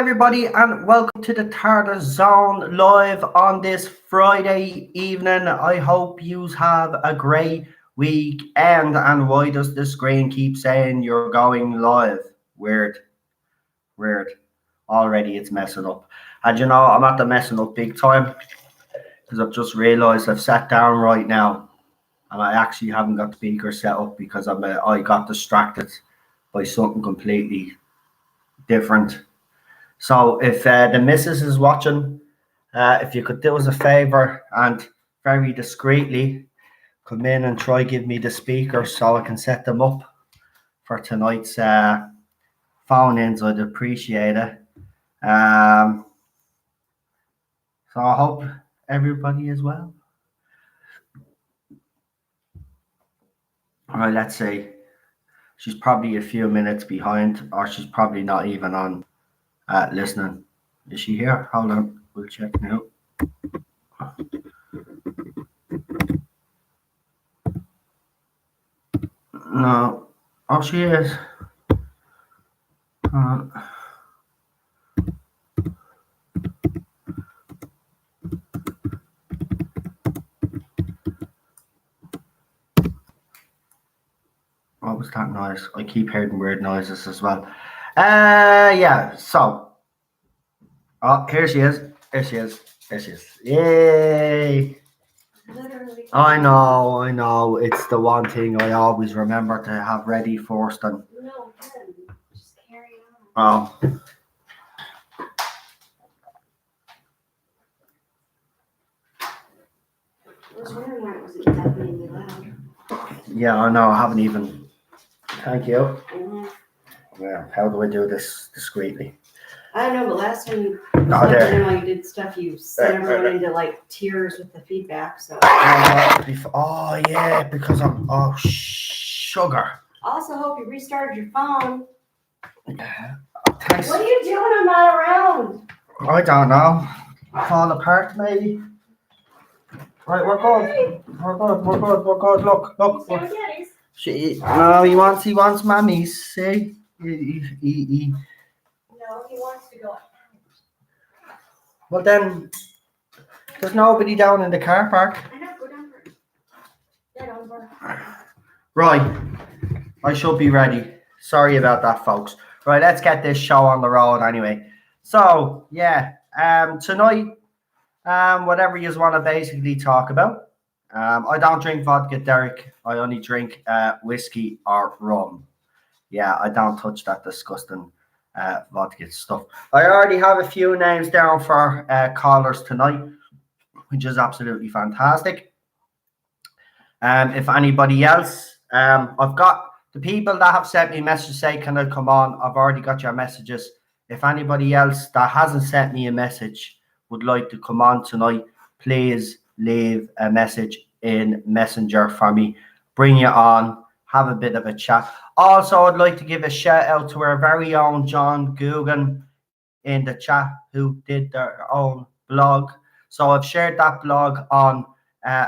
everybody, and welcome to the Tardis Zone live on this Friday evening. I hope you have a great weekend. And why does the screen keep saying you're going live? Weird. Already it's messing up. And you know, I'm at the messing up big time because I've just realised I've sat down right now and I actually haven't got the speaker set up because I got distracted by something completely different. So if the missus is watching, if you could do us a favour and very discreetly come in and try give me the speakers so I can set them up for tonight's phone-ins, I'd appreciate it. So I hope everybody is well. All right, let's see. She's probably a few minutes behind, or she's probably not even on listening. Is she here? Hold on, we'll check now. No. Oh, she is. What was that noise? I keep hearing weird noises as well. Yeah, so. Oh, here she is. Yay! Literally. I know. It's the one thing I always remember to have ready first. And No, Ken, just carry on. oh. I was wondering why it wasn't deafeningly loud. Yeah, I know. I haven't even. Thank you. Mm-hmm. Yeah, how do I do this discreetly? I don't know, but last time you there. while you did stuff, you sent everyone into like tears with the feedback. So Oh yeah, because I'm sugar. also hope you restarted your phone. Thanks. What are you doing? I'm not around. I don't know. Fall apart maybe. Right, we're good. Look. No, he wants mammies. See? He. No, he wants to go out. Well then, there's nobody down in the car park. I know, go down first. Yeah, don't worry. Right, I should be ready. Sorry about that, folks. Right, let's get this show on the road anyway. So, yeah, tonight, whatever you want to basically talk about. I don't drink vodka, Derek. I only drink whiskey or rum. Yeah, I don't touch that disgusting vodka stuff. I already have a few names down for callers tonight, which is absolutely fantastic. If anybody else, I've got the people that have sent me messages say, can I come on? I've already got your messages. If anybody else that hasn't sent me a message would like to come on tonight, please leave a message in Messenger for me. Bring you on, have a bit of a chat. Also, I'd like to give a shout out to our very own John Guggen in the chat who did their own blog. So I've shared that blog on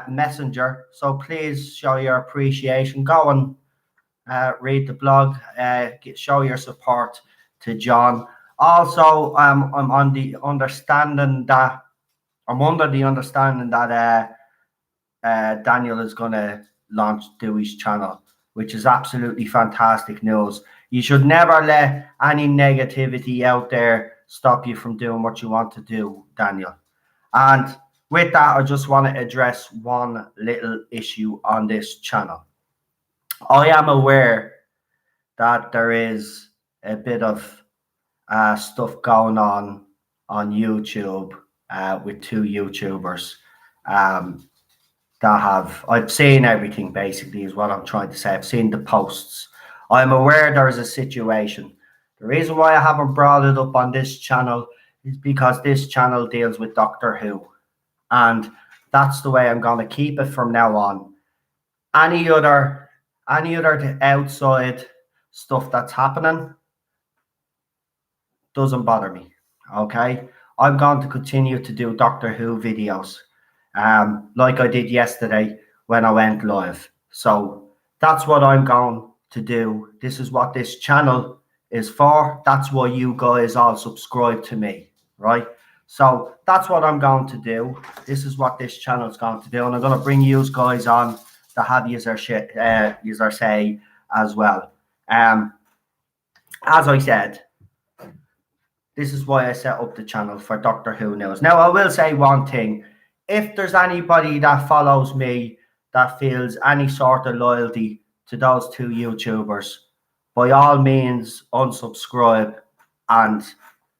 Messenger. So please show your appreciation. Go and read the blog. Show your support to John. Also, I'm under the understanding that Daniel is going to launch Dewey's channel, which is absolutely fantastic news. You should never let any negativity out there stop you from doing what you want to do, Daniel. And with that, I just want to address one little issue on this channel. I am aware that there is a bit of stuff going on YouTube with two YouTubers I've seen everything basically is what I'm trying to say. I've seen the posts. I'm aware there is a situation. The reason why I haven't brought it up on this channel is because this channel deals with Doctor Who. And that's the way I'm going to keep it from now on. Any other outside stuff that's happening doesn't bother me. Okay? I'm going to continue to do Doctor Who videos. Like I did yesterday when I went live. So that's what I'm going to do. This is what this channel is for. That's why you guys all subscribe to me, right? So that's what I'm going to do. This is what this channel is going to do, and I'm going to bring you guys on to have user say as well. As I said, this is why I set up the channel for Doctor Who news. Now, I will say one thing. If there's anybody that follows me that feels any sort of loyalty to those two YouTubers, by all means, unsubscribe and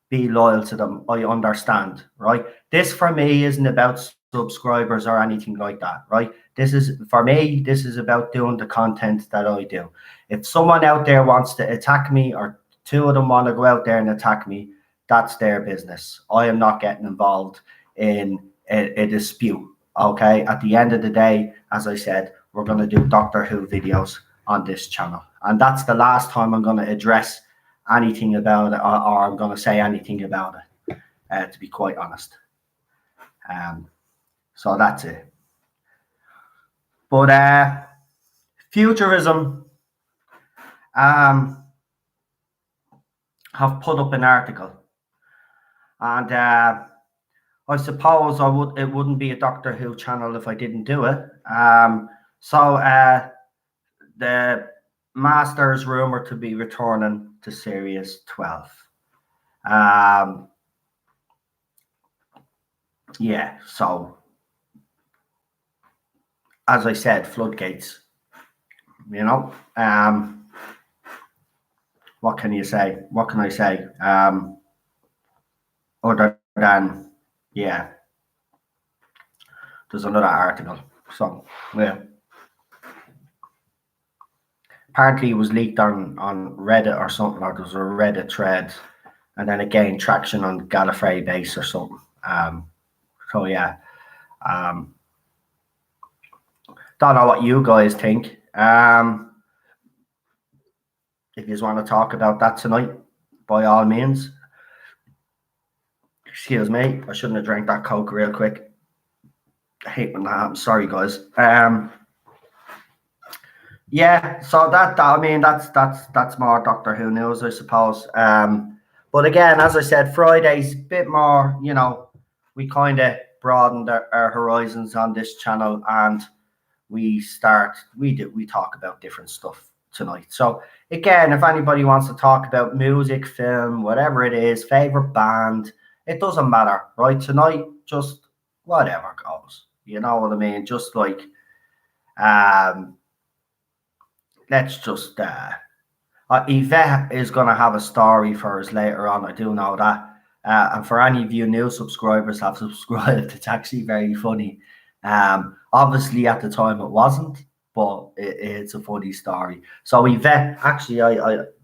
be loyal to them. I understand, right? This for me isn't about subscribers or anything like that, right? This is, for me, this is about doing the content that I do. If someone out there wants to attack me, or two of them want to go out there and attack me, that's their business. I am not getting involved in a dispute, okay? At the end of the day, as I said, we're going to do Doctor Who videos on this channel. And that's the last time I'm going to address anything about it, or I'm going to say anything about it, to be quite honest. So that's it. But Futurism have put up an article, and I suppose it wouldn't be a Doctor Who channel if I didn't do it. So the Master is rumored to be returning to Series 12. Yeah, so as I said, floodgates, you know. What can you say? What can I say? Other than, yeah, there's another article. So, yeah. Apparently it was leaked on Reddit or something, or there was a Reddit thread, and then it gained traction on Gallifrey base or something. So yeah, don't know what you guys think. If you want to talk about that tonight, by all means. Excuse me, I shouldn't have drank that Coke real quick. I hate when that happens. Sorry, guys. Yeah, so I mean that's more Doctor Who news, I suppose. But again, as I said, Friday's a bit more, you know, we kind of broadened our horizons on this channel, and we talk about different stuff tonight. So again, if anybody wants to talk about music, film, whatever it is, favorite band, it doesn't matter, right? Tonight, just whatever goes. You know what I mean? Just like, let's just, Yvette is going to have a story for us later on. I do know that. And for any of you new subscribers have subscribed, it's actually very funny. Obviously at the time it wasn't, but it's a funny story. So Yvette, actually,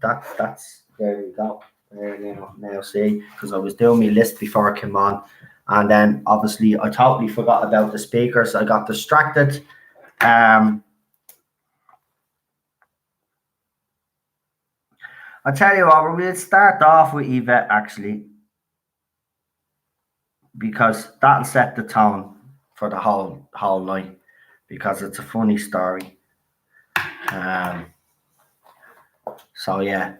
that's there you go. There now see, because I was doing my list before I came on, and then obviously I totally forgot about the speakers. I got distracted. I'll tell you what, we'll start off with Yvette actually, because that'll set the tone for the whole night, because it's a funny story. So yeah,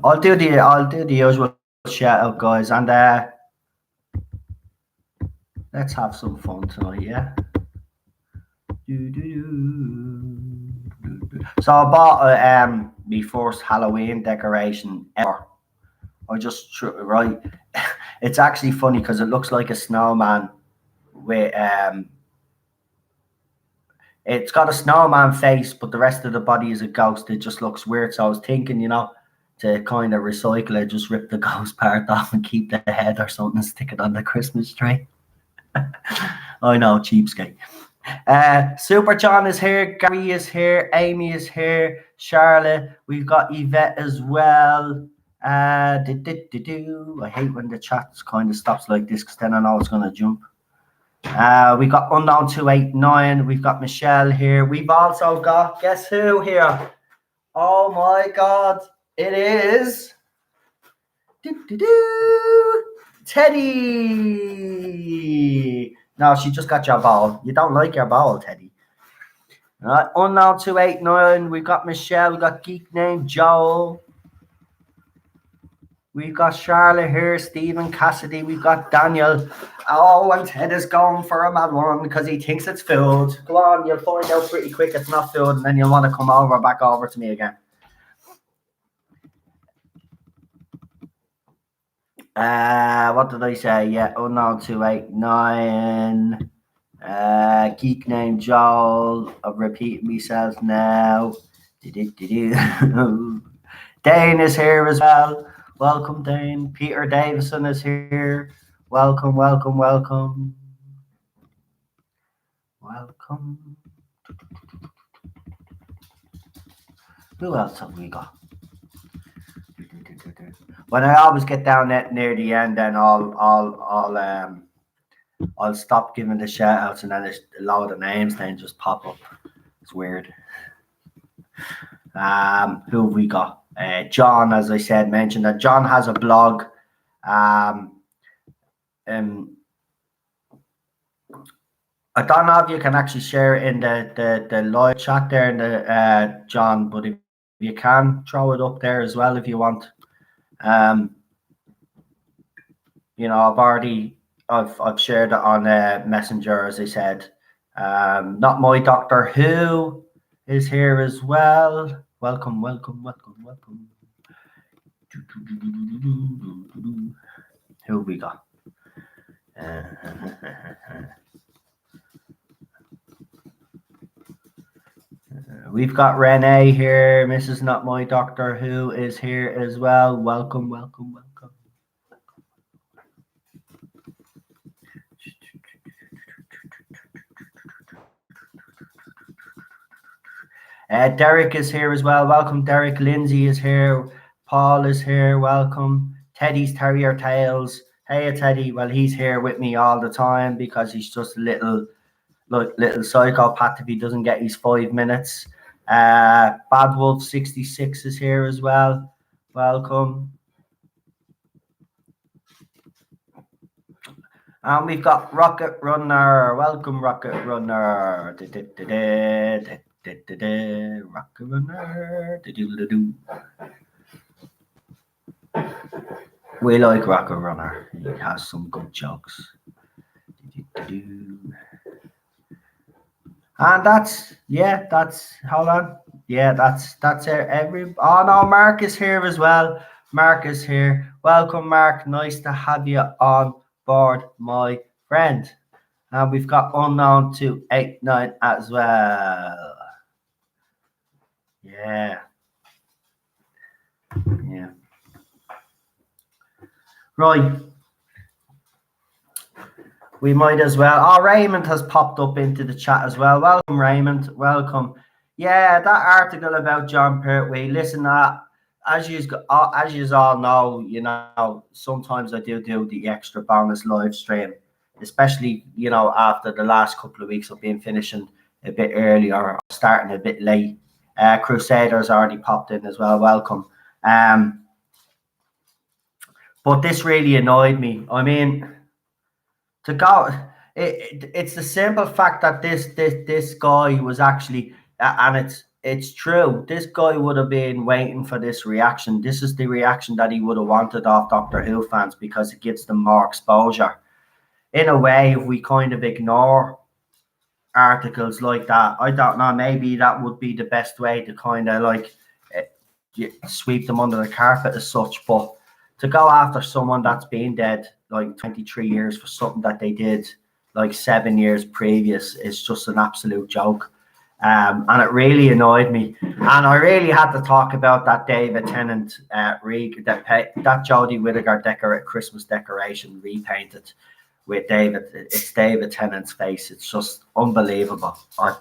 I'll do the usual shout out, guys, and let's have some fun tonight. Yeah. So I bought my first Halloween decoration ever. I just right. It's actually funny because it looks like a snowman with it's got a snowman face, but the rest of the body is a ghost. It just looks weird. So I was thinking, you know, to kind of recycle it, just rip the ghost part off and keep the head or something and stick it on the Christmas tree. I know, cheapskate. Super John is here, Gary is here, Amy is here, Charlotte. We've got Yvette as well. I hate when the chat kind of stops like this, because then I know it's going to jump. We got Unknown 289. We've got Michelle here. We've also got, guess who here? Oh my God, it is Teddy. No, she just got your ball. You don't like your ball, Teddy. All right, Unknown 289. We've got Michelle. We've got Geek Named Joel. We've got Charlotte here, Stephen Cassidy, we've got Daniel. Oh, and Ted is going for a mad one because he thinks it's filled. Go on, you'll find out pretty quick it's not filled, and then you'll want to come back over to me again. What did I say? Yeah, unknown 289. Geek named Joel. I'm repeating myself now. Dane is here as well. Welcome, Dane. Peter Davison is here. Welcome, welcome, welcome. Welcome. Who else have we got? When I always get down near the end, then I'll stop giving the shout outs, and then a load of names then just pop up. It's weird. Who have we got? John, as I said, mentioned that John has a blog. I don't know if you can actually share it in the live chat there in the John, but if you can, throw it up there as well if you want. You know, I've shared it on Messenger, as I said. Not My Doctor Who is here as well. Welcome, welcome, welcome, welcome. Who we got? We've got Renee here. Mrs. Not My Doctor Who is here as well. Welcome, welcome, welcome. Derek is here as well. Welcome, Derek. Lindsay is here. Paul is here. Welcome. Teddy's Terrier Tales. Hey, Teddy. Well, he's here with me all the time because he's just a little psychopath if he doesn't get his 5 minutes. Bad Wolf 66 is here as well. Welcome. And we've got Rocket Runner. Welcome, Rocket Runner. Rocket Runner. We like Rocket Runner. He has some good jokes. And that's hold on. Yeah, that's it. Oh no, Mark is here as well. Mark is here. Welcome, Mark. Nice to have you on board, my friend. And we've got unknown 289 as well. Yeah. Right. We might as well. Oh, Raymond has popped up into the chat as well. Welcome, Raymond. Welcome. Yeah, that article about John Pertwee. Listen, as you all know, you know, sometimes I do the extra bonus live stream, especially, you know, after the last couple of weeks of being finishing a bit early or starting a bit late. Crusaders already popped in as well. Welcome. But this really annoyed me. I mean, to go, it's the simple fact that this guy was actually, and it's true. This guy would have been waiting for this reaction. This is the reaction that he would have wanted off Doctor Who fans because it gives them more exposure. In a way, if we kind of ignore articles like that, I don't know, maybe that would be the best way to kind of like sweep them under the carpet as such. But to go after someone that's been dead like 23 years for something that they did like 7 years previous is just an absolute joke. And it really annoyed me. And I really had to talk about that David Tennant that Jodie Whittaker Christmas decoration repainted with it's David Tennant's face. It's just unbelievable. I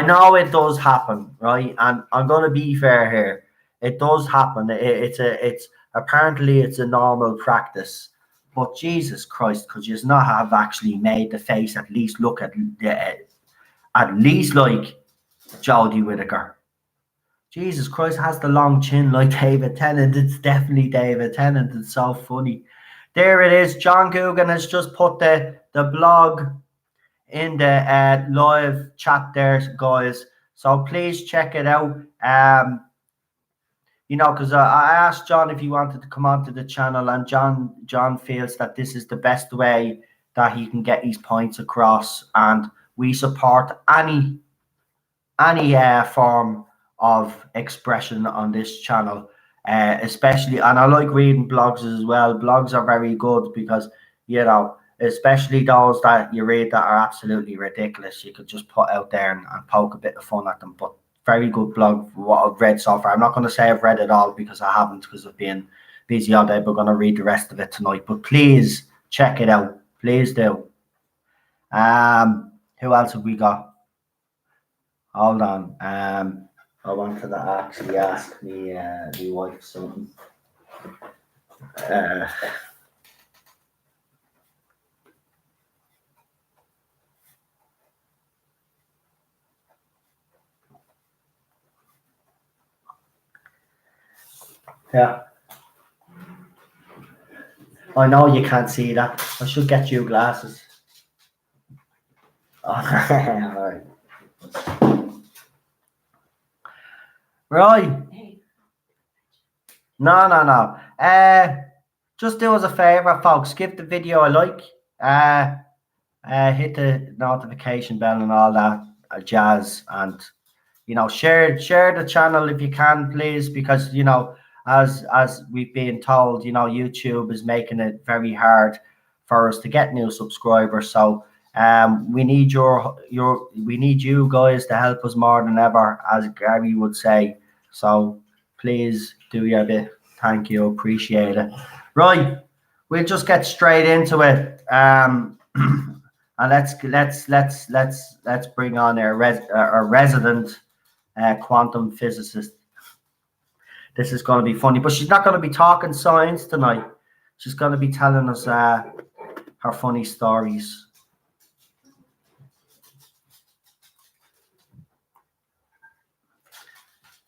know it does happen, right? And I'm going to be fair here. It does happen. Apparently it's a normal practice. But Jesus Christ, could you not have actually made the face at least look at least like Jodie Whittaker? Jesus Christ, has the long chin like David Tennant. It's definitely David Tennant. It's so funny. There it is. John Guggen has just put the blog in the live chat there, guys. So please check it out. you know, because I asked John if he wanted to come onto the channel, and John feels that this is the best way that he can get his points across, and we support any form of expression on this channel, especially, and I like reading blogs as well. Blogs are very good because, you know, especially those that you read that are absolutely ridiculous, you could just put out there and poke a bit of fun at them. But very good blog for what I've read so far. I'm not going to say I've read it all because I haven't, because I've been busy all day, but going to read the rest of it tonight. But please check it out. Please do. Who else have we got? Hold on. I wanted to actually ask me my wife something. Yeah. I know you can't see that. I should get you glasses. All right. Right. No. Just do us a favor, folks. Give the video a like. Hit the notification bell and all that jazz, and you know, share the channel if you can, please, because you know, as we've been told, you know, YouTube is making it very hard for us to get new subscribers. So we need we need you guys to help us more than ever, as Gary would say. So please do your bit. Thank you, appreciate it. Right, we'll just get straight into it. And let's bring on our resident quantum physicist. This is going to be funny, but she's not going to be talking science tonight. She's going to be telling us her funny stories.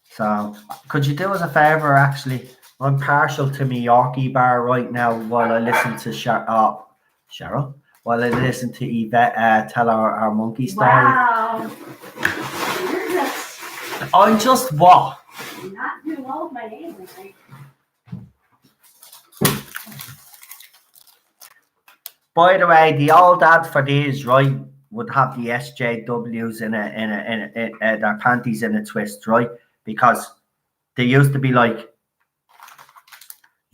So, could you do us a favor? Actually, I'm partial to my Yorkie bar right now while I listen to Cheryl. While I listen to Yvette tell our monkey story. Wow. I just what? Not doing well with my name, I think. By the way, the old ad for these, right, would have the SJWs in their panties in a twist, right? Because they used to be like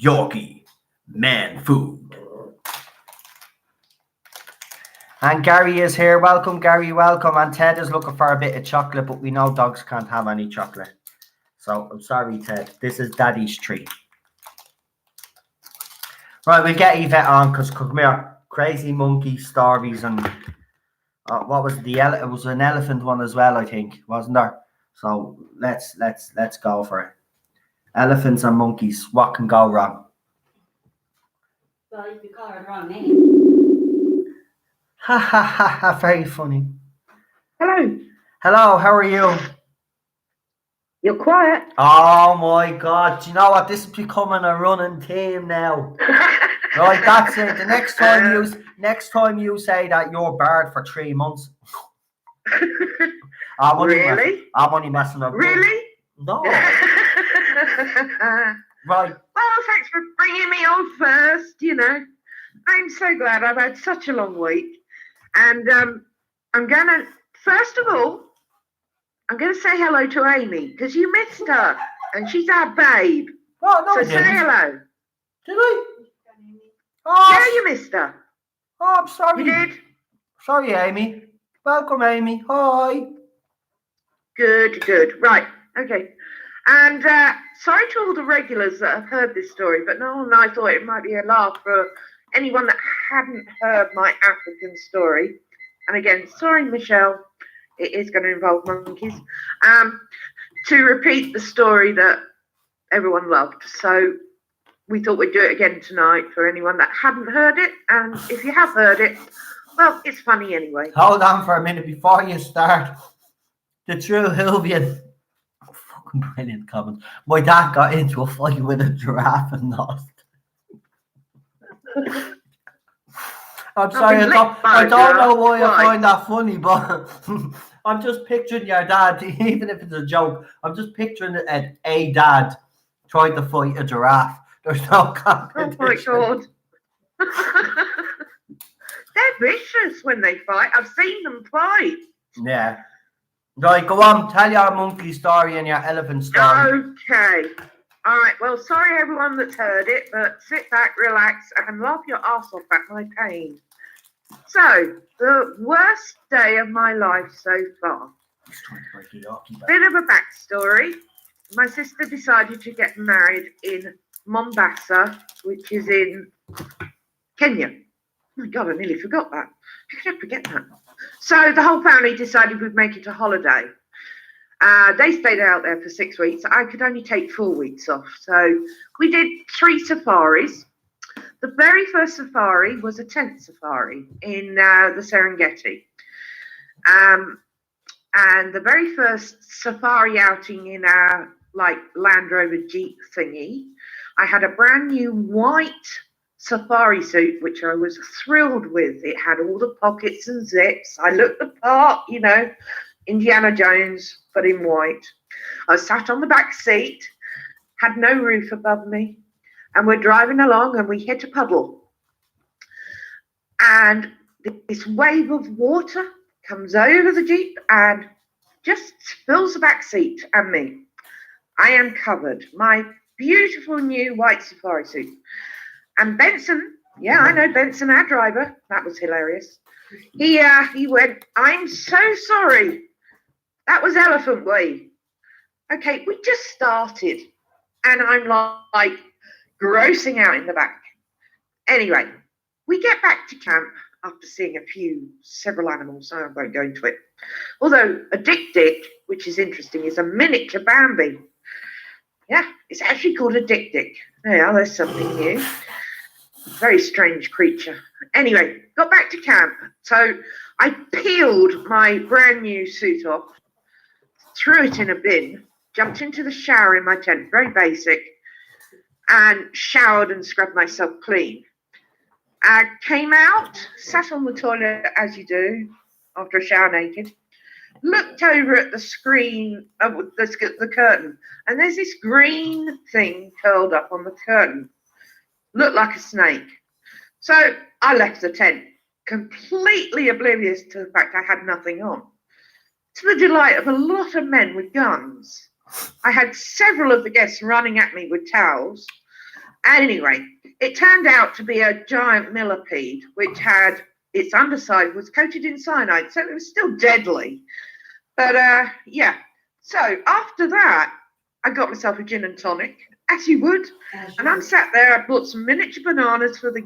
Yorkie man food. And Gary is here. Welcome, Gary. Welcome. And Ted is looking for a bit of chocolate, but we know dogs can't have any chocolate. So I'm sorry, Ted. This is Daddy's treat. Right, we'll get Yvette on because come here. Crazy monkey stories, and what was it was an elephant one as well, I think, wasn't there? So let's go for it. Elephants and monkeys. What can go wrong? Well, you could call her the wrong name. Ha ha ha ha! Very funny. Hello. Hello. How are you? You're quiet. Oh my God! Do you know what? This is becoming a running theme now. Right, that's it. The next time you say that you're barred for 3 months. I'm only messing up. Really? No. Right. Well, thanks for bringing me on first. You know, I'm so glad. I've had such a long week, and I'm gonna first of all, I'm gonna say hello to Amy because you missed her, and she's our babe. Oh no, so say hello. Did I? Oh, yeah, you missed her. Oh, I'm sorry. You did. Sorry, Amy. Welcome, Amy. Hi. Good. Right. Okay. And sorry to all the regulars that have heard this story, but no, I thought it might be a laugh for anyone that hadn't heard my African story. And again, sorry, Michelle, it is going to involve monkeys. To repeat the story that everyone loved. So we thought we'd do it again tonight for anyone that hadn't heard it. And if you have heard it, well, it's funny anyway. Hold on for a minute before you start. The true Hoovian. Fucking brilliant comment. My dad got into a fight with a giraffe and lost. I'm sorry, I don't know why I find that funny, but I'm just picturing your dad, even if it's a joke. I'm just picturing a dad tried to fight a giraffe. There's no Oh competition. my God. They're vicious when they fight. I've seen them fight. Yeah. Right, go on. Tell your monkey story and your elephant story. Okay. All right. Well, sorry everyone that's heard it, but sit back, relax, and laugh your ass off at my pain. So, the worst day of my life so far. Bit of a backstory. My sister decided to get married in Mombasa, which is in Kenya. Oh my God, I nearly forgot that. How could I forget that? So the whole family decided we'd make it a holiday. They stayed out there for 6 weeks. I could only take 4 weeks off. So we did 3 safaris. The very first safari was a tent safari in the Serengeti. And the very first safari outing in our Land Rover Jeep thingy, I had a brand new white safari suit, which I was thrilled with. It had all the pockets and zips. I looked the part, Indiana Jones, but in white. I sat on the back seat, had no roof above me, and we're driving along and we hit a puddle. And this wave of water comes over the Jeep and just fills the back seat and me. I am covered. My beautiful new white safari suit. And Benson, yeah, I know Benson, our driver. That was hilarious. He went, "I'm so sorry. That was elephant way." Okay, we just started. And I'm like grossing out in the back. Anyway, we get back to camp after seeing several animals. So I won't go into it. Although a dik-dik, which is interesting, is a miniature Bambi. Yeah, it's actually called a dik-dik. Yeah, there's something new. Very strange creature. Anyway, got back to camp. So I peeled my brand new suit off, threw it in a bin, jumped into the shower in my tent, very basic, and showered and scrubbed myself clean. I came out, sat on the toilet as you do after a shower naked, looked over at the screen of the curtain, and there's this green thing curled up on the curtain. Looked like a snake. So I left the tent, completely oblivious to the fact I had nothing on, to the delight of a lot of men with guns. I had several of the guests running at me with towels. Anyway, it turned out to be a giant millipede, which had its underside was coated in cyanide, so it was still deadly. But yeah, so after that, I got myself a gin and tonic, as you would, and I'm sat there. I bought some miniature bananas for the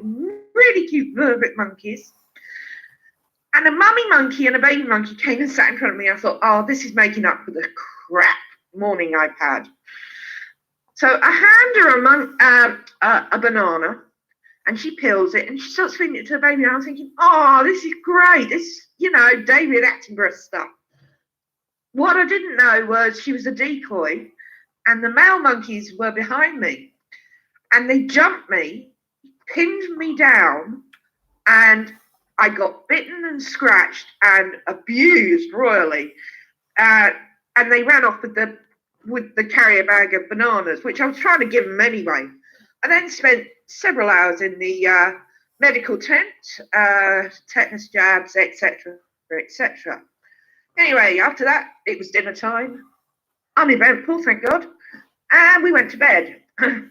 really cute vervet monkeys. And a mummy monkey and a baby monkey came and sat in front of me. I thought, oh, this is making up for the crap morning I've had. So I hand her a banana, and she peels it, and she starts feeding it to her baby. And I'm thinking, oh, this is great. This, David Attenborough stuff. What I didn't know was she was a decoy, and the male monkeys were behind me. And they jumped me, pinned me down, and I got bitten and scratched and abused royally. And they ran off with the carrier bag of bananas, which I was trying to give them anyway. I then spent several hours in the medical tent, tetanus jabs, etc., etc. Anyway, after that, it was dinner time. Uneventful, thank God. And we went to bed,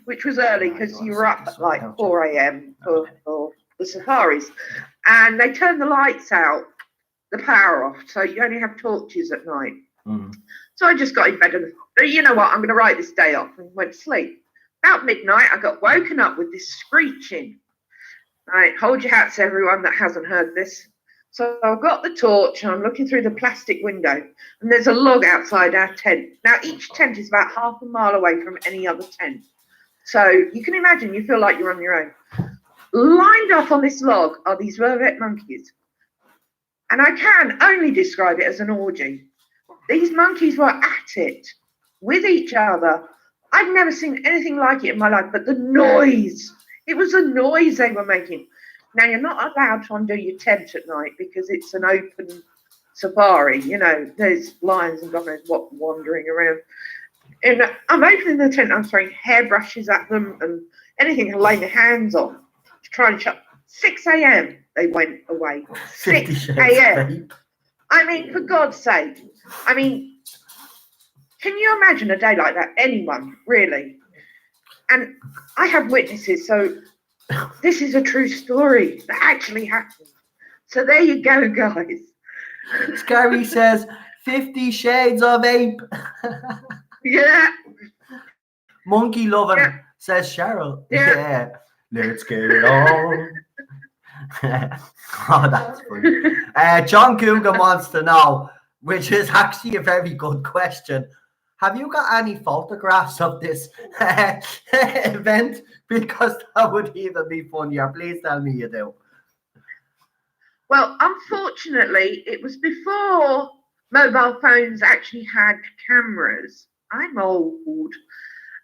which was early because you were up at like 4 a.m. for the safaris. And they turned the lights out, the power off, so you only have torches at night. So I just got in bed and, you know what, I'm going to write this day off, and went to sleep. About midnight, I got woken up with this screeching. Right, hold your hats, everyone that hasn't heard this. So I've got the torch, and I'm looking through the plastic window, and there's a log outside our tent. Now, each tent is about half a mile away from any other tent. So you can imagine, you feel like you're on your own. Lined up on this log are these vervet monkeys. And I can only describe it as an orgy. These monkeys were at it with each other. I've never seen anything like it in my life, but the noise, it was the noise they were making. Now, you're not allowed to undo your tent at night because it's an open safari. There's lions and God knows what wandering around. And I'm opening the tent, I'm throwing hairbrushes at them and anything I can lay my hands on to try and shut. 6 a.m. they went away. 6 a.m. I mean, for God's sake. I mean, can you imagine a day like that? Anyone, really? And I have witnesses, so this is a true story that actually happened. So there you go, guys. Gary says 50 Shades of Ape. Yeah. Monkey loving, Yeah. says Cheryl. Yeah. Let's get it on. Oh, that's funny. John Coogan wants to know, which is actually a very good question. Have you got any photographs of this event? Because that would even be funnier. Please tell me you do. Well, unfortunately, it was before mobile phones actually had cameras. I'm old.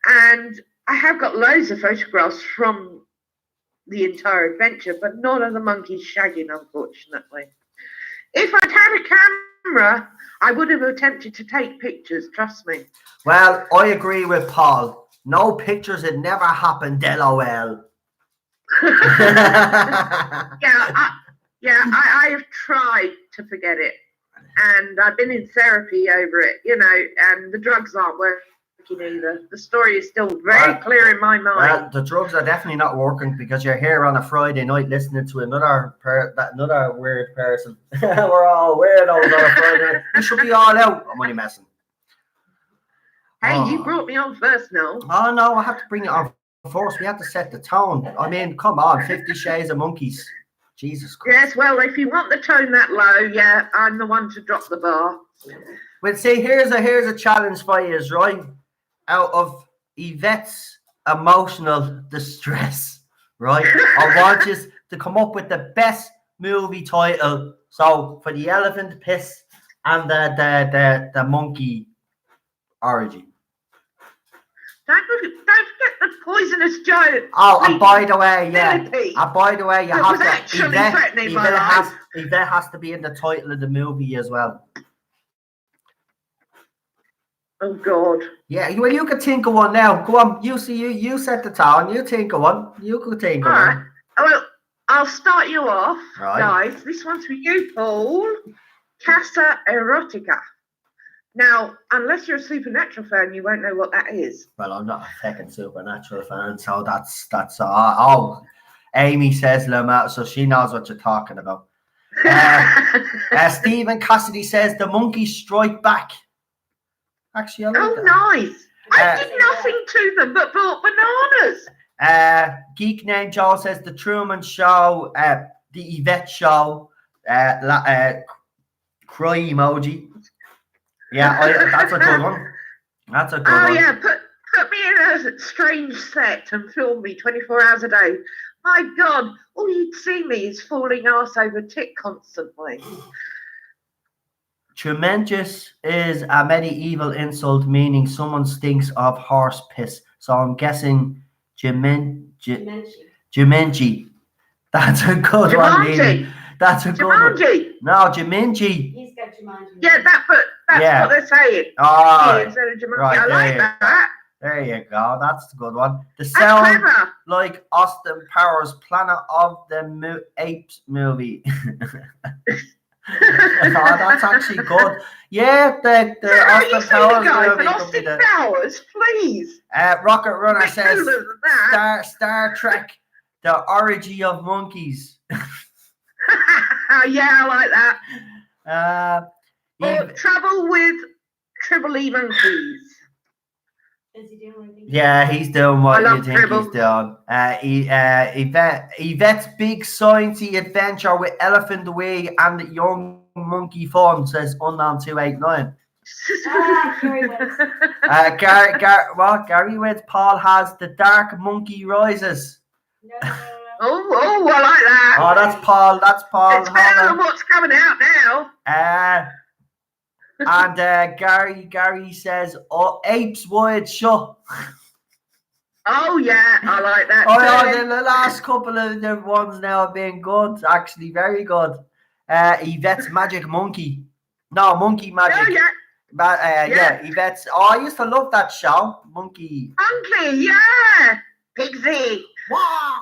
And I have got loads of photographs from the entire adventure, but none of the monkeys shagging, unfortunately. If I'd had a camera, I would have attempted to take pictures, trust me. Well, I agree with Paul. No pictures, it never happened, LOL. I have tried to forget it. And I've been in therapy over it, and the drugs aren't working either. The story is still very clear in my mind. Well, the drugs are definitely not working because you're here on a Friday night listening to another weird person. We're all weirdos on a Friday night. You should be all out. I'm only messing. Hey, you brought me on first, Noel. Oh, no, I have to bring it on first. We have to set the tone. I mean, come on, 50 Shades of Monkeys. Jesus Christ. Yes, well, if you want the tone that low, yeah, I'm the one to drop the bar. Well, see, here's a challenge for you, right? Out of Yvette's emotional distress, right? I want you to come up with the best movie title. So for the elephant piss and the monkey origin. Don't forget the poisonous Joe. Oh, and by the way, yeah. Millipede. And by the way, you That have was to. actually threatening my life. Yvette has to be in the title of the movie as well. Oh God. Yeah, well, you could think of one now. Go on, you set the tone. You think of one. You could think of All right. one. Well, I'll start you off, Right. guys. This one's for you, Paul. Casa Erotica. Now, unless you're a Supernatural fan, you won't know what that is. Well, I'm not a fucking Supernatural fan, so that's Amy says Lamar, so she knows what you're talking about. Stephen Cassidy says the monkeys strike back. Actually, I like that. Nice. I did nothing to them but brought bananas. Geek named Joe says the Truman Show, the Yvette Show, cry emoji. Yeah, that's a good one. That's a good one. Oh yeah, put me in a strange set and film me 24 hours a day. My God, all you'd see me is falling arse over tit constantly. Tremendous is a medieval insult meaning someone stinks of horse piss. So I'm guessing Jumanji. That's a good one, Lily. That's a good one. No, Jumanji. He's got Jumanji. Yeah, that's what they're saying. Oh, Instead of Jumanji. right, I like that. There you go. That's the good one. The sound like Austin Powers' Planet of the Apes movie. Oh, that's actually good. Yeah, the Austin Powers movie. Austin Powers, please. Rocket Runner says Star Trek, the origin of monkeys. Yeah, I like that. Trouble with Tribble monkeys. Is he doing anything? Yeah, he's doing what you think Tribble. he's doing. Yvette's big sciencey adventure with Elephant Wig and Young Monkey Fun, says Unknown 289. Gary Wentz. Gary Wentz. Paul has the Dark Monkey Rises. No. Oh, I like that. Oh, that's Paul. That's Paul. It's better than what's coming out now. And Gary says, "Oh, apes wide shut." Oh yeah, I like that. The last couple of the ones now have been good. Actually, very good. Yvette's Magic Monkey. No, Monkey Magic. Oh yeah. But yeah, Yvette's. Oh, I used to love that show, Monkey. Monkey, yeah. Pigsy. Wow.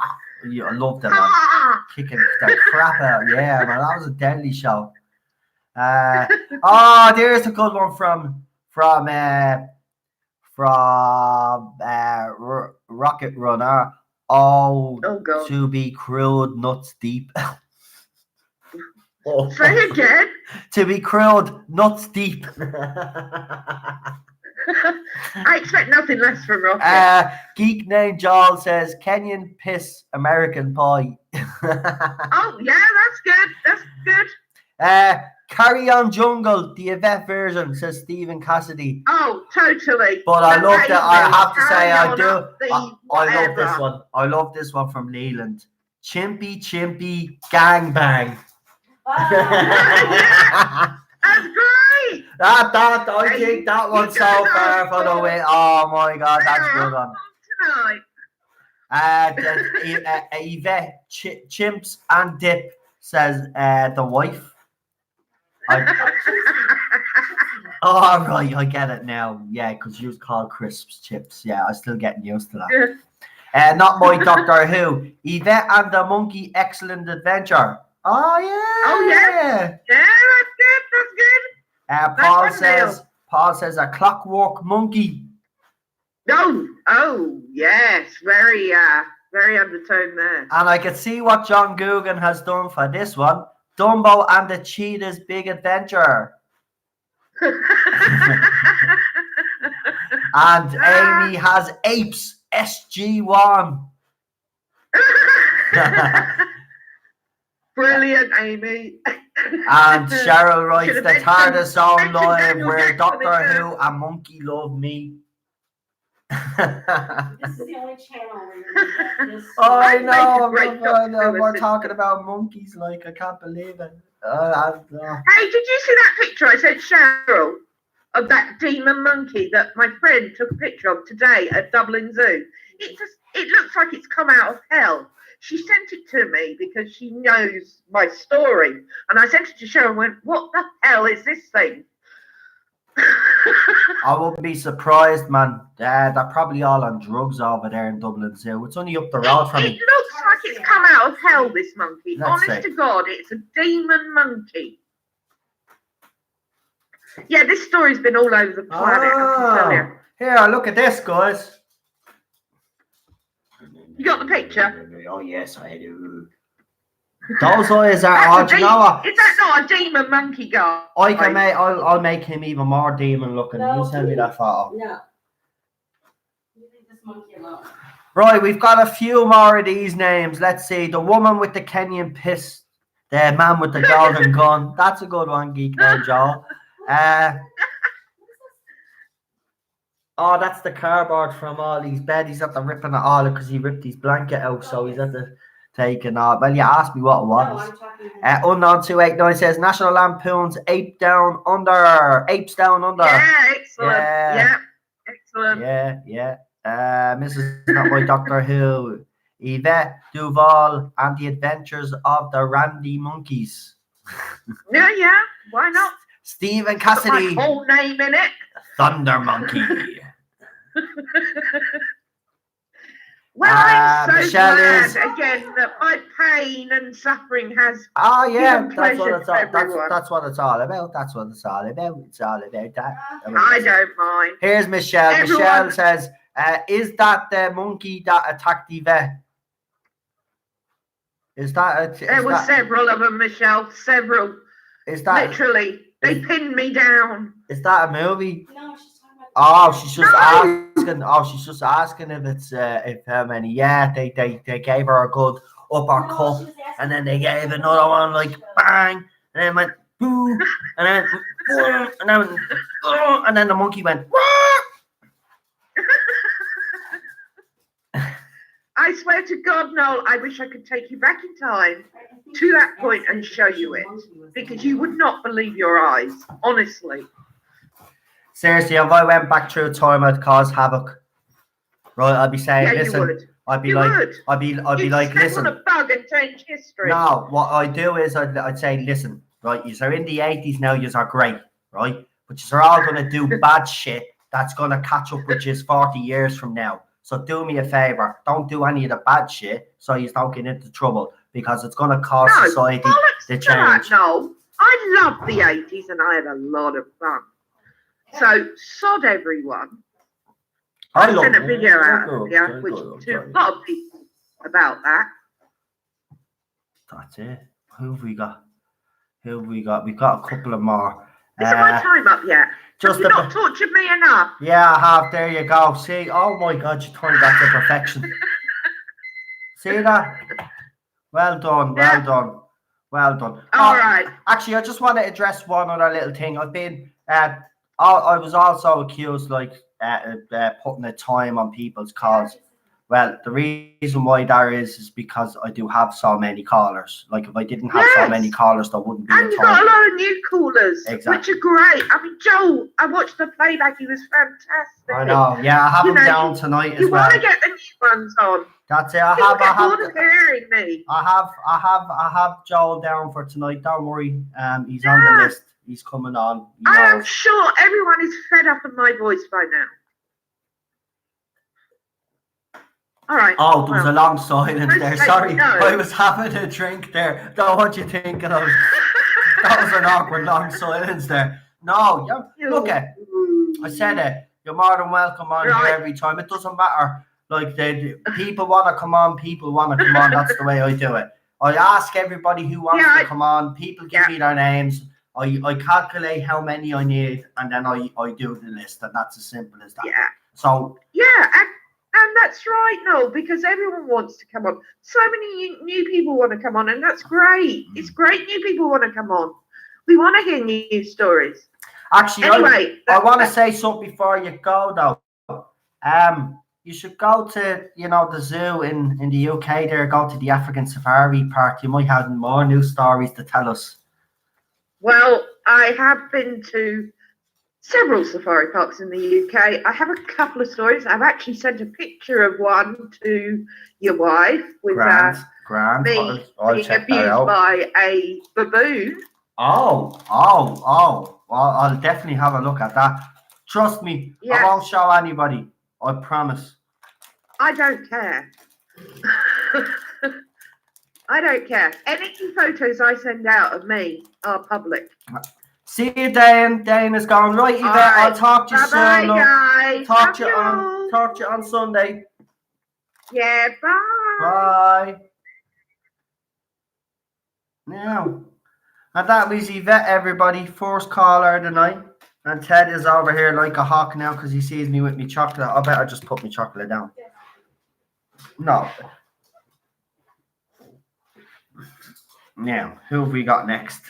Yeah, I loved it, man. Ah. Kicking the crap out. Yeah, man, that was a deadly show. Oh, there's a good one from Rocket Runner. Oh, God. to be crude, nuts deep. Oh. Say again. To be crude, nuts deep. I expect nothing less from Rocket. Geek named Joel says Kenyan piss American pie. Oh yeah, that's good. That's good. Carry On Jungle, the Yvette version, says Stephen Cassidy. Oh, totally. But I love that. I have to say, I do. I love this whatever. one. I love this one from Leland. Chimpy Gang Bang. That's great. I think that one's so far for the win. Oh my God, that's a good one. Tonight. Yvette Chimps and Dip, says the wife. Oh, right, I get it now. Yeah, because you was called Crisps Chips. Yeah, I'm still getting used to that. Not my Doctor Who. Yvette and the Monkey Excellent Adventure. Oh, yeah. Oh, yeah. Yeah, that's good. That's good. Paul says a Clockwork Monkey. Oh, yes. Very undertone there. And I can see what John Guggen has done for this one. Dumbo and the Cheetah's Big Adventure. And Amy has Apes SG1. Brilliant, Amy. And Cheryl writes the Tardis on live Daniel where Jackson Doctor again. Who and Monkey Love Me. This is the only channel where you're gonna get this. Oh, I Make a know. great Doctor Who We're assistant. talking about monkeys. Like, I can't believe it. Hey, did you see that picture I sent Cheryl of that demon monkey that my friend took a picture of today at Dublin Zoo? It looks like it's come out of hell. She sent it to me because she knows my story. And I sent it to Cheryl and went, what the hell is this thing? I wouldn't be surprised, man. They're probably all on drugs over there in Dublin Zoo. It's only up the road from It me. looks like it's come out of hell, this monkey. Let's Honest see. to God, it's a demon monkey. Yeah, this story's been all over the planet, I can tell you. Here, look at this, guys. You got the picture? Oh, yes, I do. Those eyes are, do you know what? Is that not a demon monkey guy? I'll make him even more demon looking. No, You send me that photo. No. You leave this monkey alone. Right, we've got a few more of these names. Let's see. The woman with the Kenyan piss. The man with the golden gun. That's a good one, Geek now, Joe. Oh, that's the cardboard from all these beds. He's at the ripping it all because he ripped his blanket out, so he's at the taking all. Well, you asked me what it No, was. I'm talking. Unknown 289 says National Lampoon's Apes Down Under. Yeah, excellent. Yeah. Yeah, excellent. Yeah. Mrs. Not My Doctor Who. Yvette Duval and the Adventures of the Randy Monkeys. Yeah. Why not? Stephen Put Cassidy. my whole name in it. Thunder Monkey. Well, I'm so Michelle glad is- again that my pain and suffering has Oh yeah, Given that's what pleasure it's to all. everyone. That's what it's all about. That's what it's all about. It's all about that. I don't mind. Here's Michelle. Everyone- Michelle says, "Is that the monkey that attacked Yvette? Is that? There were several of them, Michelle. Several. Is that? Literally. They pinned me down. Is that a movie? No, she's talking about. Oh, she's just No. asking. Oh, she's just asking if it's if how many. Yeah, they gave her a good uppercut, No, she was asking and then they gave another one like bang, and then went boo, and then boom, and then the monkey went. I swear to God, Noel, I wish I could take you back in time to that point and show you it. Because you would not believe your eyes. Honestly. Seriously, if I went back through time, I'd cause havoc. Right, I'd be saying, Yeah, you listen, would. I'd be You like, would. I'd be You'd like, step listen. on a bug and change history. No, what I do is I'd say, listen, right, you're in the 80s now, you are great, right? but you're all going to do bad shit that's going to catch up with you 40 years from now. So do me a favor, don't do any of the bad shit so you don't get into trouble, because it's going to cause No, society bollocks to to that, change. no. I love the 80s and I had a lot of fun. So, sod everyone. I sent a video out earlier, which to a lot of people about that. That's it. Who have we got? We've got a couple of more. Isn't my time up yet? Have you not tortured me enough? Yeah, I have. There you go. See, oh my God, you turned that to perfection. See that? Well done, well done, well done. All right. Actually, I just want to address one other little thing. I've been, I was also accused like putting a time on people's calls. Well, the reason why there is because I do have so many callers. Like if I didn't have so many callers, there wouldn't be. And you've got a lot of new callers, exactly, which are great. I mean, Joel, I watched the playback; he was fantastic. I know. Yeah, I have him down tonight as well. You want to get the new ones on? That's it. I have hearing me. I have Joel down for tonight. Don't worry. He's on the list. He's coming on. I am sure everyone is fed up of my voice by now. All right. Oh, there was a long silence there. Sorry, no. I was having a drink there. Don't want you thinking of that was an awkward long silence there. No, look at. I said it. You're more than welcome on here every time. It doesn't matter. Like people want to come on, people want to come on. That's the way I do it. I ask everybody who wants to come on. People give me their names. I calculate how many I need, and then I do the list, and that's as simple as that. Yeah. So. Yeah, and that's right, no, because everyone wants to come on. So many new people want to come on, and that's great. It's great new people want to come on. We want to hear new stories. Actually, anyway, I want to say something before you go, though. You should go to, the zoo in the UK there, go to the African Safari Park. You might have more new stories to tell us. Well, I have been to several safari parks in the UK. I have a couple of stories. I've actually sent a picture of one to your wife with grand. me being abused by a baboon. Oh. Well, I'll definitely have a look at that. Trust me, I won't show anybody. I promise. I don't care. I don't care. Any photos I send out of me are public. See you, Dane. Dane is gone. Right, Yvette, I'll talk to you soon. Bye, guys. Talk to you on Sunday. Yeah, bye. Bye. Now, and that was Yvette, everybody. First caller of the night. And Ted is over here like a hawk now because he sees me with me chocolate. I better just put my chocolate down. No. Now, who have we got next?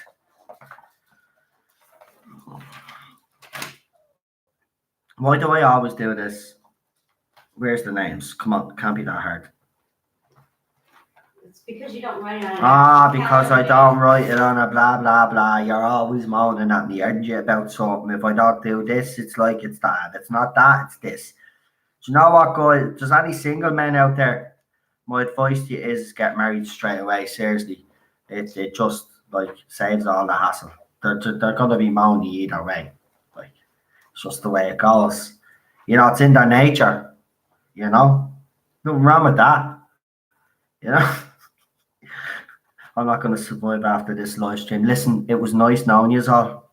Why do I always do this? Where's the names? Come on, can't be that hard. It's because you don't write it on because I don't write it on a blah, blah, blah. You're always moaning at me, aren't you, about something. If I don't do this, it's like it's that. It's not that, it's this. Do you know what, guys? There's any single men out there, my advice to you is get married straight away, seriously. It just, saves all the hassle. They're going to be moaning either way. It's just the way it goes. It's in their nature, Nothing wrong with that, I'm not going to survive after this live stream. Listen, it was nice knowing you all.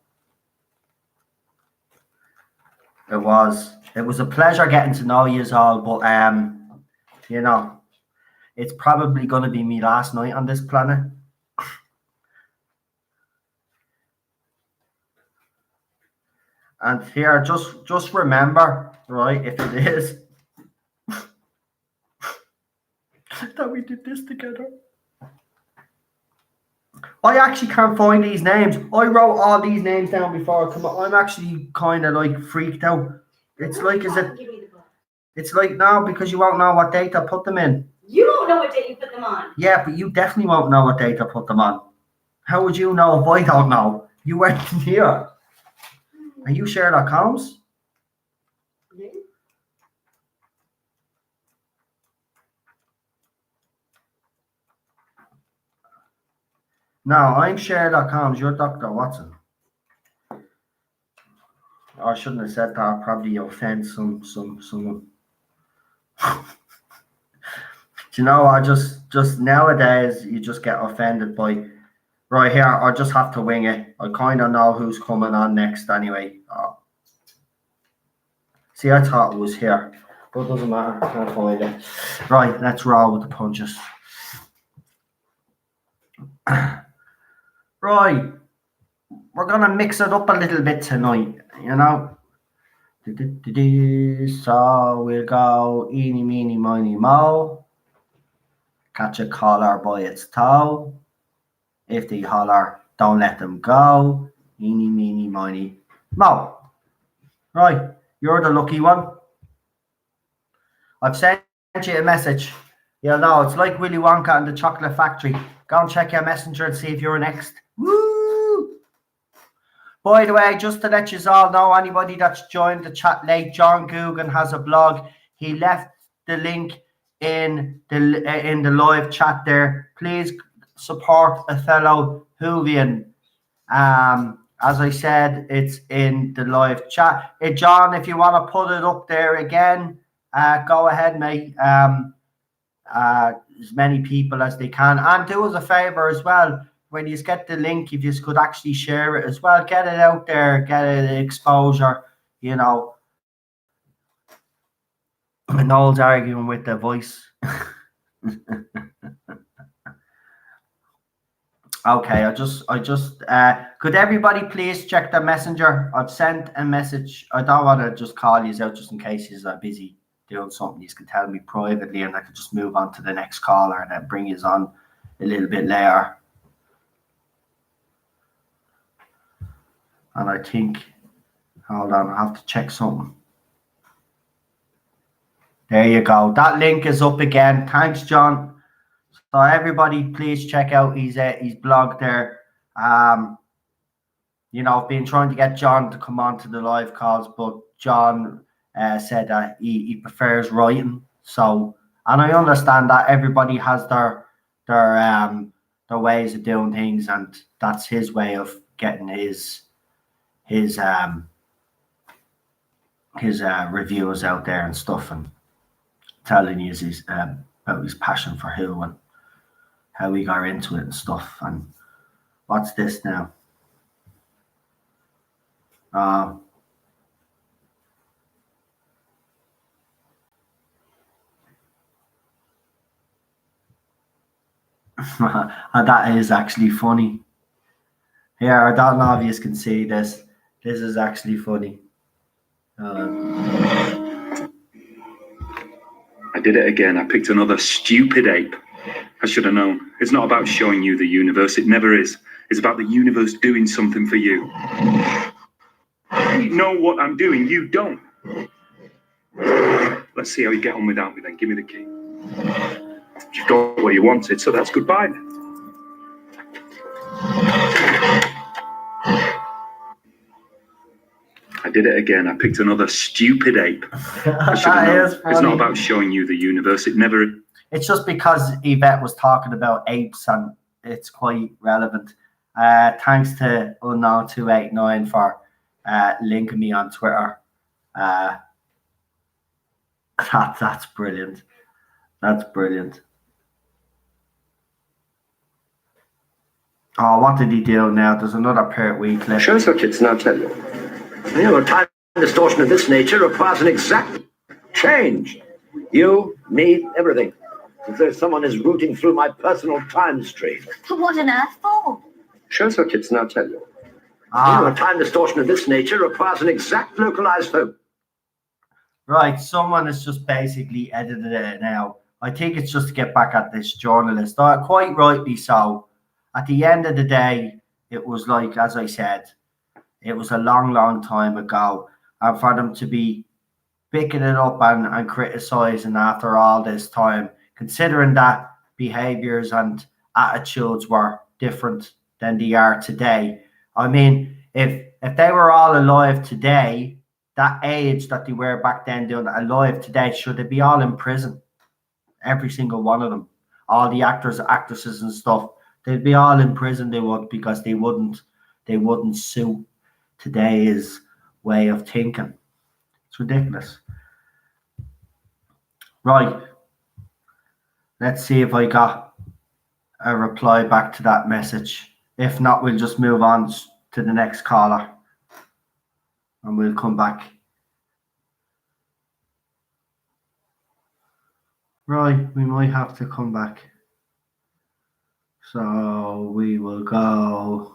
It was a pleasure getting to know you all, but it's probably going to be me last night on this planet. And here, just remember, right, if it is, that we did this together. I actually can't find these names. I wrote all these names down before I come up. I'm actually kind of freaked out. It's no, because you won't know what date I put them in. You don't know what date you put them on. Yeah, but you definitely won't know what date I put them on. How would you know if I don't know? You weren't here. Are you Sherlock Holmes? Yeah. No, I'm Sherlock Holmes. You're Dr. Watson. I shouldn't have said that. I'll probably offend someone. Do you know, I just nowadays you just get offended by right here. I just have to wing it. I kind of know who's coming on next anyway. See, I thought it was here, but it doesn't matter. I can't find it. Right, let's roll with the punches. Right, we're gonna mix it up a little bit tonight, you know. So we'll go eeny, meeny, miny, mo. Catch a collar by its toe. If they holler, don't let them go. Eeny, meeny, miny, mo. Right, you're the lucky one. I've sent you a message. You'll know it's like Willy Wonka and the Chocolate Factory. Go and check your messenger and see if you're next. Woo! By the way, just to let you all know, anybody that's joined the chat late, John Guggen has a blog. He left the link in the live chat there. Please support a fellow Whovian. As I said, it's in the live chat. Hey, John, if you want to put it up there again, go ahead, mate. As many people as they can, and do us a favor as well. When you get the link, if you could actually share it as well, get it out there, get it exposure. You know, Noel's arguing with the voice. Okay, I just could everybody please check the messenger? I've sent a message. I don't want to just call you out just in case you're busy doing something. You can tell me privately and I can just move on to the next caller and then bring you on a little bit later. And I think, hold on, I have to check something. There you go. That link is up again. Thanks, John. So everybody, please check out his blog there. You know, I've been trying to get John to come on to the live calls, but John said that he prefers writing. So, and I understand that everybody has their ways of doing things, and that's his way of getting his reviews out there and stuff, and telling you his about his passion for Who and how he got into it and stuff. And what's this now? And that is actually funny. Here, I don't know if you can see this. This is actually funny. I did it again. I picked another stupid ape. I should have known. It's not about showing you the universe. It never is. It's about the universe doing something for you. I know what I'm doing. You don't. Let's see how you get on without me then. Give me the key. You got what you wanted, so that's goodbye then. I did it again. I picked another stupid ape. It's not about showing you the universe. It never. It's just because Yvette was talking about apes and it's quite relevant. Thanks to Unknown289 for linking me on Twitter. That's brilliant. That's brilliant. Oh, what did he do now? There's another Pert Wee clip. Show us what kids now tell you. You know, a time distortion of this nature requires an exact change. You, me, everything. As though someone is rooting through my personal time stream. What on earth for? Show us what kids now tell you. You know, a time distortion of this nature requires an exact localized hope. Right, someone has just basically edited it now. I think it's just to get back at this journalist. Quite rightly so. At the end of the day, it was like, as I said, it was a long, long time ago. And for them to be picking it up and criticising after all this time, considering that behaviours and attitudes were different than they are today. I mean, if they were all alive today, that age that they were back then doing alive today, should they be all in prison? Every single one of them. All the actors, actresses and stuff. They'd be all in prison, they would, because they wouldn't suit today's way of thinking. It's ridiculous. Right. Let's see if I got a reply back to that message. If not, we'll just move on to the next caller. And we'll come back. Right, we might have to come back. So we will go.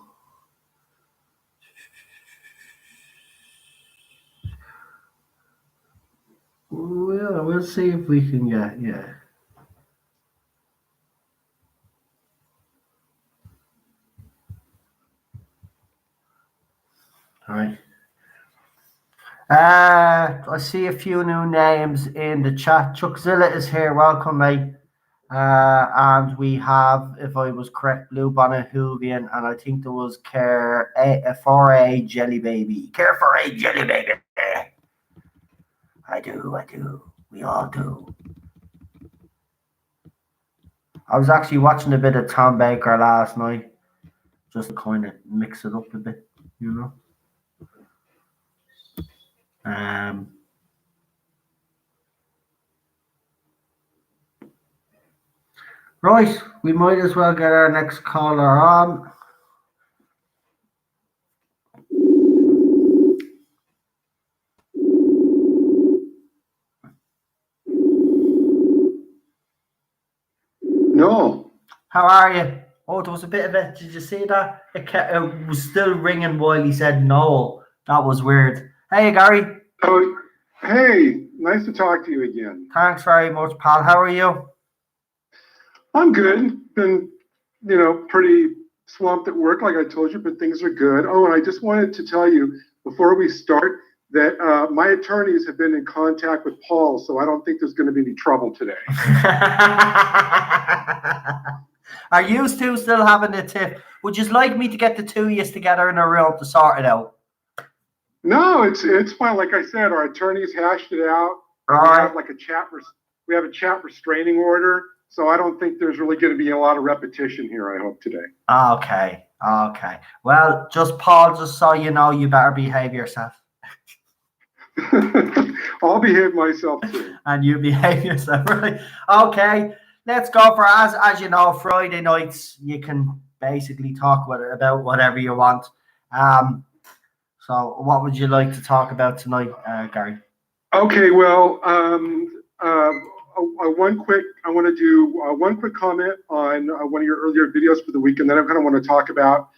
We'll see if we can get, yeah. All right. I see a few new names in the chat. Chuckzilla is here. Welcome, mate. And we have, if I was correct, Blue Bonnet Hoovian, and I think there was Care for a Jelly Baby. Care for a Jelly Baby. I do. We all do. I was actually watching a bit of Tom Baker last night, just to kind of mix it up a bit, you know. Right, we might as well get our next caller on. No. How are you? Oh, there was a bit of it. Did you see that? It was still ringing while he said no. That was weird. Hey, Gary. Oh, hey, nice to talk to you again. Thanks very much, pal. How are you? I'm good. Been, pretty swamped at work, like I told you, but things are good. Oh, and I just wanted to tell you before we start that my attorneys have been in contact with Paul, so I don't think there's going to be any trouble today. Are you two still having a tip? Would you like me to get the two of you together in a room to sort it out? No, it's fine. Like I said, our attorneys hashed it out. Right. We have a chat restraining order, so I don't think there's really going to be a lot of repetition here, I hope, today. Okay. Well, Paul, just so you know, you better behave yourself. I'll behave myself too. And you behave yourself, right? Okay, let's go for, as you know, Friday nights, you can basically talk about whatever you want. So what would you like to talk about tonight, Gary? Okay, well, I want to do one quick comment on one of your earlier videos for the week, and then I kind of want to talk about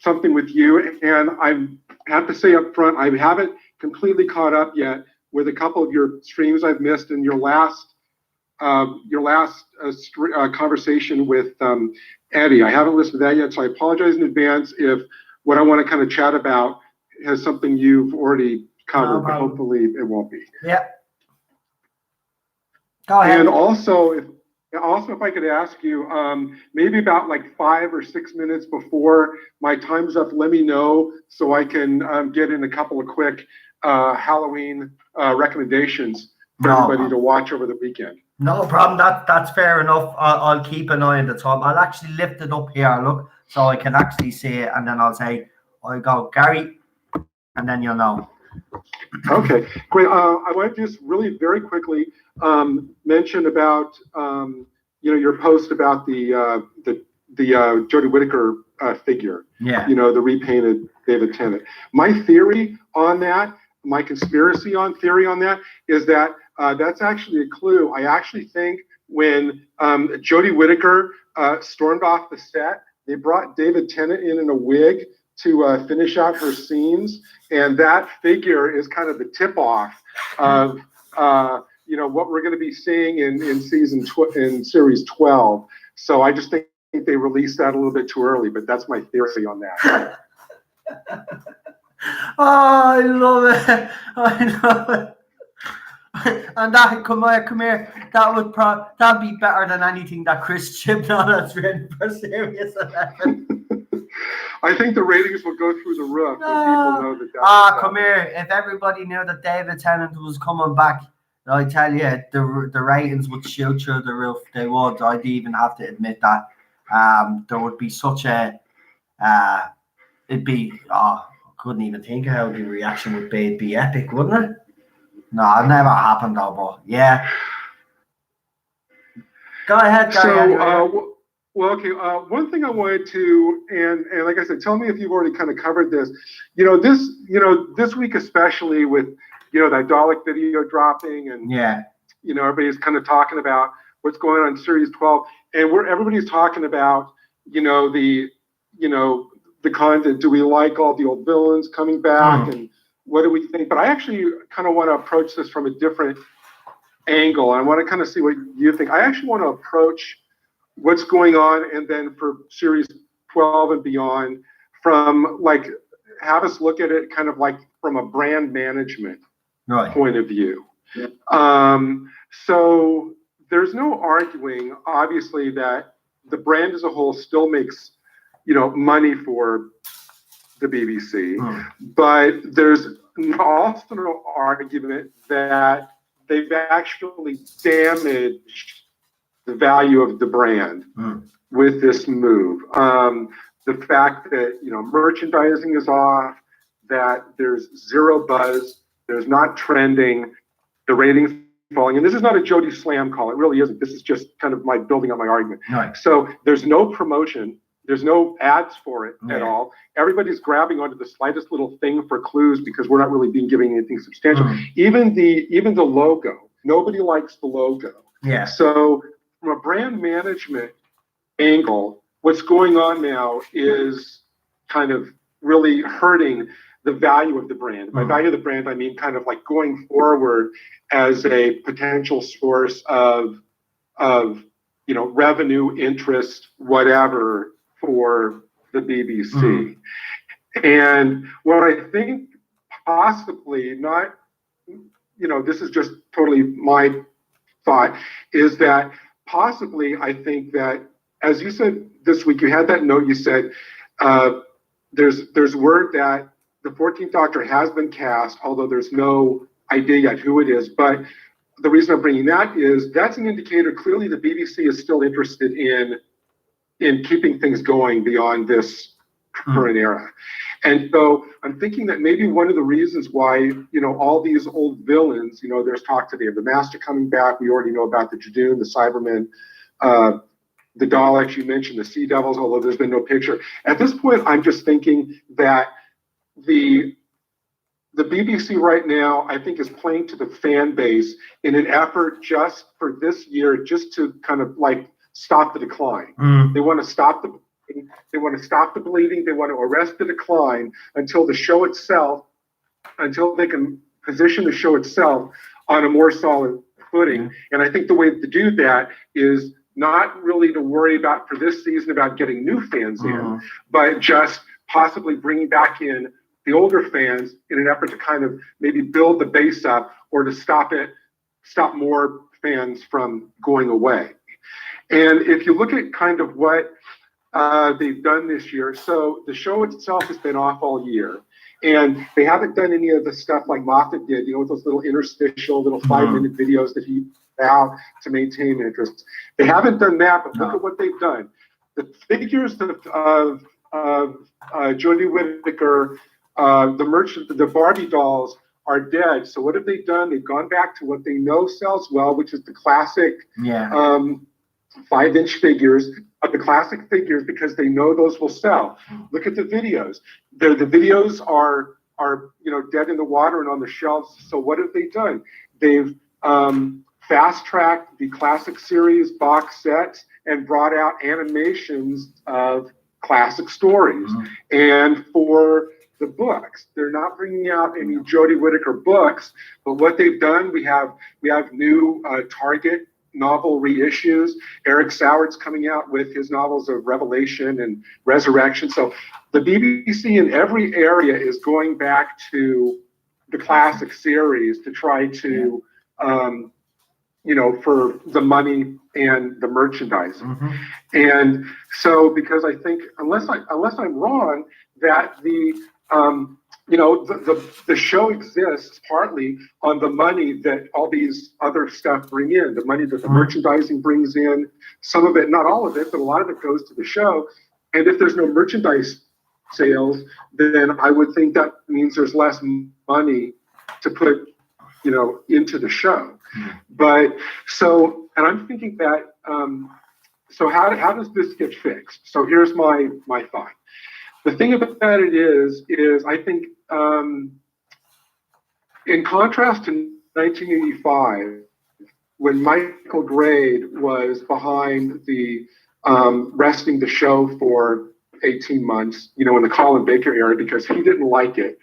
something with you. And I have to say up front, I haven't completely caught up yet with a couple of your streams I've missed, and your last conversation with Eddie. I haven't listened to that yet, so I apologize in advance if what I want to kind of chat about has something you've already covered, but hopefully it won't be. Yeah. Go ahead. And also, if I could ask you, maybe about like 5 or 6 minutes before my time's up, let me know so I can get in a couple of quick Halloween recommendations for everybody to watch over the weekend. No problem. That's fair enough. I'll keep an eye on the time. I'll actually lift it up here, look, so I can actually see it, and then I'll say, I go, Gary, and then you'll know. Okay, great. I want to just really very quickly mention about your post about the Jodie Whittaker figure. Yeah. The repainted David Tennant. My theory on that, my conspiracy theory on that, is that that's actually a clue. I actually think when Jodie Whittaker stormed off the set, they brought David Tennant in a wig to finish out her scenes, and that figure is kind of the tip-off of what we're going to be seeing in series 12. So I just think they released that a little bit too early, but that's my theory on that. Oh, I love it. And that, come here. That'd be better than anything that Chris Chibnall has written for Series 11. I think the ratings will go through the roof when people know that. Come here. If everybody knew that David Tennant was coming back, I tell you, the ratings would shoot through the roof. They would. I'd even have to admit that. There would be such a, it'd be, couldn't even think of how the reaction would be. It'd be epic, wouldn't it? No, it never happened though, but yeah. Go ahead, Gary. So, anyway. well, okay. One thing I wanted to, and like I said, tell me if you've already kind of covered this. This week especially with, that Dalek video dropping, and Yeah. Everybody's kind of talking about what's going on in Series 12, and everybody's talking about, the content. Do we like all the old villains coming back, and what do we think? But I actually kind of want to approach this from a different angle. I want to kind of see what you think. I actually want to approach what's going on, and then for Series 12 and beyond, from have us look at it kind of like from a brand management point of view. So there's no arguing, obviously, that the brand as a whole still makes, money for the BBC, but there's also no argument that they've actually damaged the value of the brand with this move. The fact that, merchandising is off, that there's zero buzz, there's not trending, the ratings falling. And this is not a Jody Slam call. It really isn't. This is just kind of my building up my argument. Right. So there's no promotion. There's no ads for it at all. Everybody's grabbing onto the slightest little thing for clues because we're not really being given anything substantial. Even the logo. Nobody likes the logo. Yeah. So from a brand management angle, what's going on now is kind of really hurting the value of the brand. By value of the brand, I mean kind of like going forward as a potential source of revenue, interest, whatever, for the BBC. And what I think possibly not, this is just totally my thought, is that possibly I think that, as you said this week, you had that note, you said there's word that the 14th Doctor has been cast, although there's no idea yet who it is. But the reason I'm bringing that is that's an indicator. Clearly, the BBC is still interested in keeping things going beyond this current era. And so I'm thinking that maybe one of the reasons why, all these old villains, there's talk today of the Master coming back. We already know about the Jadoon, the Cybermen, the Daleks, you mentioned the Sea Devils, although there's been no picture. At this point, I'm just thinking that the BBC right now, I think, is playing to the fan base in an effort just for this year, just to kind of stop the decline. They want to stop the bleeding. They want to arrest the decline until the show itself, until they can position the show itself on a more solid footing. And I think the way to do that is not really to worry about for this season about getting new fans in, but just possibly bringing back in the older fans in an effort to kind of maybe build the base up, or to stop more fans from going away. And if you look at kind of what they've done this year, so the show itself has been off all year, and they haven't done any of the stuff like Moffat did, with those little interstitial, little 5-minute videos that he put out to maintain interest. They haven't done that, but look at what they've done. The figures of Jodie Whittaker, the Barbie dolls are dead. So what have they done? They've gone back to what they know sells well, which is the classic 5-inch figures, the classic figures, because they know those will sell. Look at the videos. The videos are dead in the water and on the shelves. So what have they done? They've fast-tracked the classic series box sets and brought out animations of classic stories. And for the books, they're not bringing out any Jodie Whittaker books, but what they've done, we have new Target novel reissues. Eric Soward's coming out with his novels of Revelation and Resurrection. So the BBC in every area is going back to the classic series to try to, for the money and the merchandising. And so, because I think, unless I'm wrong, that the show exists partly on the money that all these other stuff bring in, the money that the merchandising brings in. Some of it, not all of it, but a lot of it goes to the show. And if there's no merchandise sales, then I would think that means there's less money to put, into the show. But and I'm thinking that, so how does this get fixed? So here's my thought. The thing about it is I think, in contrast to 1985, when Michael Grade was behind the resting the show for 18 months, in the Colin Baker era, because he didn't like it,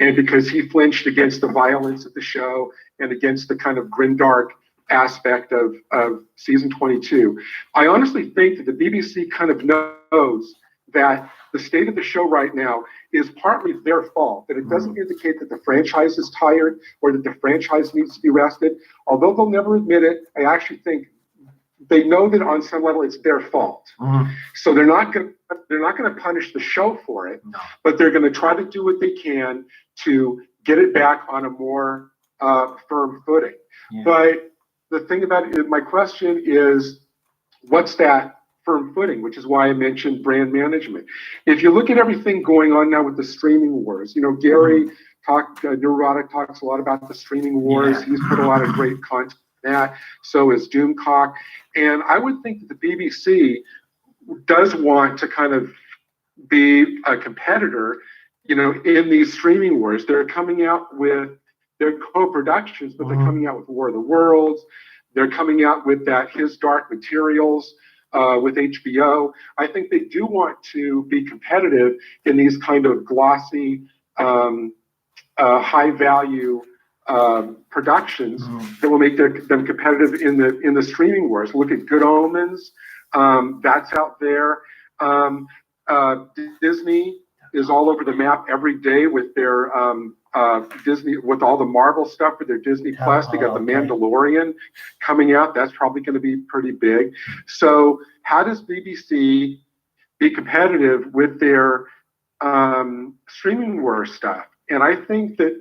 and because he flinched against the violence of the show and against the kind of grimdark aspect of season 22. I honestly think that the BBC kind of knows that the state of the show right now is partly their fault, that it doesn't indicate that the franchise is tired or that the franchise needs to be rested. Although they'll never admit it, I actually think they know that on some level it's their fault. So they're not going to punish the show for it, but they're going to try to do what they can to get it back on a more firm footing. Yeah. But the thing about it, my question is, what's that firm footing? Which is why I mentioned brand management. If you look at everything going on now with the streaming wars, Gary Neurotic talks a lot about the streaming wars. Yeah. He's put a lot of great content in that. So is Doomcock. And I would think that the BBC does want to kind of be a competitor, in these streaming wars. They're coming out with their co-productions, but they're coming out with War of the Worlds. They're coming out with that His Dark Materials with HBO. I think they do want to be competitive in these kind of glossy, high-value productions that will make them competitive in the streaming wars. Look at Good Omens. That's out there. Disney is all over the map every day with their Disney, with all the Marvel stuff for their Disney Plus. They got The Mandalorian coming out. That's probably going to be pretty big. So how does BBC be competitive with their streaming war stuff? And I think that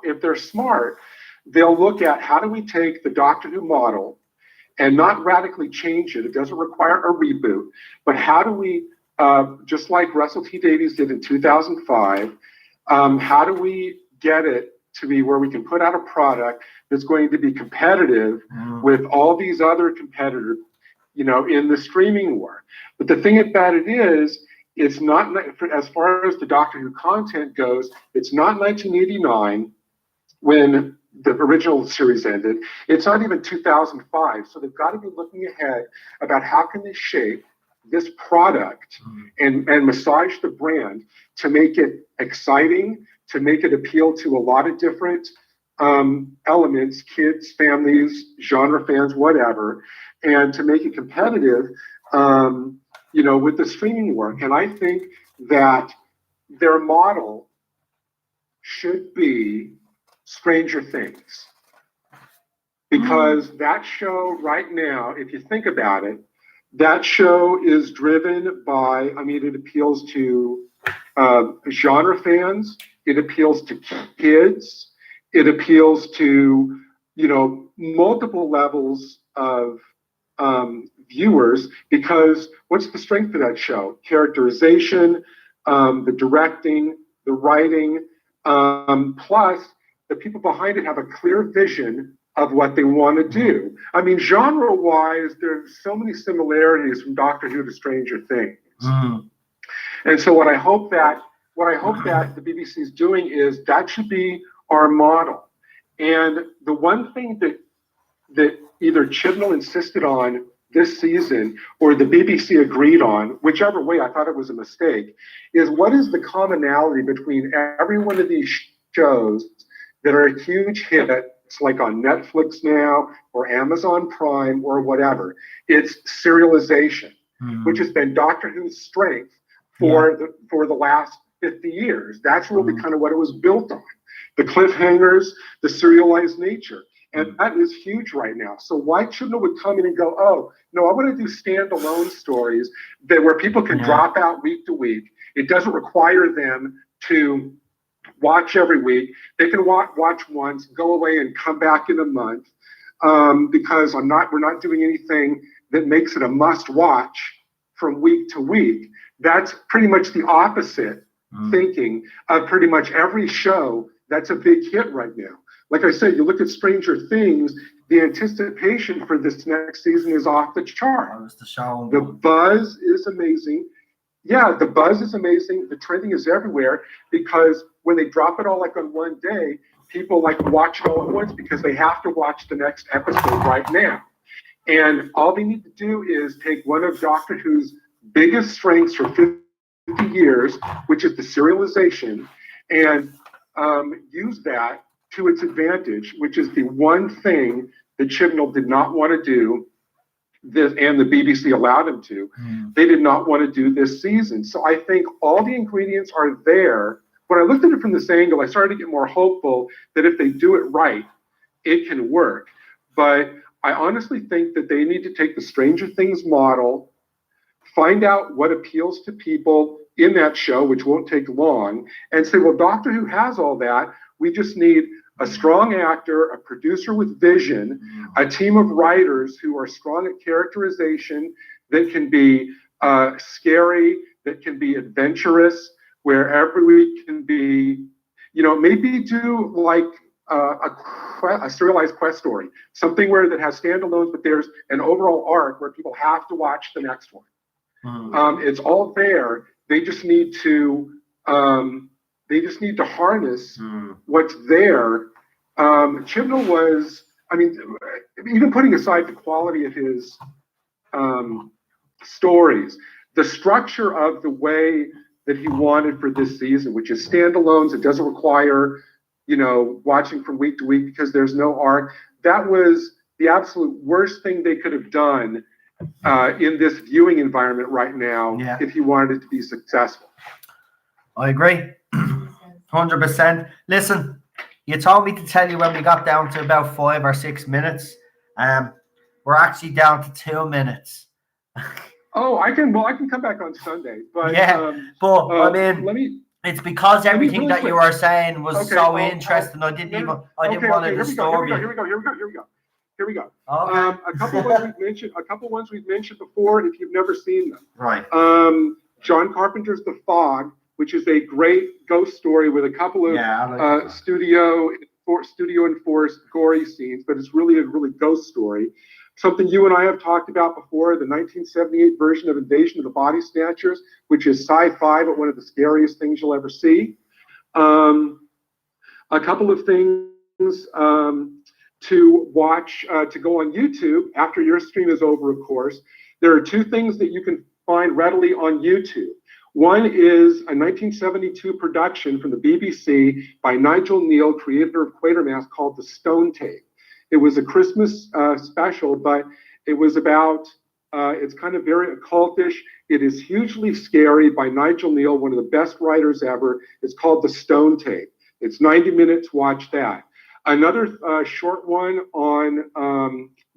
if they're smart, they'll look at how do we take the Doctor Who model and not radically change it. It doesn't require a reboot, but how do we, just like Russell T Davies did in 2005, how do we get it to be where we can put out a product that's going to be competitive with all these other competitors, in the streaming war? But the thing about it is, it's not, as far as the Doctor Who content goes, it's not 1989 when the original series ended. It's not even 2005. So they've got to be looking ahead about how can they shape this product and massage the brand to make it exciting, to make it appeal to a lot of different elements, kids, families, genre fans, whatever, and to make it competitive, with the streaming work. And I think that their model should be Stranger Things. Because that show right now, if you think about it, that show is driven by, it appeals to genre fans, it appeals to kids, it appeals to, multiple levels of viewers, because what's the strength of that show? Characterization, the directing, the writing, plus the people behind it have a clear vision of what they want to do. Genre-wise, there's so many similarities from Doctor Who to Stranger Things. And so what I hope that the BBC is doing is that should be our model. And the one thing that either Chibnall insisted on this season or the BBC agreed on, whichever way, I thought it was a mistake, is what is the commonality between every one of these shows that are a huge hit, like on Netflix now or Amazon Prime or whatever? It's serialization, which has been Doctor Who's strength for the last 50 years. That's really kind of what it was built on. The cliffhangers, the serialized nature. And that is huge right now. So why Chibnall would come in and go, oh, no, I want to do standalone stories where people can drop out week to week. It doesn't require them to watch every week. They can watch once, go away and come back in a month, because we're not doing anything that makes it a must watch from week to week. That's pretty much the opposite thinking of pretty much every show that's a big hit right now. Like I said, you look at Stranger Things, the anticipation for this next season is off the chart. That was the show. The buzz is amazing. Yeah, the buzz is amazing. The trending is everywhere because when they drop it all like on one day, people like watch it all at once because they have to watch the next episode right now. And all they need to do is take one of Doctor Who's biggest strengths for 50 years, which is the serialization, and use that to its advantage, which is the one thing that Chibnall did not want to do, and the BBC allowed him to. They did not want to do this season. So I think all the ingredients are there. When I looked at it from this angle, I started to get more hopeful that if they do it right, it can work. But I honestly think that they need to take the Stranger Things model, find out what appeals to people in that show, which won't take long, and say, well, Doctor Who has all that. We just need a strong actor, a producer with vision, a team of writers who are strong at characterization, that can be scary, that can be adventurous, where every week can be, maybe do like a serialized quest story, something where that has standalones, but there's an overall arc where people have to watch the next one. It's all there. They just need to harness what's there. Chibnall was, even putting aside the quality of his stories, the structure of the way that he wanted for this season, which is standalones, it doesn't require, watching from week to week because there's no arc. That was the absolute worst thing they could have done in this viewing environment right now if you wanted it to be successful. I agree. 100%. Listen, you told me to tell you when we got down to about 5 or 6 minutes. We're actually down to 2 minutes. Oh, I can come back on Sunday, but it's because everything that you were saying was so interesting. I didn't want to disturb you. Here we go. Okay. A couple ones we've mentioned before. If you've never seen them, right? John Carpenter's The Fog, which is a great ghost story with a couple of studio enforced gory scenes, but it's really a ghost story. Something you and I have talked about before, the 1978 version of Invasion of the Body Snatchers, which is sci-fi, but one of the scariest things you'll ever see. A couple of things to watch, to go on YouTube after your stream is over, of course. There are 2 things that you can find readily on YouTube. One is a 1972 production from the BBC by Nigel Neal, creator of Quatermass, called The Stone Tape. It was a Christmas special, but it was about, it's kind of very occultish. It is hugely scary, by Nigel Neal, one of the best writers ever. It's called The Stone Tape. It's 90 minutes, watch that. Another short one on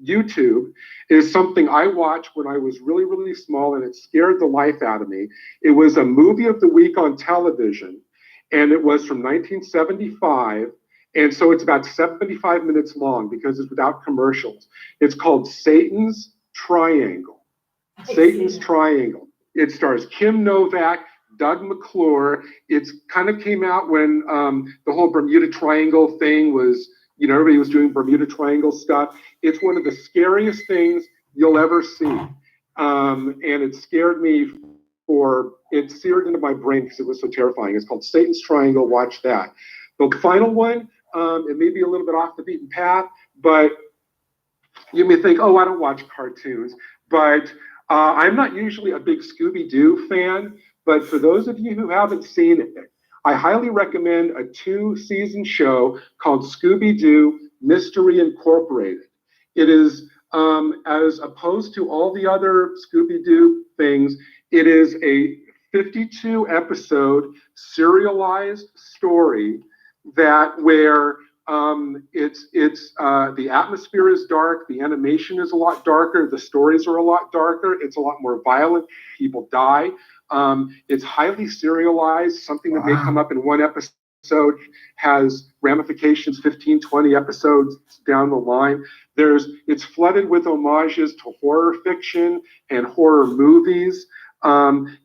YouTube is something I watched when I was really, really small, and it scared the life out of me. It was a movie of the week on television, and it was from 1975. And so it's about 75 minutes long because it's without commercials. It's called Satan's Triangle. Satan's Triangle. It stars Kim Novak, Doug McClure. It's kind of came out when the whole Bermuda Triangle thing was, everybody was doing Bermuda Triangle stuff. It's one of the scariest things you'll ever see. And it scared me it seared into my brain because it was so terrifying. It's called Satan's Triangle. Watch that. The final one, it may be a little bit off the beaten path, but you may think, oh, I don't watch cartoons. But I'm not usually a big Scooby-Doo fan, but for those of you who haven't seen it, I highly recommend a 2-season show called Scooby-Doo Mystery Incorporated. It is, as opposed to all the other Scooby-Doo things, it is a 52-episode serialized story where the atmosphere is dark, the animation is a lot darker, the stories are a lot darker, it's a lot more violent, people die. It's highly serialized, something that may come up in one episode episode has ramifications 15, 20 episodes down the line. It's flooded with homages to horror fiction and horror movies.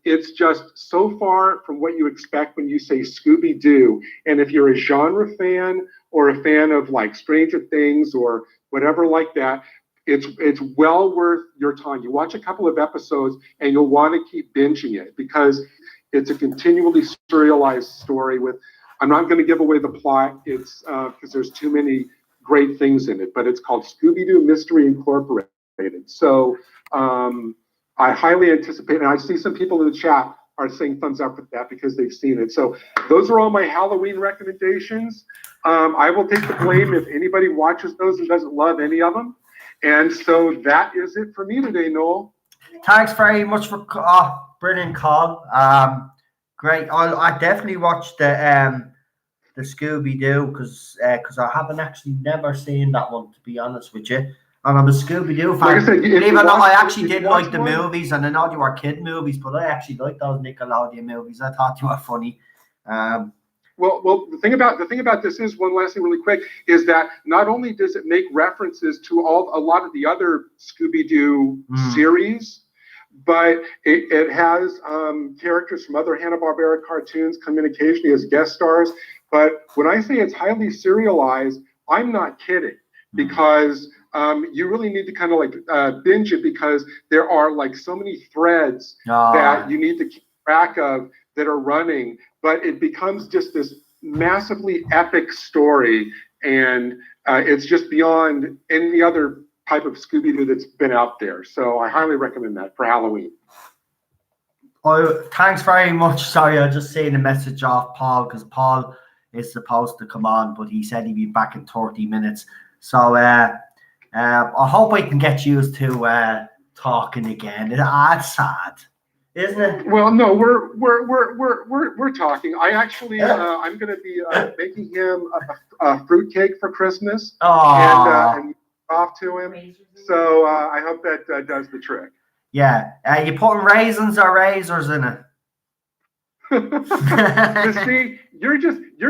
It's just so far from what you expect when you say Scooby-Doo. And if you're a genre fan or a fan of like Stranger Things or whatever like that, it's well worth your time. You watch a couple of episodes and you'll want to keep binging it because it's a continually serialized story with, I'm not going to give away the plot. It's because there's too many great things in it, but it's called Scooby-Doo Mystery Incorporated. So I highly anticipate, and I see some people in the chat are saying thumbs up with that because they've seen it. So those are all my Halloween recommendations. I will take the blame if anybody watches those and doesn't love any of them. And so that is it for me today, Noel. Thanks very much for brilliant call. Great. I definitely watched the Scooby-Doo because I haven't actually never seen that one, to be honest with you. And I'm a Scooby-Doo fan. Like I said, Believe it or not, I actually if you did watch like the one- movies, and I know they were kid movies, but I actually liked those Nickelodeon movies. I thought they were funny. Well, the thing about this is, one last thing really quick, is that not only does it make references to a lot of the other Scooby-Doo series, but it has characters from other Hanna-Barbera cartoons come in occasionally as guest stars. But when I say it's highly serialized, I'm not kidding, because you really need to kind of like binge it, because there are like so many threads that you need to keep track of that are running, but it becomes just this massively epic story, and it's just beyond any other type of Scooby-Doo that's been out there. So I highly recommend that for Halloween. Oh, thanks very much. Sorry, I just seen a message off Paul, because Paul is supposed to come on, but he said he'd be back in 30 minutes. So I hope I can get used to talking again. It's sad, isn't it? Well, no, we're talking. I actually I'm going to be making him a fruit cake for Christmas, and off to him. So I hope that does the trick. Yeah, you putting raisins or razors in it? You see, you're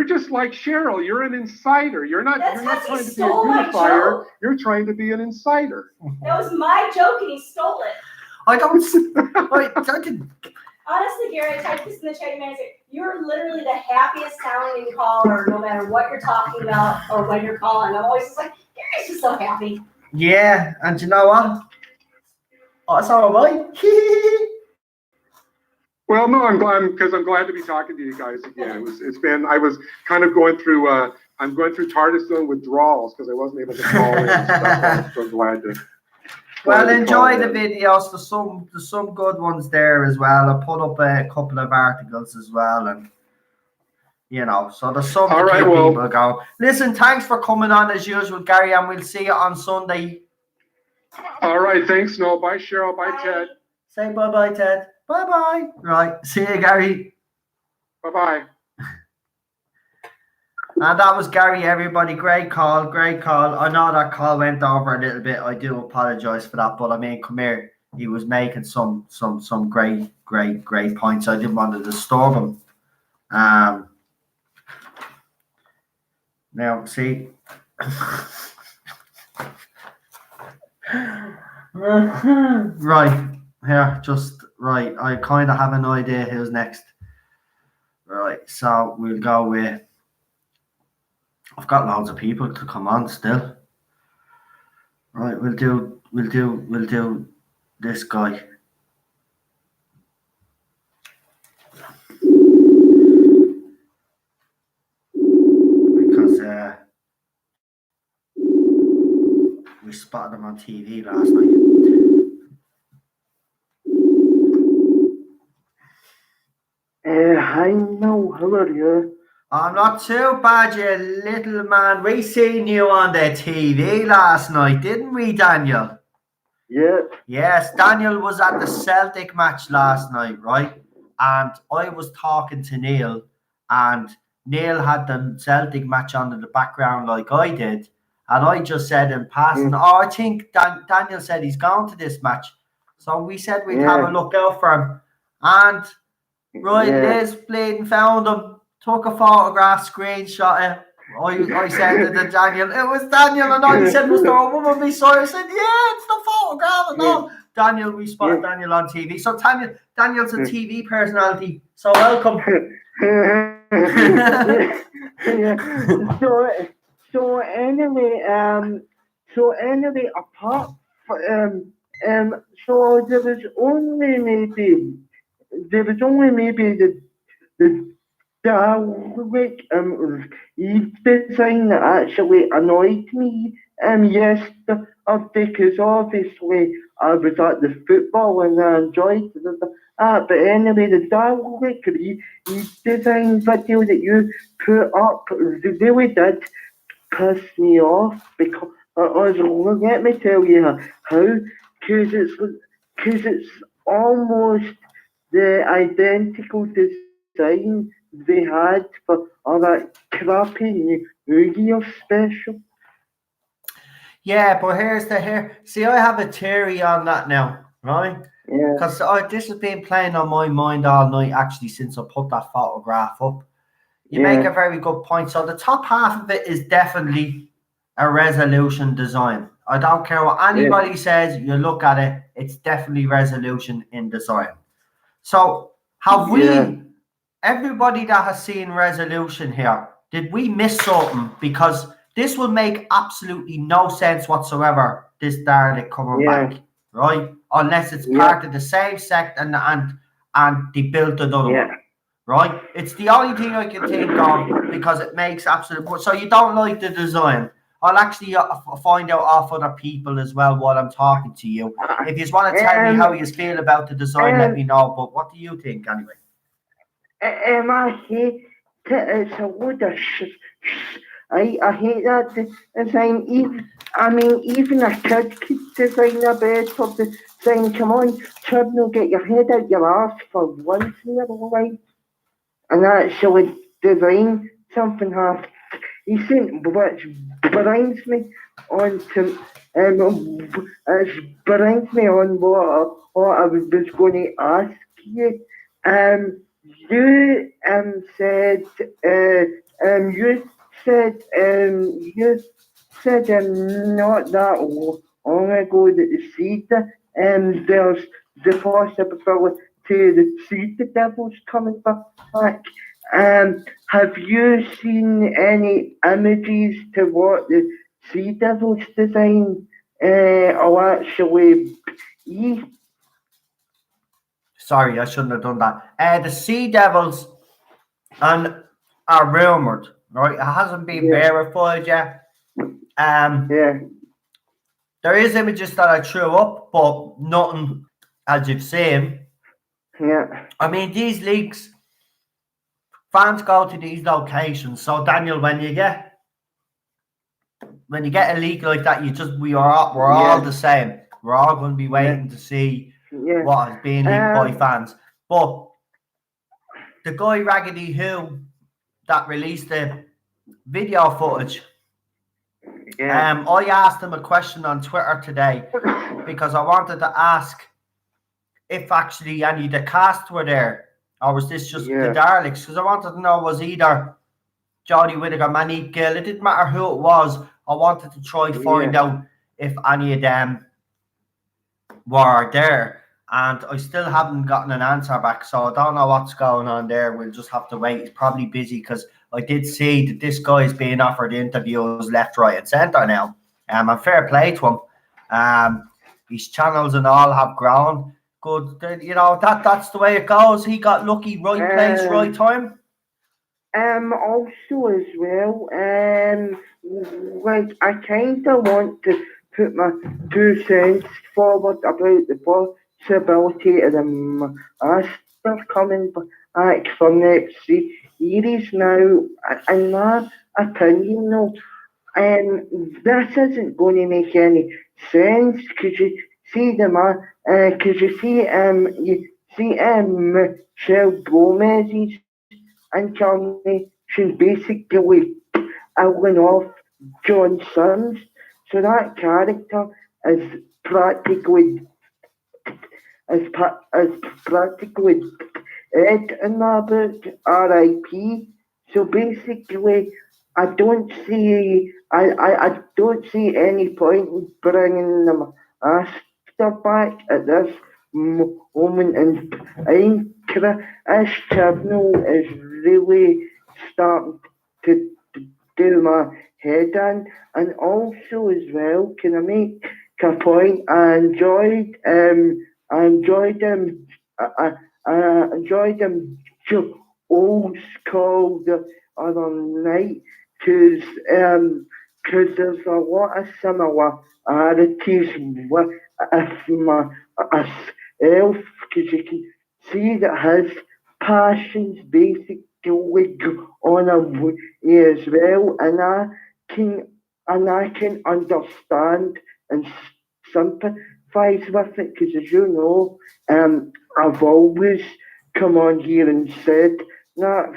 just like Cheryl. You're an insider. You're not trying to be a unifier. You're trying to be an insider. That was my joke and he stole it. I didn't. Honestly, Gary, I typed this in the chat manager. You're literally the happiest sounding caller, no matter what you're talking about or when you're calling. I'm always just like, Gary's just so happy. Yeah, and you know what? Oh, so am I. Well, no, I'm glad to be talking to you guys again. I was kind of going through I'm going through Tardis zone withdrawals because I wasn't able to call in and stuff. So I'm glad to. Well, enjoy the videos. There's some good ones there as well. I put up a couple of articles as well, and so there's some to keep people going. Listen, thanks for coming on as usual, Gary, and we'll see you on Sunday. All right, thanks, Noel. Bye, Cheryl. Bye, Ted. Say bye-bye, Ted. Bye-bye. Right, see you, Gary. Bye-bye. And that was Gary, everybody. Great call. I know that call went over a little bit. I do apologize for that, but I mean, come here. He was making some great points. I didn't want to disturb him. Now, see. Right. Here, just right. I kind of have an idea who's next. Right. So we'll go with. I've got loads of people to come on still. Right, we'll do this guy. Because we spotted him on TV last night. Hi, no, how are you? I'm not too bad, you little man. We seen you on the TV last night, didn't we, Daniel? Yeah. Yes, Daniel was at the Celtic match last night, right? And I was talking to Neil, and Neil had the Celtic match on in the background like I did. And I just said in passing, I think Daniel said he's going to this match. So we said we'd have a look out for him. And Liz bleeding found him. took a photograph, screenshot it. I sent it to Daniel. It was Daniel, and all he said was there a woman beside her. I said, yeah, it's the photograph and all. Daniel, we spotted Daniel on TV. So Daniel's a TV personality. So welcome. So anyway, apart so there was only maybe the Dalek Eve design that actually annoyed me yesterday because obviously I was at the football and I enjoyed but anyway, the Dalek Eve design video that you put up really did piss me off because let me tell you how, because it's almost the identical design they had for all that crappy New Year special. Yeah, but see, I have a theory on that now, right? Yeah. Because this has been playing on my mind all night, actually, since I put that photograph up. You make a very good point. So the top half of it is definitely a resolution design. I don't care what anybody says, you look at it, it's definitely resolution in design. So have we, everybody that has seen resolution here, did we miss something? Because this will make absolutely no sense whatsoever, this Dalek coming back, right? Unless it's part of the same sect and they built another one. Right? It's the only thing I can think of because it makes absolute. So you don't like the design. I'll actually find out off other people as well while I'm talking to you. If you want to tell me how you feel about the design, let me know. But what do you think anyway? I hate it's a load of shit. I hate that design. Even a kid could design a better design. Come on, children, get your head out your arse for once in your life. And actually design something half decent, which brings me on to what I was going to ask you. You said not that long ago that the seed there's the possibility the seed devils coming back. Have you seen any images to what the Sea Devils design or actually be? Sorry, I shouldn't have done that. The Sea Devils are rumored, right? It hasn't been verified yet. There is images that I threw up, but nothing as you've seen. Yeah. I mean, these leagues, fans go to these locations. So Daniel, when you get a league like that, we're all the same. We're all going to be waiting to see what is being leaked by fans. But the guy Raggedy Who that released the video footage, I asked him a question on Twitter today because I wanted to ask if actually any of the cast were there, or was this just the Daleks? Because I wanted to know was either Jodie Whittaker, Manique Gill, it didn't matter who it was. I wanted to try find out if any of them were there. And I still haven't gotten an answer back, so I don't know what's going on there. We'll just have to wait. He's probably busy because I did see that this guy is being offered interviews left, right, and centre now. And fair play to him. His channels and all have grown. Good, that's the way it goes. He got lucky, right place, right time. Also as well, like I kind of want to put my 2 cents forward about the possibility of the master coming back for next series. Now, in my opinion, this isn't going to make any sense because you see Michelle Gomez's incarnation basically outlining off John Sims, so that character is practically dead in that book, R.I.P. So basically, I don't see any point in bringing the master back at this moment in time. Chris Chibnall is really starting to do my head in, and also as well, can I make a point? I enjoyed old school the other night because there's a lot of similarities with myself because you can see that his passions basically go on a way as well, and I can understand and sympathise with it because, as you know, I've always come on here and said that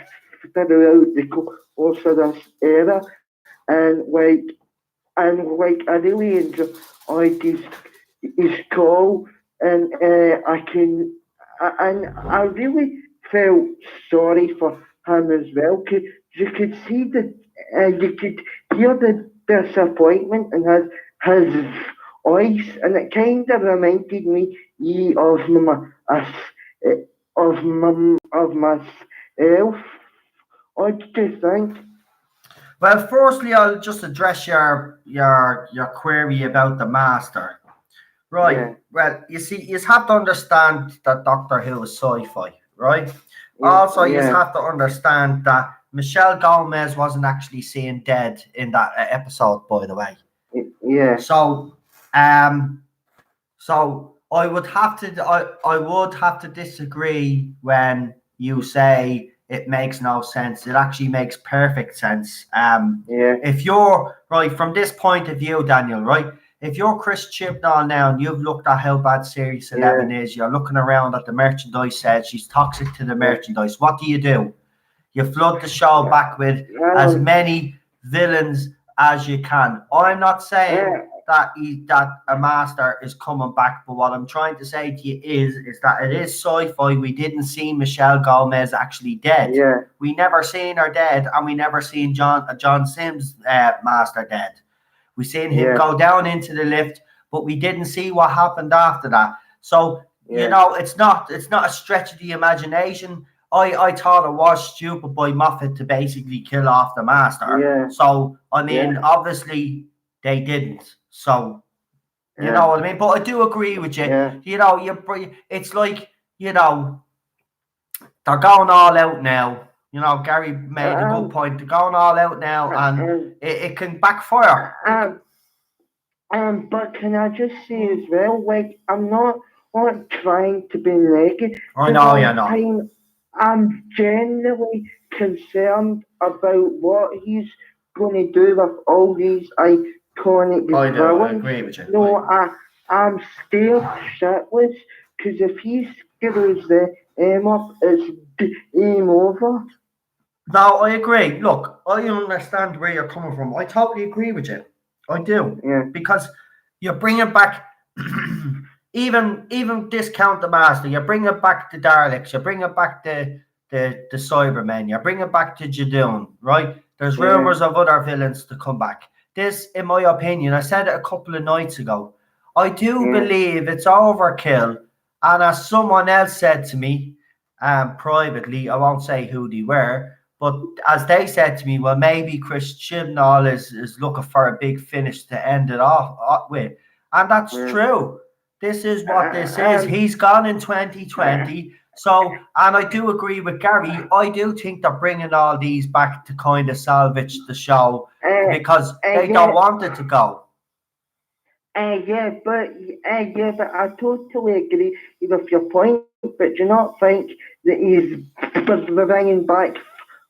throughout the course of this era, and I really enjoyed his call, and I really felt sorry for him as well. Cause you could see you could hear the disappointment in his voice, and it kind of reminded me of of myself. What do you think? Well, firstly, I'll just address your query about the master. Right. Yeah, Well, you see, you have to understand that Doctor Who is sci-fi, right? yeah, Also, you yeah, have to understand that Michelle Gomez wasn't actually seen dead in that episode, by the way. yeah, So, um, so I would have to disagree when you say it makes no sense. It actually makes perfect sense. yeah, If you're right from this point of view, Daniel, right? If you're Chris Chibnall now and you've looked at how bad Series 11 is, you're looking around at the merchandise said she's toxic to the yeah. merchandise. What do? You flood the show back with as Um, many villains as you can. I'm not saying uh, that a master is coming back, but what I'm trying to say to you is that it is sci-fi. We didn't see Michelle Gomez actually dead. yeah, We never seen her dead, and we never seen John Sims master dead. We seen him yeah, go down into the lift, but we didn't see what happened after that. So yeah, it's not a stretch of the imagination. I thought it was stupid by Moffat to basically kill off the master. yeah, So I mean, yeah, obviously they didn't. So you yeah, know what I mean. But I do agree with you. yeah. It's like they're going all out now. Gary made a good Um, point. They're going all out now, and um, it can backfire. um, but can I just say as well, like, I'm not trying to be negative I know all you're the not. time. I'm genuinely concerned about what he's going to do with all these iconic I do. I villains. agree with you. No, I'm scared shitless because if he screws them up, it's game over. No, I agree. Look, I understand where you're coming from. I totally agree with you. I do. Yeah, Because you're bringing back, even discount the Master, you're bringing back the Daleks, you're bringing back the Cybermen, you're bringing back the Jadoon, right? There's yeah, rumors of other villains to come back. This, in my opinion, I said it a couple of nights ago. I do yeah, believe it's overkill. And as someone else said to me, privately, I won't say who they were, but as they said to me, well, maybe Chris Chibnall is looking for a big finish to end it off with. And that's yeah. true. This is what this is. Um, He's gone in 2020. So, and I do agree with Gary. I do think they're bringing all these back to kind of salvage the show because they yeah, don't want it to go. yeah, but I totally agree with your point. But do you not think that he's bringing back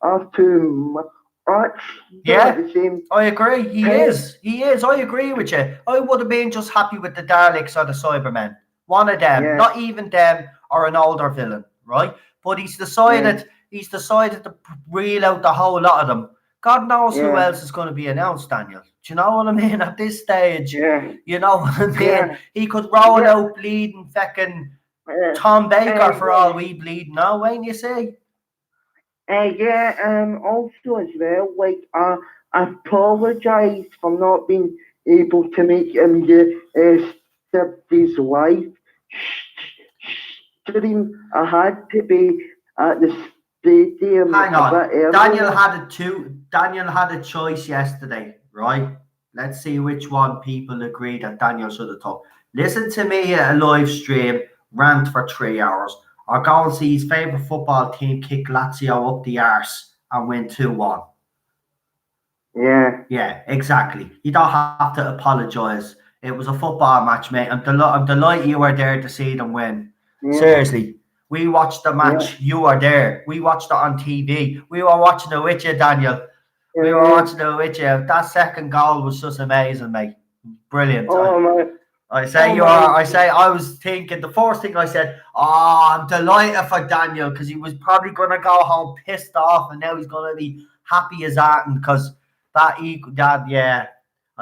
up to much? Yeah. At the same I agree. He time? is. He is. I agree with you. I would have been just happy with the Daleks or the Cybermen. One of them. Yeah. Not even them or an older villain, right? But he's decided to reel out the whole lot of them. God knows who Yeah. else is going to be announced, Daniel. Do you know what I mean? At this stage, Yeah, you know what I mean? Yeah. He could roll Yeah. out bleeding fucking uh, Tom Baker for yeah. all we bleed now, ain't you see? Also as well, like, I apologise for not being able to make Stepdy's life stream. I had to be at the stadium Hang a on. bit earlier. Daniel had a choice yesterday, right? Let's see which one people agree that Daniel should have took. Listen to me at a live stream, rant for 3 hours, or go and see his favourite football team kick Lazio up the arse and win 2-1. Yeah. Yeah, exactly. You don't have to apologise. It was a football match, mate. I'm delighted you were there to see them win. Yeah. Seriously. We watched the match. You were there. We watched it on TV. We were watching it with you, Daniel. We were watching it with you. That second goal was just amazing, mate. Brilliant. I was thinking, the first thing I said, I'm delighted for Daniel because he was probably going to go home pissed off and now he's going to be happy as that. And because I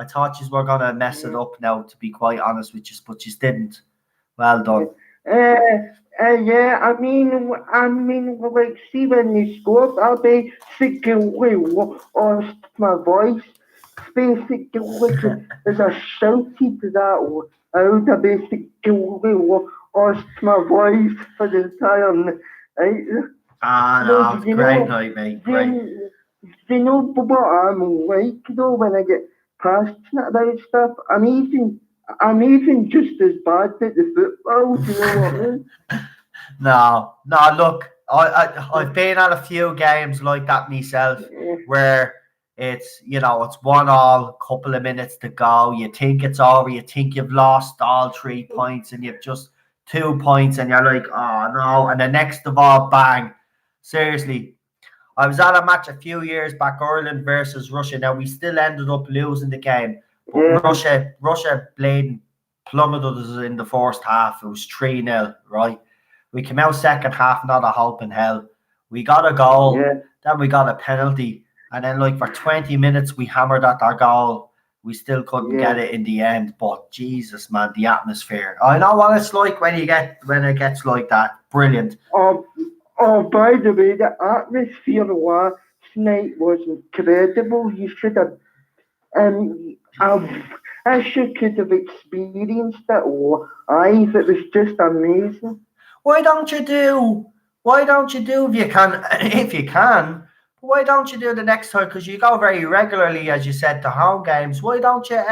thought you were going to mess it up now, to be quite honest with you, but you didn't. Well done. I mean, like, see when you scored, I'll basically lost my voice. Basically, as I shouted that out, I basically lost my voice for the entire night. Great night, mate. Great. You know what I'm like though when I get passionate about stuff? I'm even just as bad at the football, do you know what I mean? No, look, I've been at a few games like that myself where it's 1-1, couple of minutes to go, you think it's over, you think you've lost all 3 points and you've just 2 points and you're like, oh no, and the next of all, bang. Seriously, I was at a match a few years back, Ireland versus Russia. Now, we still ended up losing the game, but Russia plummeted us in the first half. It was 3-0, right? We came out second half, not a hope in hell. We got a goal, then we got a penalty, and then like for 20 minutes we hammered at our goal. We still couldn't get it in the end. But Jesus, man, the atmosphere. I know what it's like when it gets like that. Brilliant. Oh, by the way, the atmosphere last night was incredible. You should have. I should could have experienced it live. It was just amazing. Why don't you do if you can, why don't you do the next time? Because you go very regularly, as you said, to home games. Why don't you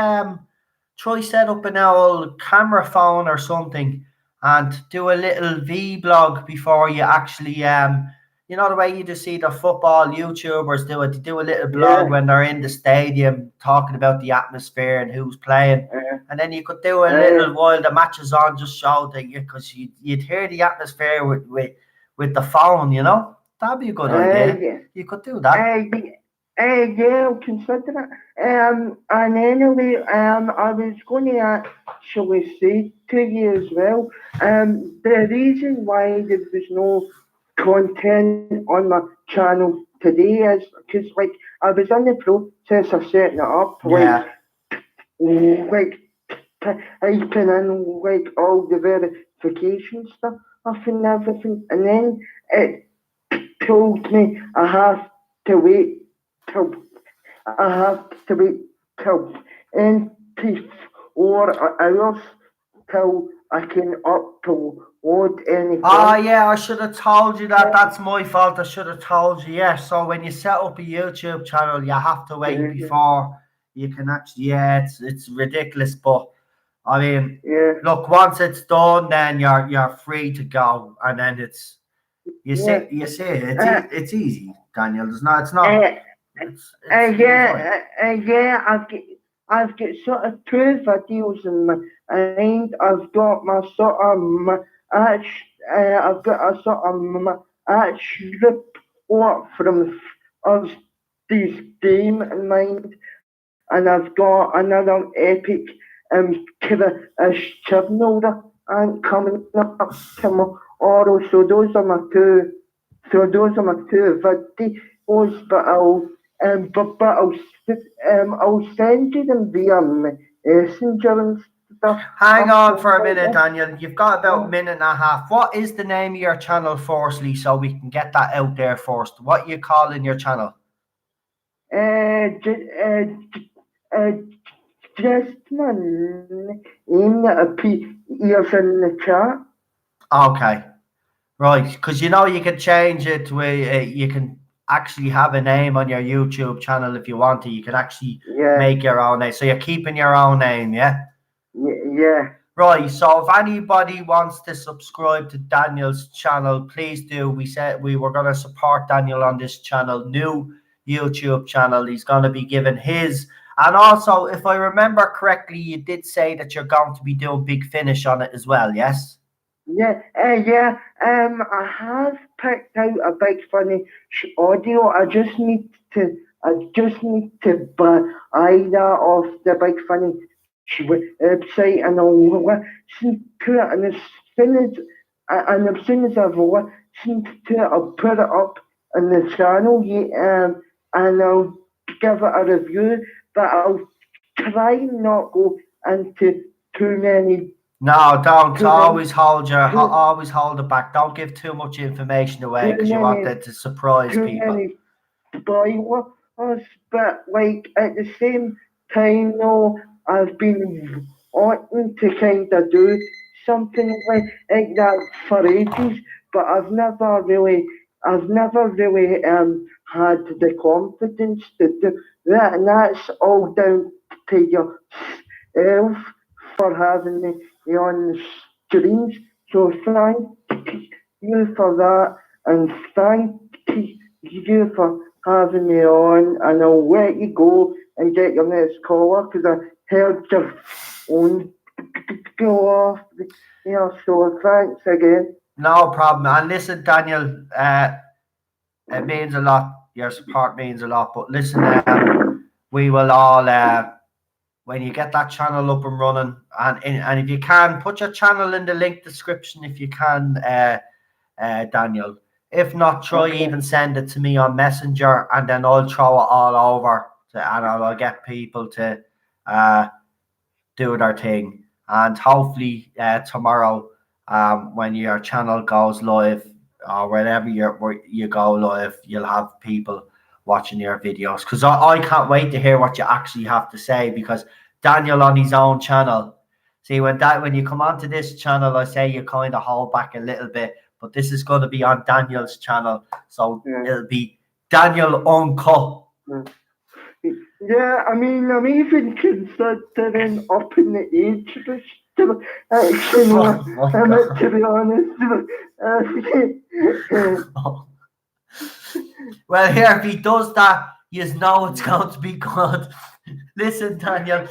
try set up an old camera phone or something and do a little vlog before you actually the way you just see the football YouTubers do it. They do a little blog when they're in the stadium talking about the atmosphere and who's playing. And then you could do a little while the match is on, just show that because you'd hear the atmosphere with the phone, That'd be a good idea. You could do that. I'll consider it. And anyway, I was going to actually say to you as well, the reason why there was no content on my channel today is because, like, I was in the process of setting it up, typing in like all the verification stuff and everything, and then it told me I have to wait till 24 hours till I can upload anything. I should have told you that. That's my fault. I should have told you. Yeah. So when you set up a YouTube channel, you have to wait before you can actually. Yeah, it's ridiculous, but I mean, look, once it's done, then you're free to go, and then it's it's easy, Daniel. It's not. I've got sort of 2 videos in my mind. I've got my sort of I've got a sort of report from of this game in mind, and I've got another epic channel and coming up tomorrow. So those are my two videos, but I'll send you them via Messenger and Hang on for a minute, Daniel. You've got about a minute and a half. What is the name of your channel, firstly, so we can get that out there first? What you calling your channel? Just my name that appears in the chat. Okay, right. Because you know you can change it where you can actually have a name on your YouTube channel if you want to. You can actually make your own name. So you're keeping your own name, yeah? Yeah. Right, so if anybody wants to subscribe to Daniel's channel, please do. We said we were going to support Daniel on this channel, new YouTube channel. He's going to be giving his. And also, if I remember correctly, you did say that you're going to be doing Big Finish on it as well, yes? Yeah. I have picked out a big funny audio. I just need to buy that off the big funny website, and I'll listen to it. And as soon as I've listened to it, I'll put it up on the channel. And I'll give it a review. But I'll try not go into too many. No, don't. Always hold it back. Don't give too much information away because you want it to surprise people. Spoilers, but like at the same time, though, I've been wanting to kind of do something like that for ages, but I've never really had the confidence to do that, and that's all down to yourself for having me on the screens. So thank you for that, and thank you for having me on, and I'll let you go and get your next caller because I heard your phone go off. So thanks again. No problem. And listen, Daniel, it means a lot. Your support means a lot. But listen, we will all, when you get that channel up and running, and if you can, put your channel in the link description if you can, Daniel. If not, try even send it to me on Messenger, and then I'll throw it all over, and I'll get people to do their thing. And hopefully tomorrow, when your channel goes live, or wherever you go live, you'll have people watching your videos. Because I can't wait to hear what you actually have to say, because Daniel on his own channel. See, when you come onto this channel, I say you kind of hold back a little bit, but this is going to be on Daniel's channel, so it'll be Daniel Uncut. Yeah, I mean, I'm even considering upping the age to be honest. Well, here, if he does that, you know it's going to be good. Listen, Daniel.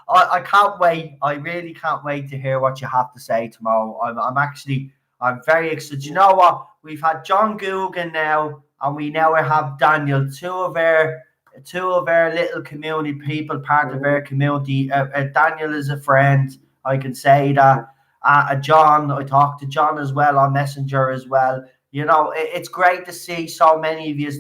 I can't wait. I really can't wait to hear what you have to say tomorrow. I'm very excited. You know what? We've had John Googan now, and we now have Daniel, two of our little community people, part of our community. Daniel is a friend. I can say that. John, I talked to John as well on Messenger as well. You know, it's great to see so many of you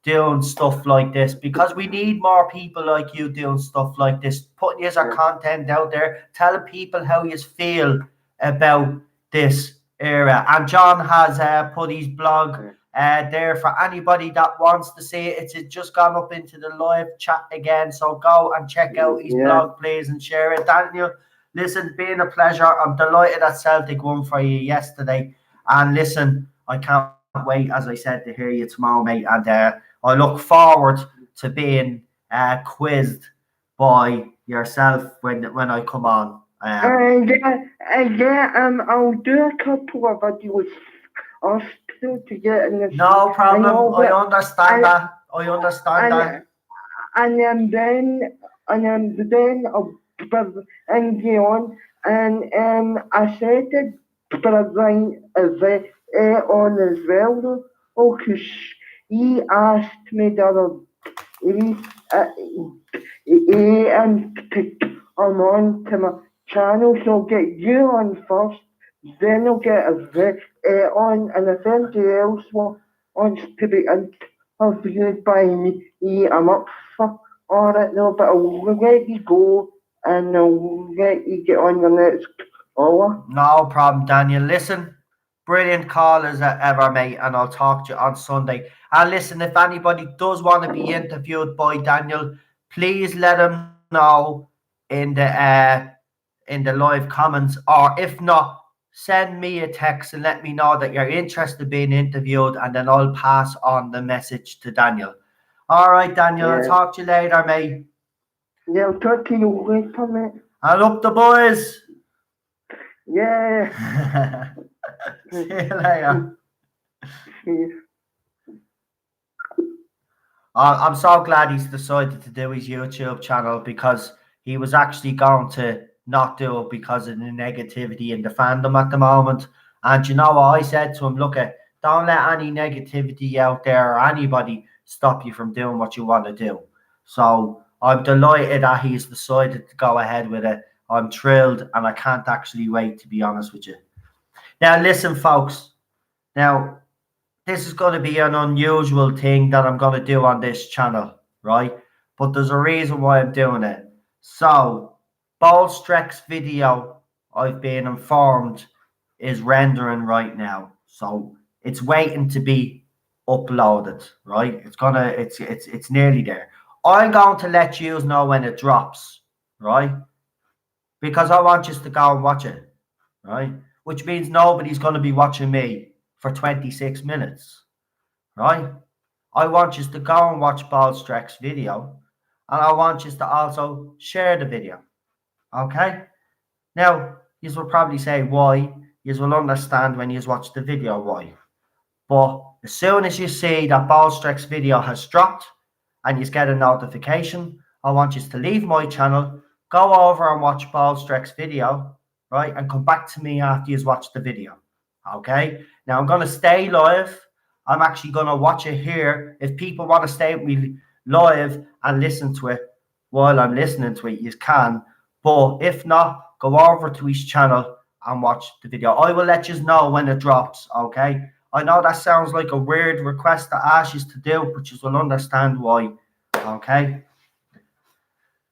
doing stuff like this, because we need more people like you doing stuff like this, putting your content out there, telling people how you feel about this era. And John has put his blog there for anybody that wants to see it. It's just gone up into the live chat again, so go and check out his blog, please, and share it. Daniel, listen, been a pleasure. I'm delighted that Celtic won for you yesterday, and listen, I can't wait, as I said, to hear you tomorrow, mate, and I look forward to being quizzed by yourself when I come on. I'll do a couple of videos still to get in this. No problem. I understand that. And then I'll bring you on, and I said to bring on as well, though, because he asked me the other and to come on to my channel, so I'll get you on first, then I'll get on, and if anybody else wants to be interviewed by me, I'm up for All right, no, but I'll let you go and I'll let you get on your next caller. No problem, Daniel. Listen, brilliant call as ever, mate, and I'll talk to you on Sunday. And listen, if anybody does want to be interviewed by Daniel, please let him know in the live comments, or if not, send me a text and let me know that you're interested in being interviewed, and then I'll pass on the message to Daniel. All right, Daniel, I'll Yeah. talk to you later, mate. Yeah, I'll talk to you later, mate. And up the boys. Yeah. See you later. I'm so glad he's decided to do his YouTube channel, because he was actually going to not do it because of the negativity in the fandom at the moment. And you know what I said to him? Look, don't let any negativity out there or anybody stop you from doing what you want to do. So I'm delighted that he's decided to go ahead with it. I'm thrilled, and I can't actually wait, to be honest with you. Now, listen, folks. Now, this is going to be an unusual thing that I'm going to do on this channel, right? But there's a reason why I'm doing it. So, Ballstreck's video, I've been informed, is rendering right now. So it's waiting to be uploaded, right? It's nearly there. I'm going to let you know when it drops, right? Because I want you to go and watch it, right? Which means nobody's going to be watching me for 26 minutes, right? I want you to go and watch Ballstreck's video, and I want you to also share the video, okay? Now, you will probably say why. You will understand when you watch the video why. But as soon as you see that Ballstreck's video has dropped and you get a notification, I want you to leave my channel, go over and watch Ballstreck's video, right? And come back to me after you've watched the video, okay? Now, I'm going to stay live. I'm actually going to watch it here. If people want to stay with me live and listen to it while I'm listening to it, you can. But if not, go over to his channel and watch the video. I will let you know when it drops, okay? I know that sounds like a weird request to ask you to do, but you will understand why, okay?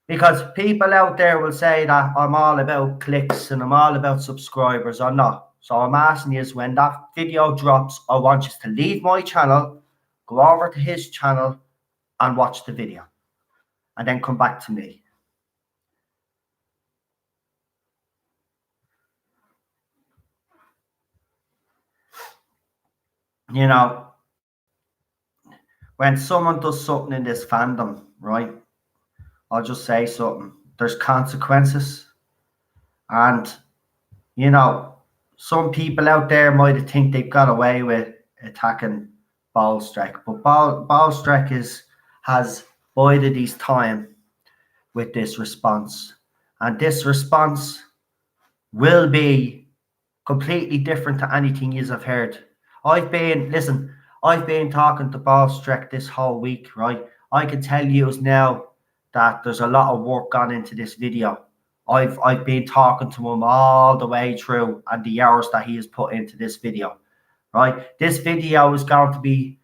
Because people out there will say that I'm all about clicks and I'm all about subscribers. I'm not. So I'm asking you, when that video drops, I want you to leave my channel, go over to his channel and watch the video. And then come back to me. You know, when someone does something in this fandom, right? I'll just say something. There's consequences. And, you know, some people out there might think they've got away with attacking Ballstreck. But Ballstreck has bided his time with this response. And this response will be completely different to anything you have heard. I've been talking to Ballstreck this whole week, right? I can tell you now that there's a lot of work gone into this video. I've been talking to him all the way through, and the hours that he has put into this video, right? This video is going to be,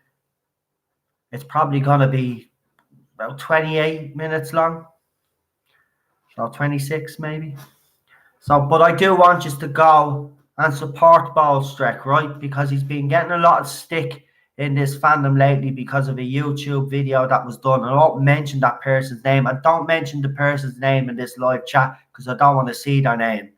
it's probably going to be about 28 minutes long. So 26 maybe. So, but I do want you to go and support Ballstreck, right? Because he's been getting a lot of stick in this fandom lately because of a YouTube video that was done. I won't mention that person's name. And don't mention the person's name in this live chat because I don't want to see their name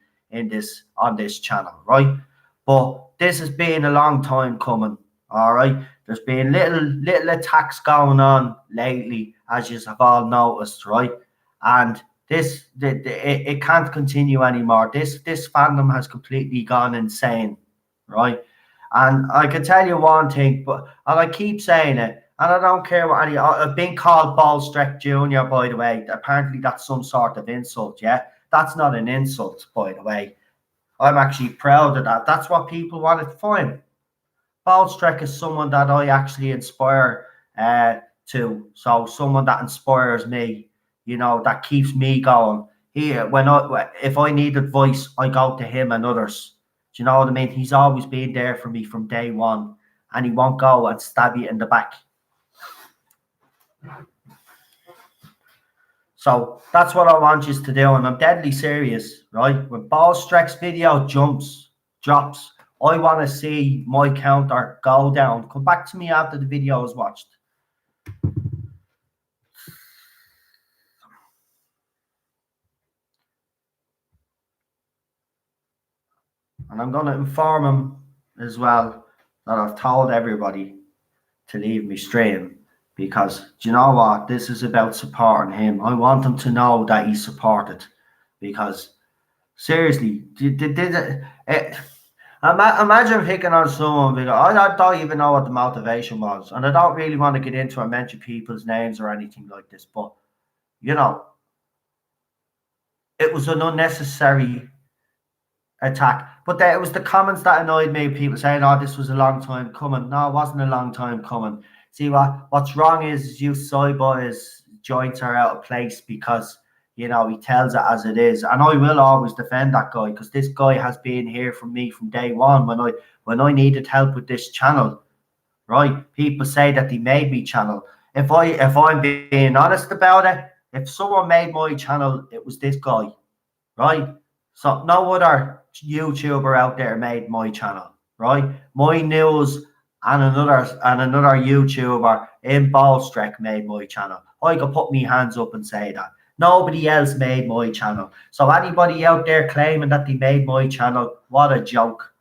on this channel, right? But this has been a long time coming, all right? There's been little attacks going on lately, as you have all noticed, right? And it can't continue anymore. This fandom has completely gone insane, right? And I can tell you one thing, and I keep saying it, and I don't care what I've been called Ballstreck Junior, by the way. Apparently that's some sort of insult, yeah? That's not an insult, by the way. I'm actually proud of that. That's what people wanted. Fine. Ballstreck is someone that I actually inspire to. So someone that inspires me, you know, that keeps me going. If I need advice, I go to him and others. Do you know what I mean? He's always been there for me from day one, and he won't go and stab you in the back. So that's what I want you to do, and I'm deadly serious, right? When Ballstreck's video drops, I want to see my counter go down. Come back to me after the video is watched. And I'm going to inform him as well that I've told everybody to leave me stream, because do you know what? This is about supporting him. I want him to know that he's supported, because seriously, imagine picking on someone because I don't even know what the motivation was, and I don't really want to get into and mention people's names or anything like this, but you know, it was an unnecessary attack. But it was the comments that annoyed me. People saying, "Oh, this was a long time coming." No, it wasn't a long time coming. See what's wrong is you Boy's joints are out of place, because you know he tells it as it is, and I will always defend that guy, because this guy has been here for me from day one when I needed help with this channel. Right? People say that he made me channel. If I'm being honest about it, if someone made my channel, it was this guy. Right? So no other YouTuber out there made my channel, right? My news and another YouTuber in Ballstreck made my channel. I could put my hands up and say that. Nobody else made my channel. So anybody out there claiming that they made my channel, what a joke.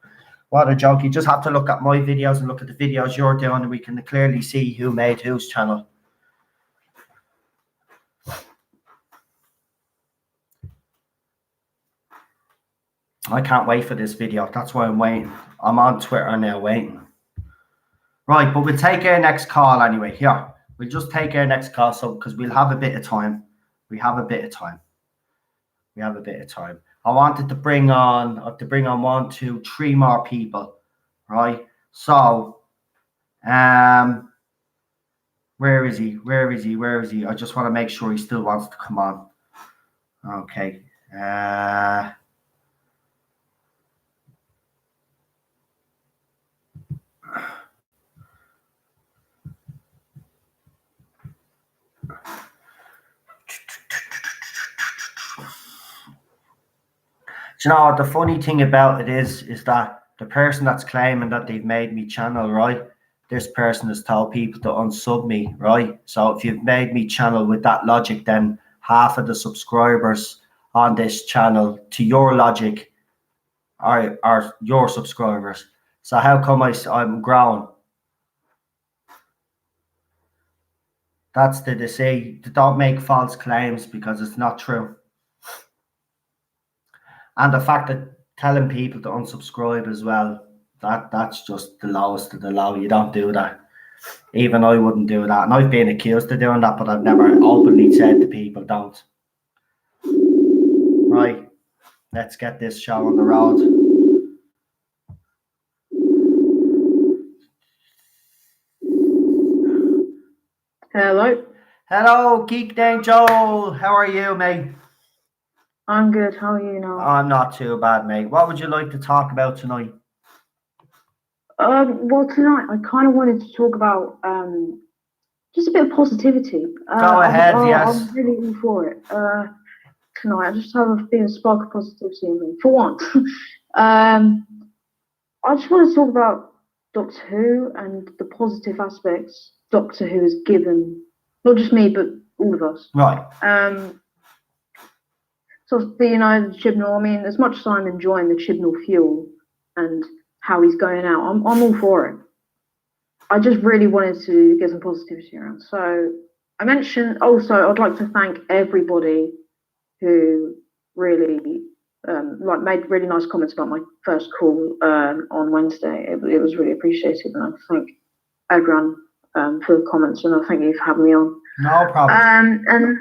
What a joke. You just have to look at my videos and look at the videos you're doing, and we can clearly see who made whose channel. I can't wait for this video. That's why I'm waiting. I'm on Twitter now waiting. Right, but we'll take our next call anyway. Here, we'll just take our next call, so because we'll have a bit of time. We have a bit of time. I wanted to bring on 1, 2, 3 more people. Right. So where is he? I just want to make sure he still wants to come on. Okay. Do you know what the funny thing about it is that the person that's claiming that they've made me channel, right? This person has told people to unsub me, right? So if you've made me channel with that logic, then half of the subscribers on this channel, to your logic, are your subscribers. So how come I'm grown? That's the deceit. Don't make false claims, because it's not true. And the fact that telling people to unsubscribe as well, that's just the lowest of the low. You don't do that. Even I wouldn't do that. And I've been accused of doing that, but I've never openly said to people, don't. Right. Let's get this show on the road. Hello. Hello, Geek Dane Joel. How are you, mate? I'm good. How are you now? I'm not too bad, mate. What would you like to talk about tonight? Well, tonight I kind of wanted to talk about just a bit of positivity. Go ahead, yes. I'm really all for it. Tonight I just have a bit of spark of positivity in me, for once. I just want to talk about Doctor Who and the positive aspects Doctor Who has given, not just me, but all of us. Right. So, the Chibnall, I mean, as much as I'm enjoying the Chibnall fuel and how he's going out, I'm all for it. I just really wanted to get some positivity around. So I mentioned also I'd like to thank everybody who really made really nice comments about my first call on Wednesday. It was really appreciated, and I thank everyone for the comments, and I thank you for having me on. No problem. And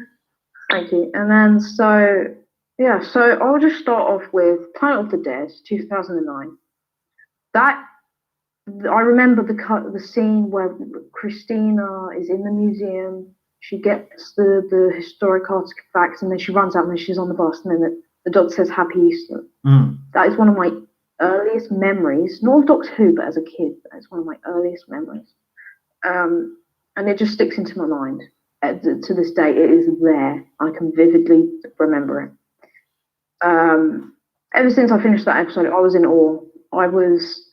thank you. And then so I'll just start off with Planet of the Dead, 2009. That I remember the scene where Christina is in the museum. She gets the historic artifacts, and then she runs out, and then she's on the bus, and then the doctor says "Happy Easter." That is one of my earliest memories, not of Doctor Who, but as a kid. That's one of my earliest memories, and it just sticks into my mind to this day, it is there. I can vividly remember it. Ever since I finished that episode, I was in awe. I was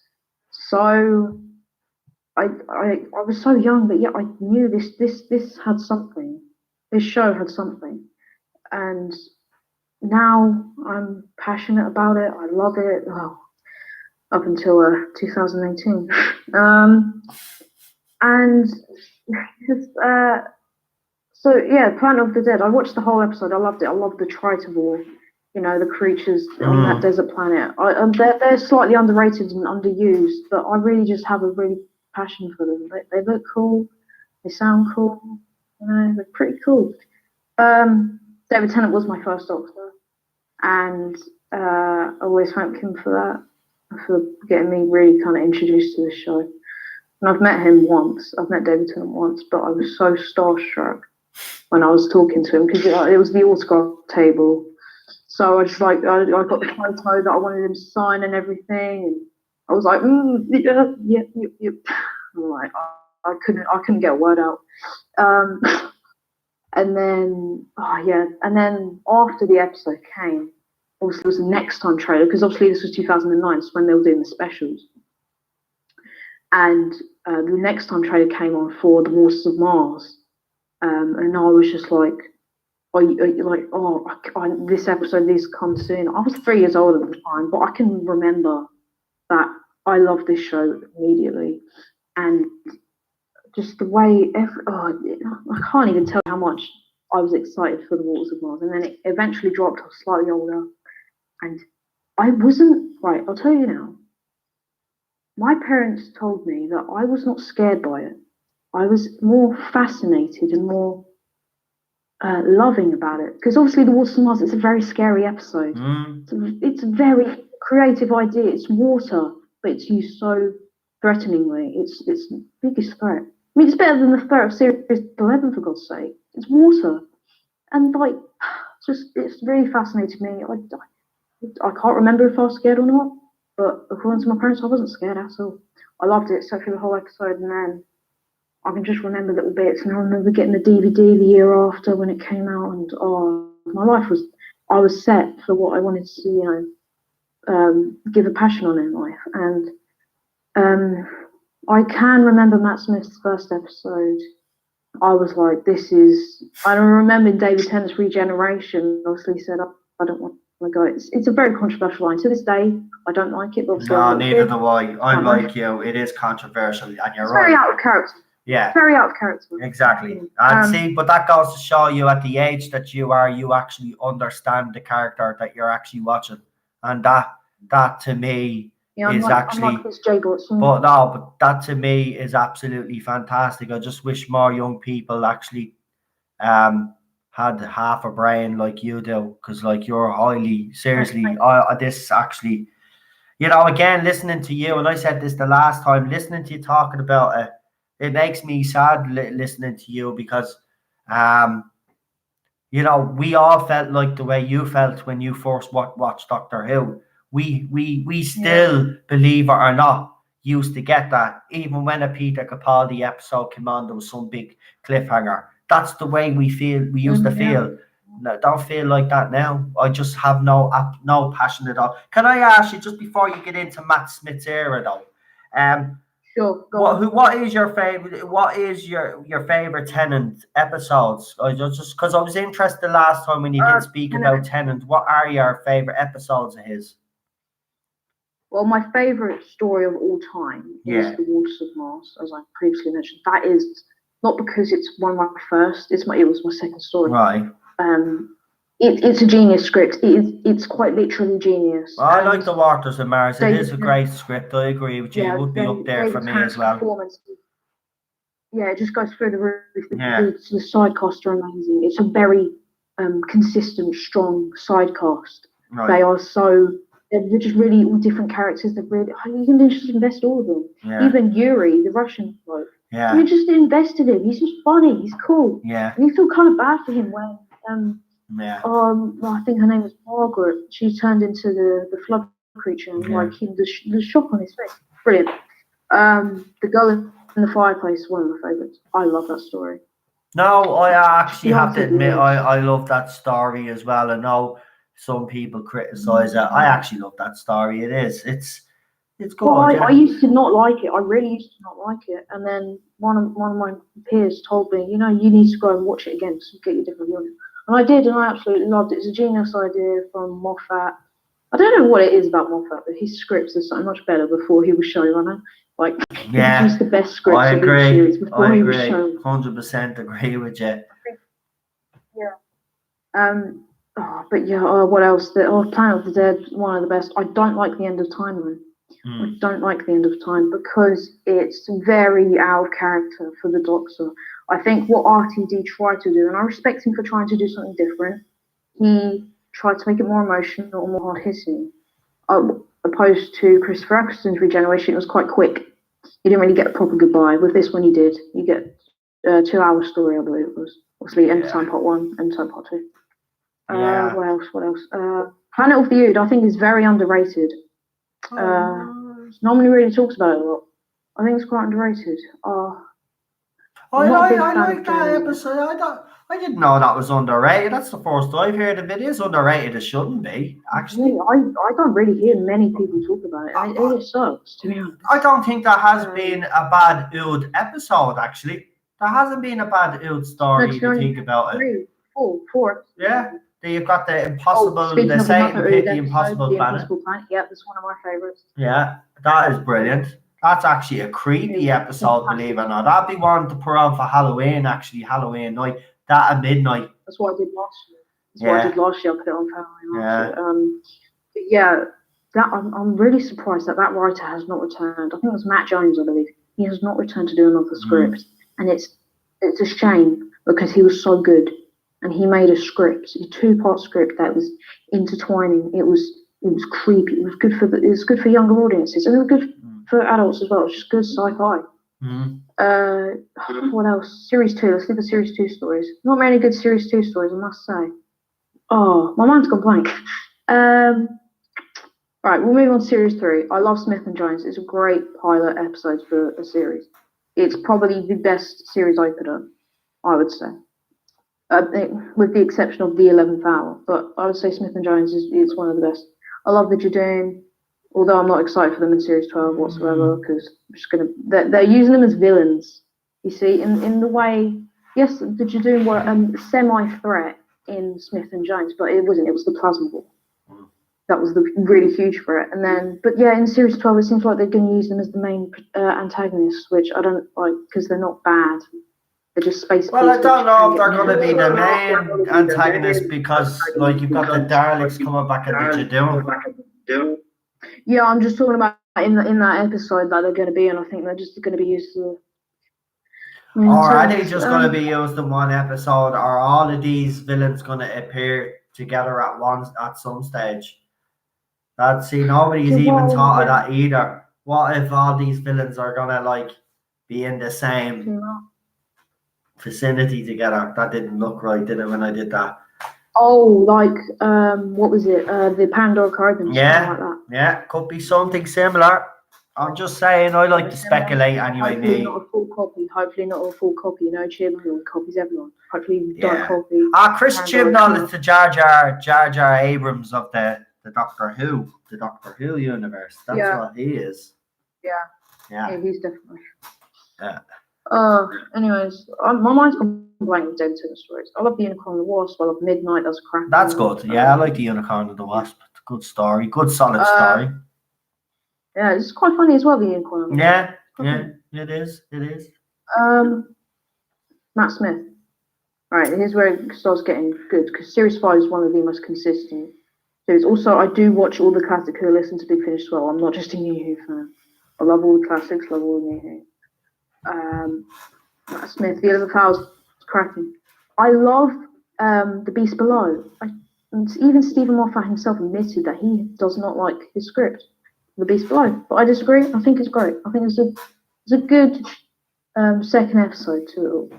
so I was so young, but yet I knew this had something. This show had something, and now I'm passionate about it. I love it. Oh, up until 2018, and so yeah, Planet of the Dead. I watched the whole episode. I loved it. I loved the Tritivore. The creatures on that desert planet. They're slightly underrated and underused, but I really just have a really passion for them. They look cool. They sound cool. They're pretty cool. David Tennant was my first Doctor, and I always thank him for that, for getting me really kind of introduced to this show. And I've met him once. I've met David Tennant once, but I was so starstruck when I was talking to him because it was the autograph table. So I just I got the photo that I wanted him to sign and everything, and I was like, yep. I'm like, I couldn't get a word out. And then after the episode came, obviously it was the Next Time trailer, because obviously this was 2009, so when they were doing the specials. And the Next Time trailer came on for The Waters of Mars, and I was just like, this episode needs to come soon. I was 3 years old at the time, but I can remember that I loved this show immediately, and just the way I can't even tell how much I was excited for The Waters of Mars. And then it eventually dropped. I was slightly older, and I wasn't right. I'll tell you now. My parents told me that I was not scared by it. I was more fascinated and more loving about it, because obviously The Waters of Mars, it's a very scary episode. It's a very creative idea. It's water, but it's used so threateningly. It's the biggest threat. I mean, it's better than the threat of Series 11, for God's sake. It's water, and it's really fascinated me. I can't remember if I was scared or not, but according to my parents, I wasn't scared at all. I loved it, except for the whole episode, and then I can just remember little bits, and I remember getting the DVD the year after when it came out, and I was set for what I wanted to, give a passion on in life. And I can remember Matt Smith's first episode. I was like, I don't remember David Tennant's regeneration. Obviously, he said, I don't want to go. It's a very controversial line. To this day, I don't like it. But no, neither do I. I'm like you. It is controversial, and you're right. Very out of character. Yeah. Very out of character. Exactly. And see, but that goes to show you at the age that you are, you actually understand the character that you're actually watching. And that to me is actually, but that to me is absolutely fantastic. I just wish more young people actually had half a brain like you do, because like you're highly, seriously, this actually, again, listening to you, and I said this the last time, listening to you talking about it, it makes me sad listening to you, because, we all felt like the way you felt when you first watched Doctor Who. We still, believe it or not, used to get that. Even when a Peter Capaldi episode came on, there was some big cliffhanger. That's the way we feel. We used to feel. No, don't feel like that now. I just have no passion at all. Can I ask you, just before you get into Matt Smith's era, though? Sure. What is your favorite? What is your favorite Tennant episodes? Just because I was interested last time when you did speak about Tennant. What are your favorite episodes of his? Well, my favorite story of all time is The Waters of Mars, as I previously mentioned. That is not because it's one of my first. It was my second story. Right. It's a genius script. It's quite literally genius. Well, I like The Waters of Mars. It is a great script. I agree with you. It would be up there for me as well. Yeah, it just goes through the roof. The side casts are amazing. It's a very consistent, strong side cast. Right. They are they're just really all different characters. They're really, you can just invest all of them. Yeah. Even Yuri, the Russian bloke. Yeah. You just invested him. He's just funny. He's cool. Yeah. And you feel kind of bad for him when I think her name was Margaret. She turned into the flood creature, and the shock on his face. Brilliant. The girl in the fireplace is one of my favorites. I love that story. No, I actually She have to absolutely admit, is. I love that story as well. I know some people criticize it. I actually love that story. It is. It's good. Well, I Yeah. used to not like it. I really used to not like it. And then one of my peers told me, you know, you need to go and watch it again to get your different view. And I did, and I absolutely loved it. It's a genius idea from Moffat. I don't know what it is about Moffat, but his scripts are so much better before he was showrunner. Like, he produced the best scripts I of each agree. series before I he was agree. showrunner. 100% agree with you. But yeah, what else? Planet of the Dead, one of the best. I don't like the End of Time though. I don't like the End of Time because it's very out of character for the Doctor. I think what RTD tried to do, and I respect him for trying to do something different, he tried to make it more emotional and more hard hitting. Opposed to Christopher Eccleston's regeneration, it was quite quick. You didn't really get a proper goodbye. With this one, you did. You get a 2 hour story, I believe it was. Obviously, End of Time Part 1, End of Time Part 2. What else? Planet of the Ood, I think, is very underrated. Nobody really talks about it a lot. I think it's quite underrated. I not a big like fan of that Journey. episode. I didn't know that was underrated. That's the first I've heard of it. It is underrated. It shouldn't be, actually. Yeah, I don't really hear many people talk about it, and it sucks, to be honest. I don't think there has been a bad Ood episode, actually. There hasn't been a bad Ood story if you think about it. Four. Yeah. You've got the impossible, Speaking the of Satan another pit, Ood the episode, impossible the planet. Impossible Planet. Yeah, that's one of my favourites. Yeah, that is brilliant. That's actually a creepy episode, believe it or not. That'd be one to put on for Halloween, actually, Halloween night. That at midnight. That's what I did last year. What I did last year. I put it on for Halloween last year. But yeah, I'm really surprised that writer has not returned. I think it was Matt Jones, I believe. He has not returned to do another script, and it's a shame because he was so good, and he made a script, a 2-part script that was intertwining. It was creepy. It was good for younger audiences, and it was good for adults as well. It's just good sci-fi. What else? Series 2. Let's think of Series 2 stories. Not many good Series 2 stories, I must say. Oh, my mind's gone blank. Right, we'll move on to Series 3. I love Smith and Jones. It's a great pilot episode for a series. It's probably the best series opener, I would say. With the exception of the 11th hour. But I would say Smith and Jones is one of the best. I love the Jadoon, although I'm not excited for them in Series 12 whatsoever, because they're using them as villains. You see, in the way, yes, the Jadoon were a semi-threat in Smith and Jones, but it wasn't. It was the plasma ball. That was the really huge threat. And then, but yeah, in Series 12, it seems like they're going to use them as the main antagonists, which I don't like because they're not bad. They're just space. Well, I don't know if they're going to be the main antagonist because, like, you've got the Daleks coming back at the Jadoon. Yeah, I'm just talking about in that episode that they're going to be, and I think they're just going to be used to. Or are they just going to be used in one episode? Or are all of these villains going to appear together at some stage? Nobody's even thought of that either. What if all these villains are going to be in the same vicinity together? That didn't look right, did it, when I did that? Oh, what was it? The Pandora Carbon. Yeah, like that. Yeah, could be something similar. I'm just saying, I like to speculate anyway. Hopefully not a full copy. Hopefully not a full copy. You know, Chibnall copies everyone. Hopefully don't copy. Chris Chibnall is the Jar Jar Abrams of the Doctor Who universe. That's what he is. Yeah, he's definitely. Yeah. Anyways, my mind's gone blank with David Tennant stories. I love the Unicorn and the Wasp. I love Midnight. That's crap. That's good. Yeah, I like the Unicorn and the Wasp. Good story. Good solid story. Yeah, it's quite funny as well. The Unicorn. And the Wasp. Yeah, it is. Matt Smith. Right, here's where it starts getting good because Series 5 is one of the most consistent series. Also, I do watch all the classic Who. Listen to Big Finish as well. I'm not just a New Who fan. I love all the classics. Love all the New Who. Matt Smith, the 11th hour is cracking. I love The Beast Below. Even Stephen Moffat himself admitted that he does not like his script, The Beast Below. But I disagree. I think it's great. I think it's a good second episode to it all.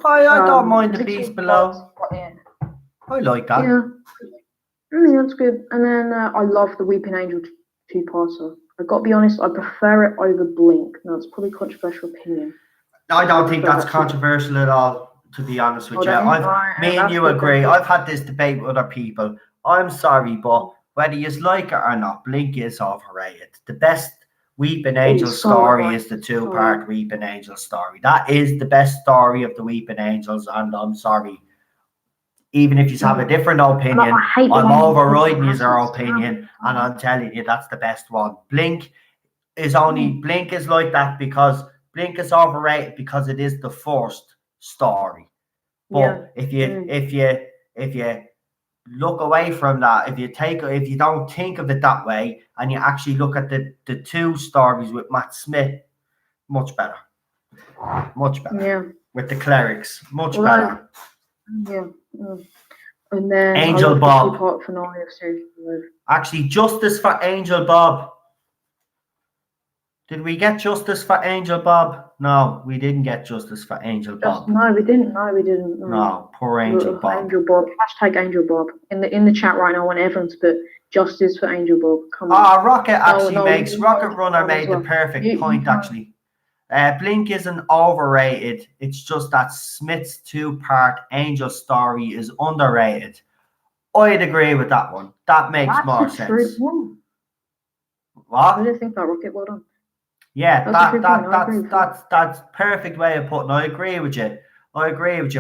I don't mind The Beast Below. I like that. Yeah, that's good. And then I love The Weeping Angel 2-parter. I've got to be honest, I prefer it over Blink. Now, it's probably a controversial opinion. I don't think that's controversial at all, to be honest with you. Me and you agree. I've had this debate with other people. I'm sorry, but whether you like it or not, Blink is overrated. The best Weeping Angel story is the two-part Weeping Angel story. That is the best story of the Weeping Angels, and I'm sorry. Even if you have a different opinion, I'm overriding your opinion, and I'm telling you that's the best one. Blink is like that because Blink is overrated because it is the first story. But if you look away from that, if you don't think of it that way, and you actually look at the two stories with Matt Smith, much better. Yeah. With the clerics, much better. Yeah. And then Angel Bob. Two-part finale of series 5. Actually, justice for Angel Bob. Did we get justice for Angel Bob? No, we didn't get justice for Angel Bob. No, we didn't. No, poor Angel Bob. Angel Bob. Hashtag Angel Bob. In the chat right now, I want everyone to put justice for Angel Bob. Come on. Rocket Runner made the perfect point, actually. Blink isn't overrated. It's just that Smith's two-part Angel story is underrated. I'd agree with that one. That makes more sense. What? I didn't think that, Rocket. Well done. Yeah, that's perfect way of putting it. I agree with you.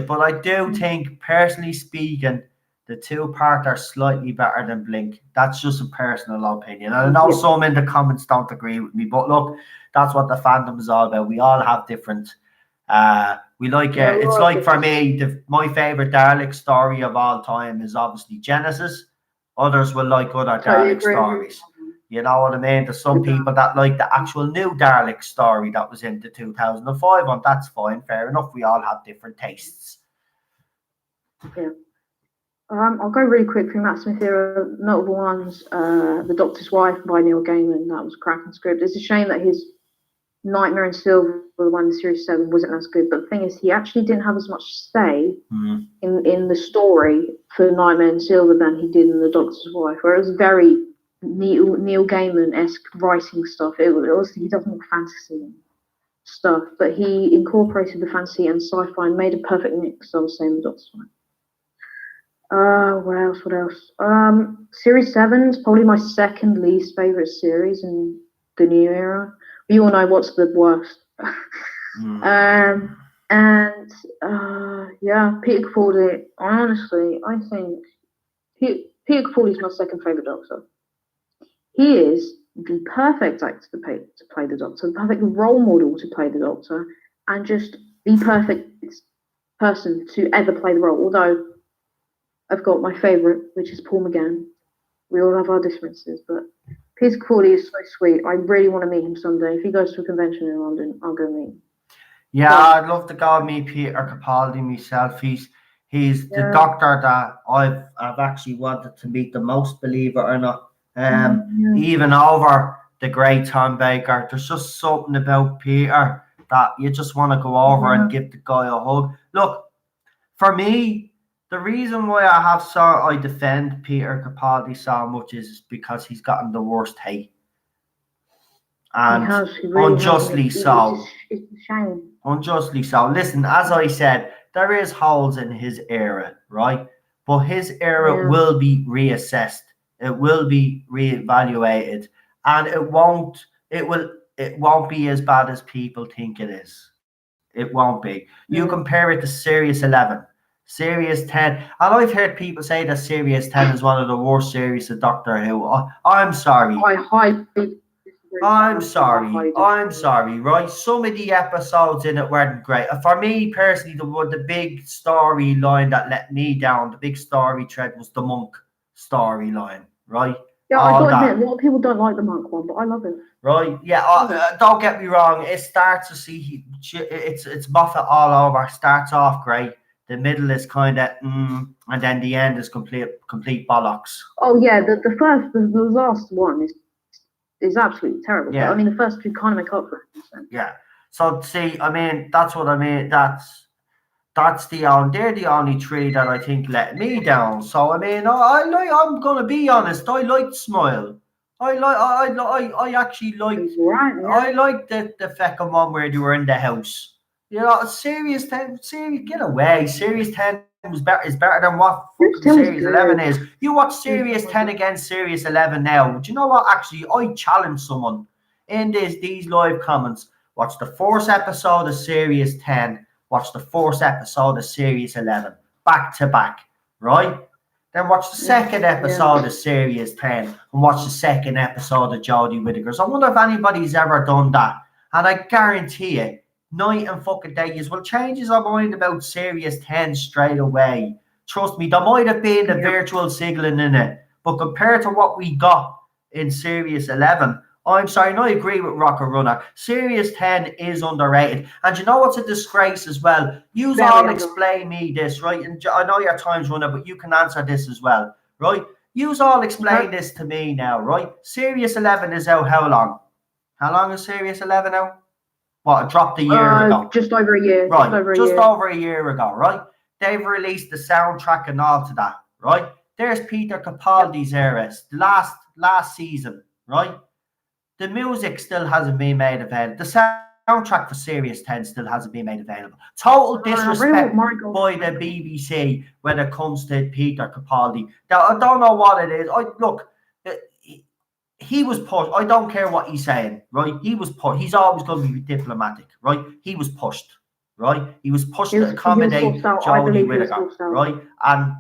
But I do think, personally speaking, the two-part are slightly better than Blink. That's just a personal opinion. And I know some in the comments don't agree with me, but look, that's what the fandom is all about. We all have different. We like it. It's like, for me, my favorite Dalek story of all time is obviously Genesis. Others will like other Dalek stories. You know what I mean? There's some people that like the actual new Dalek story that was in the 2005 one. That's fine, fair enough. We all have different tastes. Yeah. I'll go really quick through Matt Smith era. Notable ones: The Doctor's Wife by Neil Gaiman. That was a cracking script. It's a shame that his Nightmare in Silver, the one in Series 7, wasn't as good. But the thing is, he actually didn't have as much say in the story for Nightmare in Silver than he did in The Doctor's Wife, where it was very Neil Gaiman-esque writing stuff. He does more fantasy stuff, but he incorporated the fantasy and sci-fi and made a perfect mix. I was saying The Doctor's Wife. What else? Series 7 is probably my second least favorite series in the new era. We all know what's the worst. Peter Capaldi. Honestly, I think Peter Capaldi is my second favorite Doctor. He is the perfect actor to play the Doctor, the perfect role model to play the Doctor, and just the perfect person to ever play the role. Although I've got my favourite, which is Paul McGann. We all have our differences, but Peter Capaldi is so sweet. I really want to meet him someday. If he goes to a convention in London, I'll go meet him. Yeah, I'd love to go meet Peter Capaldi myself. He's the Doctor that I've actually wanted to meet the most, believe it or not. Even over the great Tom Baker. There's just something about Peter that you just want to go over and give the guy a hug. Look, for me, the reason why I defend Peter Capaldi so much is because he's gotten the worst hate. And unjustly so. It's a shame. Unjustly so. Listen, as I said, there is holes in his era, right? But his era will be reassessed. It will be reevaluated, and it won't be as bad as people think it is. It won't be. You compare it to Series 11, Series 10, and I've heard people say that Series 10 is one of the worst series of Doctor Who. I'm sorry. I'm sorry, right? Some of the episodes in it weren't great. For me personally, the big storyline that let me down, the big story thread was the monk storyline, right? Yeah, I got to admit, a lot of people don't like the monk one, but I love it. Right? Yeah, don't get me wrong. It starts to see it's Moffat all over. Starts off great. The middle is kind of and then the end is complete bollocks. Oh yeah, the last one is absolutely terrible. Yeah. But, I mean, the first two kind of make up for it. Yeah. So see, I mean, that's what I mean. They're the only three that I think let me down. So I mean, I'm gonna be honest. I liked Smile. I actually liked. Right, yeah. I liked the second one where they were in the house. You know, Series 10, get away. Series 10 is better than what Series fucking 10 was Series good. 11 is. You watch Series Series 10 was 10 good. against Series 11 now. Do you know what? Actually, I challenge someone in these live comments. Watch the first episode of Series 10. Watch the first episode of Series 11. Back to back, right? Then watch the second episode of Series 10 and watch the second episode of Jodie Whittaker's. I wonder if anybody's ever done that. And I guarantee you, night and fucking day, you will change his mind about Series 10 straight away. Trust me, there might have been the virtual signaling in it, but compared to what we got in Series 11, I'm sorry, and I agree with Rocker Runner. Series 10 is underrated. And you know what's a disgrace as well? You all explain me this, right? And I know your time's running, but you can answer this as well, right? You all explain this to me now, right? Series 11 is out how long? How long is Series 11 out? What, it dropped a year ago? Just over a year. Right, Just over a year ago, right? They've released the soundtrack and all to that, right? There's Peter Capaldi's era, last season, right? The music still hasn't been made available. The soundtrack for Series 10 still hasn't been made available. Total disrespect by the BBC when it comes to Peter Capaldi. Now, I don't know what it is. He was pushed. I don't care what he's saying, right? He was pushed. He's always going to be diplomatic, right? He was pushed, right? He was pushed to accommodate Jodie Whittaker, right? And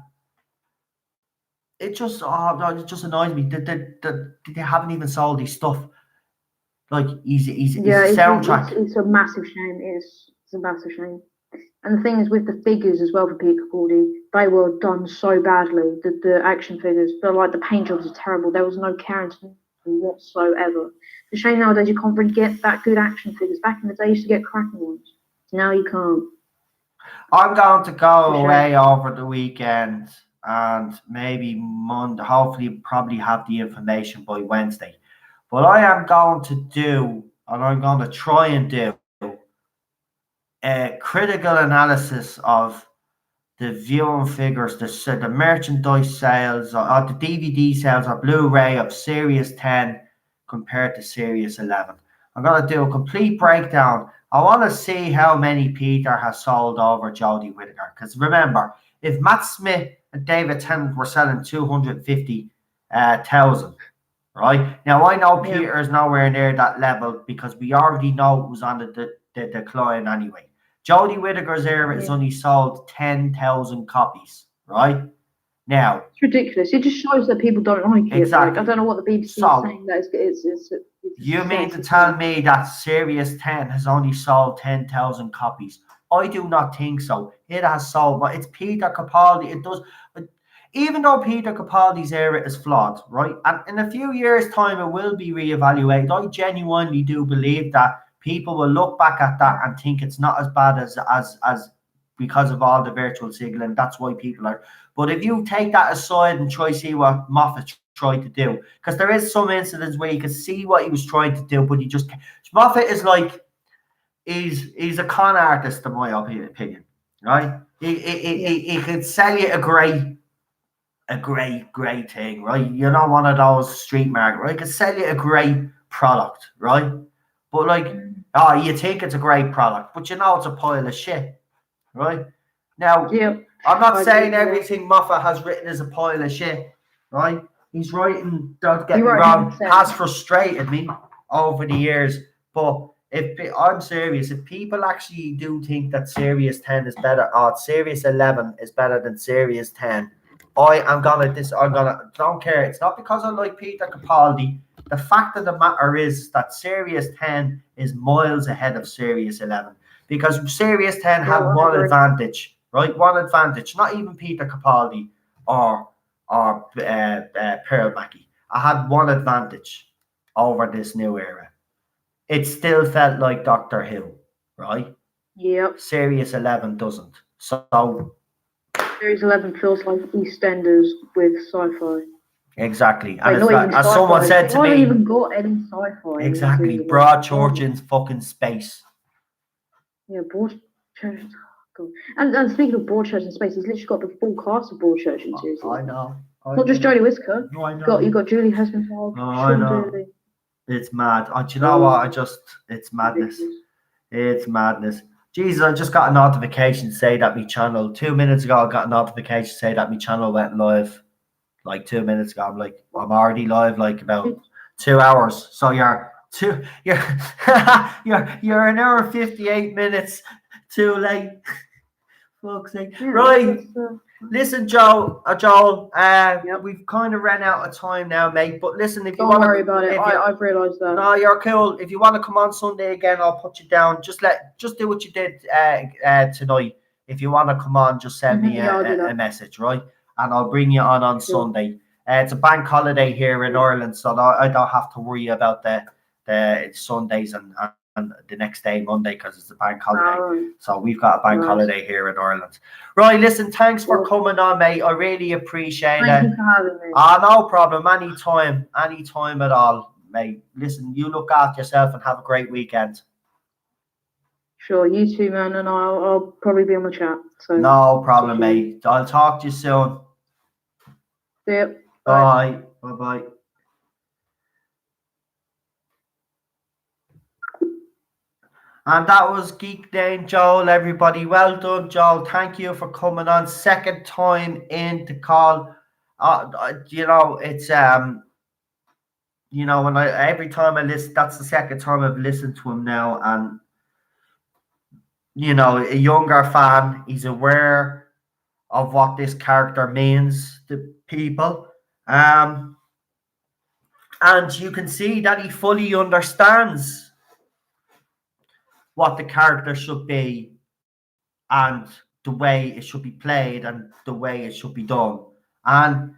it just annoys me that they haven't even sold his stuff. Like he's soundtrack. It's a massive shame. It's a massive shame. And the thing is, with the figures as well for Peter Capaldi, they were done so badly. The action figures, the paint jobs are terrible. There was no care into them whatsoever. The shame nowadays you can't really get that good action figures. Back in the day, you used to get cracking ones. Now you can't. I'm going to go away over the weekend and maybe Monday. Hopefully, probably have the information by Wednesday. What I am going to do, and I'm going to try and do, a critical analysis of the viewing figures, the merchandise sales, or the DVD sales, or Blu-ray of Series 10 compared to Series 11. I'm going to do a complete breakdown. I want to see how many Peter has sold over Jodie Whittaker. Because remember, if Matt Smith and David Tennant were selling 250,000, right? Now, I know Peter is nowhere near that level because we already know it was on the decline anyway. Jodie Whittaker's era is only sold 10,000 copies, right? Now, it's ridiculous. It just shows that people don't like it. Exactly. I don't know what the BBC is saying. That it's you mean to tell me that Series 10 has only sold 10,000 copies? I do not think so. It has sold, but it's Peter Capaldi. It does. Even though Peter Capaldi's era is flawed, right? And in a few years' time, it will be reevaluated. I genuinely do believe that people will look back at that and think it's not as bad as because of all the virtual signaling. That's why people are. But if you take that aside and try to see what Moffat tried to do, because there is some incidents where you can see what he was trying to do, but he just Moffat is like he's a con artist in my opinion, right? He can sell you a great thing, right? You're not one of those street market, right? He can sell you a great product, right? But you think it's a great product, but you know it's a pile of shit, right? Now, I'm not saying everything Moffat has written is a pile of shit, right? He's writing, don't get me wrong, has frustrated me over the years. But I'm serious, if people actually do think that Series 10 is better, Series 11 is better than Series 10, don't care. It's not because I like Peter Capaldi. The fact of the matter is that Series 10 is miles ahead of Series 11 because Series 10 had one advantage, right? One advantage. Not even Peter Capaldi or Pearl Mackie. I had one advantage over this new era. It still felt like Doctor Who, right? Yep. Series 11 doesn't. So Series 11 feels like EastEnders with sci-fi. Exactly. And as someone said to me, I haven't even got any sci-fi. Exactly. Broadchurch in fucking space. Yeah, Broadchurch. God. And speaking of Broadchurch in space, he's literally got the full cast of Broadchurch in series. I know. Not just Jodie Whittaker. No, I know. You've got Julie Hessenfeld. I know. It's mad. Do you know what? It's madness. It's madness. Jesus, I just got a notification to say that my channel 2 minutes ago. I got a notification to say that my channel went live like 2 minutes ago. I'm like, I'm already live like about 2 hours. So you're you're you're an hour 58 minutes too late. Fuck's sake. Yeah, Right. that's, Listen, Joel, Yep. we've kind of ran out of time now, mate. But listen, if you don't want worry about it. if you, I've realised that. no, you're cool. If you want to come on Sunday again, I'll put you down. Just do what you did tonight. If you want to come on, just send me Yeah, I'll do a that. message, right? And I'll bring you on Sure. Sunday. It's a bank holiday here in Ireland, so I don't have to worry about the Sundays and the next day, Monday, because it's a bank holiday. Alright. So we've got a bank Nice. holiday here in Ireland. Right, listen, thanks for Cool. coming on, mate. I really appreciate Thank it. you for having me. No problem. Anytime at all, mate. Listen, you look after yourself and have a great weekend. Sure, you too, man, and I'll probably be on the chat. So No problem, Talk to you mate. I'll talk to you soon. see ya. Bye. Bye. Bye. And that was Geek Dane Joel, everybody. Well done, Joel. Thank you for coming on. Second time in to call. It's when every time I listen, that's the second time I've listened to him now, and a younger fan, he's aware of what this character means to people, and you can see that he fully understands what the character should be and the way it should be played and the way it should be done. And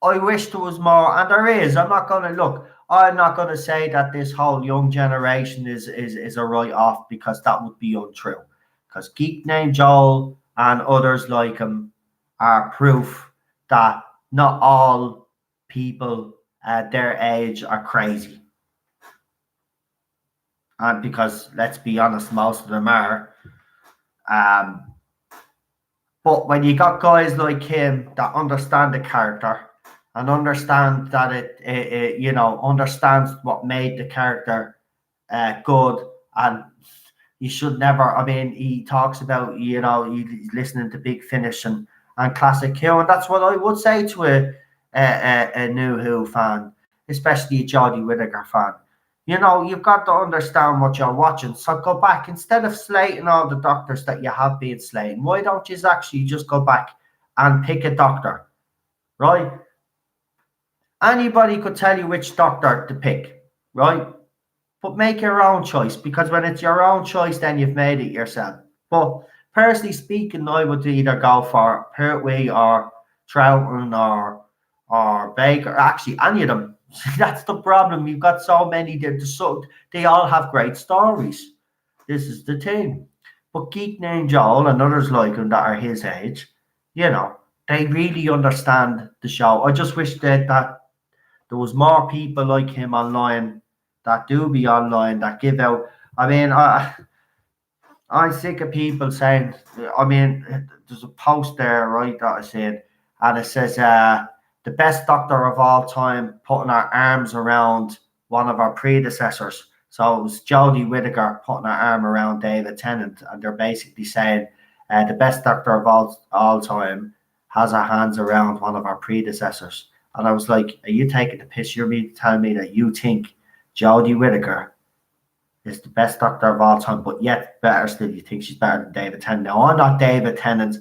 I wish there was more, and there is. I'm not gonna say that this whole young generation is a write-off, because that would be untrue. Because Geek Named Joel and others like him are proof that not all people at their age are crazy. And because, let's be honest, most of them are. But when you got guys like him that understand the character and understand that it understands what made the character good, and you should never. I mean, he talks about he's listening to Big Finish and Classic Who, and that's what I would say to a new Who fan, especially a Jodie Whittaker fan. You've got to understand what you're watching. So go back, instead of slating all the doctors that you have been slating, why don't you actually just go back and pick a doctor, right? Anybody could tell you which doctor to pick, right? But make your own choice, because when it's your own choice, then you've made it yourself. But personally speaking, I would either go for Pertwee or Troughton or Baker, actually any of them. That's the problem. You've got so many. They all have great stories. This is the thing. But Geek Named Joel and others like him that are his age, they really understand the show. I just wish that there was more people like him online, that do be online, that give out. I mean, I'm sick of people saying. I mean, there's a post there, right, that I said, and it says, the best doctor of all time, putting our arms around one of our predecessors. So it was Jodie Whittaker putting her arm around David Tennant, and they're basically saying the best doctor of all time has her hands around one of our predecessors. And I was like, are you taking the piss? You're telling me that you think Jodie Whittaker is the best doctor of all time, but yet better still, you think she's better than David Tennant. Now, I'm not David Tennant's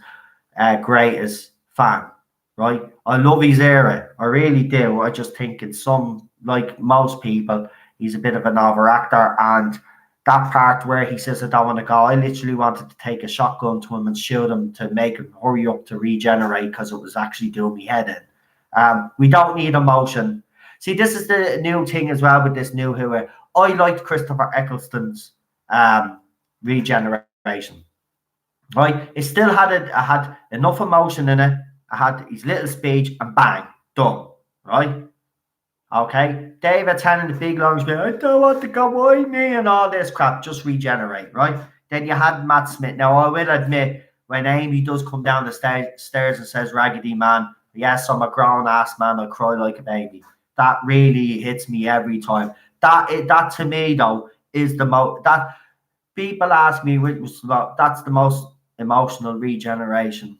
greatest fan, right? I love his era. I really do. I just think in some, like most people, he's a bit of an overactor. And that part where he says, I don't want to go, I literally wanted to take a shotgun to him and shoot him to make him hurry up to regenerate, because it was actually doing me head in. We don't need emotion. See, this is the new thing as well with this new Who. I liked Christopher Eccleston's regeneration. Right? It still had enough emotion in it. I had his little speech and bang, done, right? Okay, David Tennant, the big long speech, I don't want to go, why me, and all this crap, just regenerate, right? Then you had Matt Smith. Now, I will admit, when Amy does come down the stairs and says, Raggedy Man, yes, I'm a grown-ass man, I cry like a baby. That really hits me every time. That to me, though, is the most, that, people ask me which was that's the most emotional regeneration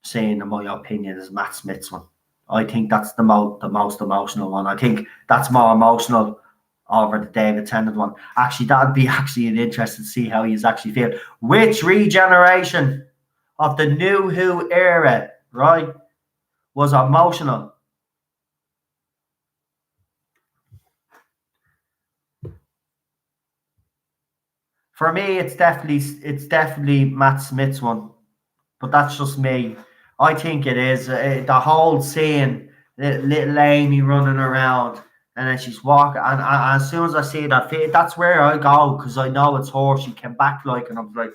scene, in my opinion, is Matt Smith's one. I think that's the most emotional one. I think that's more emotional over the David Tennant one. Actually, that'd be actually an interesting to see how he's actually feel. Which regeneration of the New Who era, right, was emotional? For me, it's definitely Matt Smith's one, but that's just me. I think it is the whole scene, little Amy running around, and then she's walking, and as soon as I see that, that's where I go because I know it's her. She came back like, and I'm like,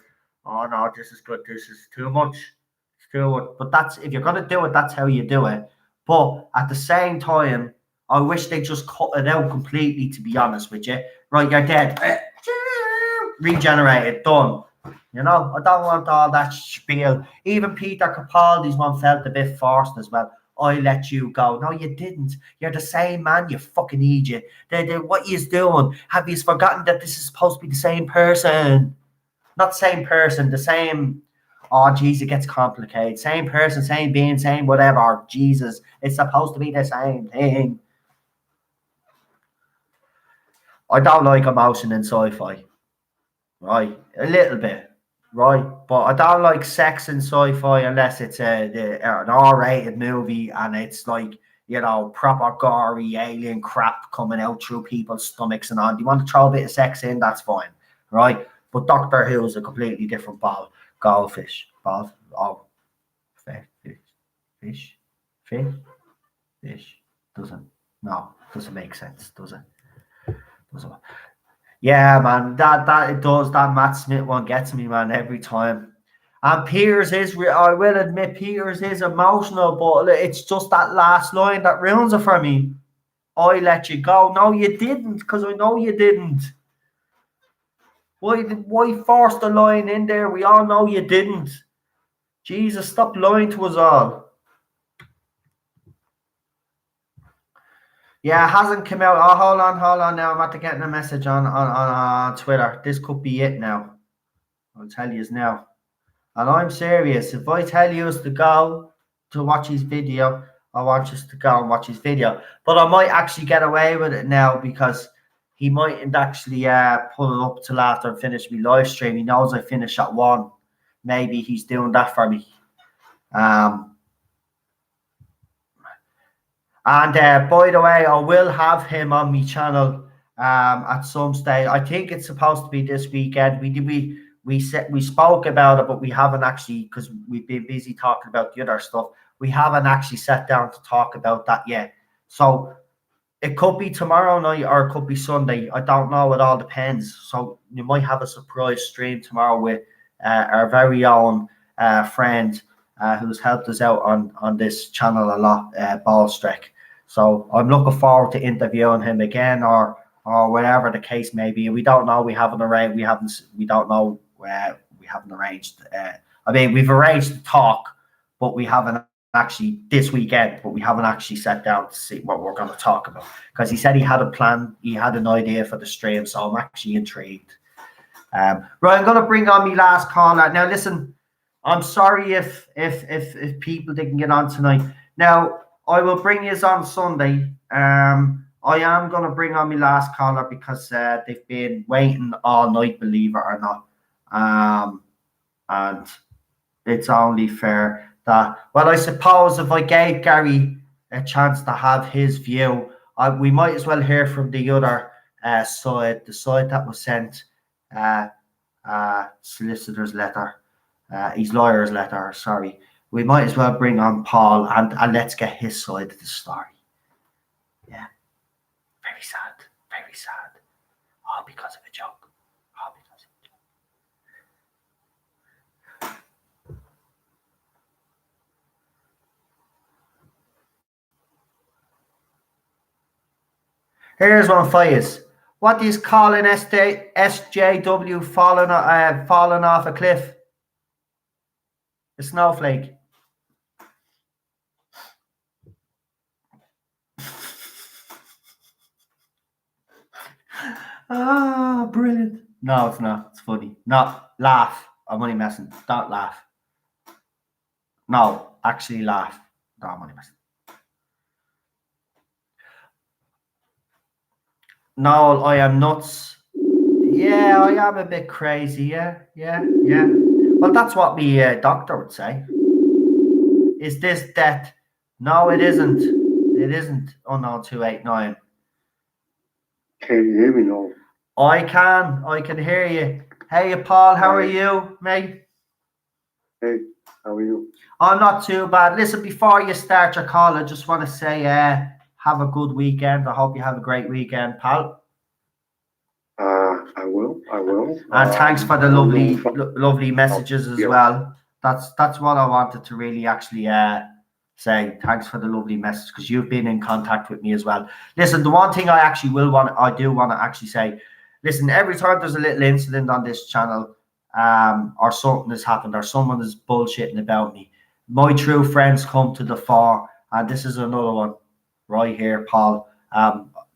oh no, this is good. This is too much. It's too much. But that's if you're gonna do it, that's how you do it. But at the same time, I wish they just cut it out completely. To be honest with you, right? You're dead. Regenerated, done. You know, I don't want all that spiel. Even Peter Capaldi's one felt a bit forced as well. I let you go. No, you didn't. You're the same man, you fucking idiot. What you doing? Have you forgotten that this is supposed to be the same person? Not same person, the same. Oh, geez, it gets complicated. Same person, same being, same whatever. Jesus, it's supposed to be the same thing. I don't like emotion in sci-fi. Right, a little bit, right, but I don't like sex in sci-fi unless it's an R-rated movie and it's like, you know, proper gory alien crap coming out through people's stomachs and on. Do you want to throw a bit of sex in? That's fine, right? But Doctor Who is a completely different goldfish, fish, doesn't make sense, does it? Doesn't. Yeah, man, that it does. That Matt Smith one gets me, man, every time. And Piers is, I will admit, Piers is emotional, but it's just that last line that ruins it for me. I let you go. No, you didn't, because I know you didn't. Why force the line in there? We all know you didn't. Jesus, stop lying to us all. Yeah, it hasn't come out. Oh, hold on now. I'm after getting a message on Twitter. This could be it now. I'll tell you now. And I'm serious. If I tell you to go to watch his video, I want you to go and watch his video. But I might actually get away with it now because he mightn't actually pull it up till after I finish my live stream. He knows I finish at 1. Maybe he's doing that for me. And by the way, I will have him on my channel at some stage. I think it's supposed to be this weekend. We spoke about it, but we haven't actually, because we've been busy talking about the other stuff. We haven't actually sat down to talk about that yet. So it could be tomorrow night or it could be Sunday. I don't know. It all depends. So you might have a surprise stream tomorrow with our very own friend who's helped us out on this channel a lot, Ballstreck. So I'm looking forward to interviewing him again or whatever the case may be. We don't know. We haven't arranged. We don't know. We haven't arranged. I mean, we've arranged to talk, but we haven't actually this weekend. But we haven't actually sat down to see what we're going to talk about because he said he had a plan. He had an idea for the stream, so I'm actually intrigued. Right, I'm going to bring on my last caller now. Listen, I'm sorry if people didn't get on tonight. Now I will bring you on Sunday. I am going to bring on my last caller because they've been waiting all night, believe it or not. And it's only fair that, well, I suppose if I gave Gary a chance to have his view, we might as well hear from the other side, the side that was sent solicitor's letter, his lawyer's letter, sorry. We might as well bring on Paul and let's get his side of the story. Yeah. Very sad. Very sad. All because of a joke. All because of a joke. Here's one for you. What is calling SJW falling off a cliff? A snowflake. Ah, brilliant. No, it's not. It's funny. Not laugh. I'm only messing. Don't laugh. No, actually laugh. No, I'm only messing. No, I am nuts. Yeah, I am a bit crazy. Yeah. Well, that's what me doctor would say. Is this death? No, it isn't. It isn't. Oh no, 289. Can you hear me now? I can hear you. Hey, Paul, how are you, mate? Hey, how are you? I'm not too bad. Listen, before you start your call, I just want to say, have a good weekend. I hope you have a great weekend, pal. I will. And thanks for the I don't know lovely, if I- lovely messages as yeah. well. That's what I wanted to really actually say. Thanks for the lovely message because you've been in contact with me as well. Listen, the one thing I do want to actually say. Listen, every time there's a little incident on this channel, or something has happened, or someone is bullshitting about me, my true friends come to the fore, and this is another one right here, Paul.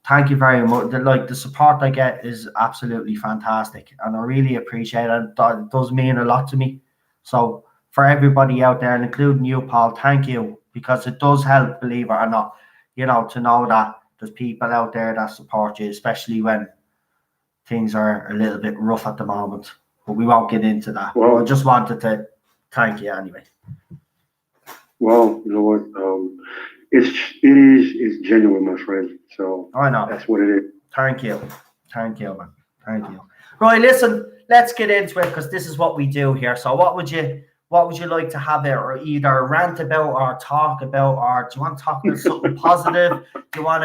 Thank you very much. The support I get is absolutely fantastic, and I really appreciate it. It does mean a lot to me. So for everybody out there, and including you, Paul, thank you, because it does help, believe it or not, to know that there's people out there that support you, especially when things are a little bit rough at the moment. But we won't get into that. Well, I just wanted to thank you anyway. Well, you know what? It's genuine, my friend. So I know. that's what it is. Thank you, man. Thank you. Right, listen. Let's get into it because this is what we do here. So, what would you like to have it, or either rant about, or talk about, or do you want to talk about something positive? Do you want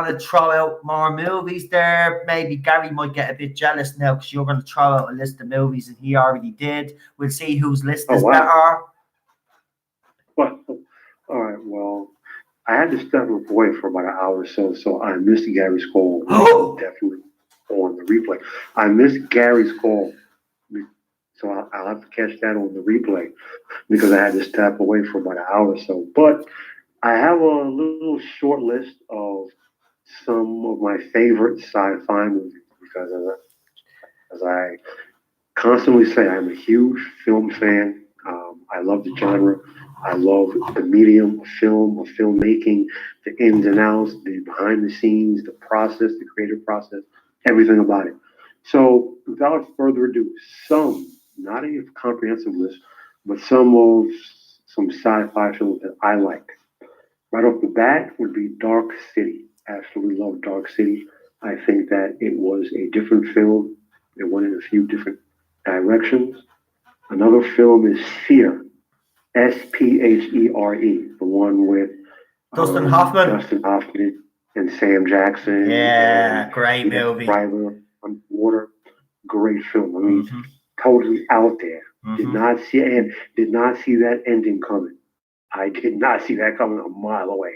to throw out more movies there? Maybe Gary might get a bit jealous now because you're going to throw out a list of movies and he already did. We'll see whose list is better. But all right, well, I had to step away for about an hour or so I missed Gary's call. Definitely on the replay. I missed Gary's call, so I'll have to catch that on the replay because I had to step away for about an hour or so. But I have a little short list of some of my favorite sci-fi movies because as I constantly say, I'm a huge film fan. I love the genre. I love the medium of film, of filmmaking, the ins and outs, the behind the scenes, the process, the creative process, everything about it. So without further ado, not a comprehensive list, but some sci-fi films that I like. Right off the bat would be Dark City. Absolutely love Dark City. I think that it was a different film. It went in a few different directions. Another film is Sphere, Sphere, the one with Dustin Hoffman and Sam Jackson. Yeah, and great movie. Driver underwater, great film. I mean, totally out there. Did not see that ending coming. I did not see that coming a mile away.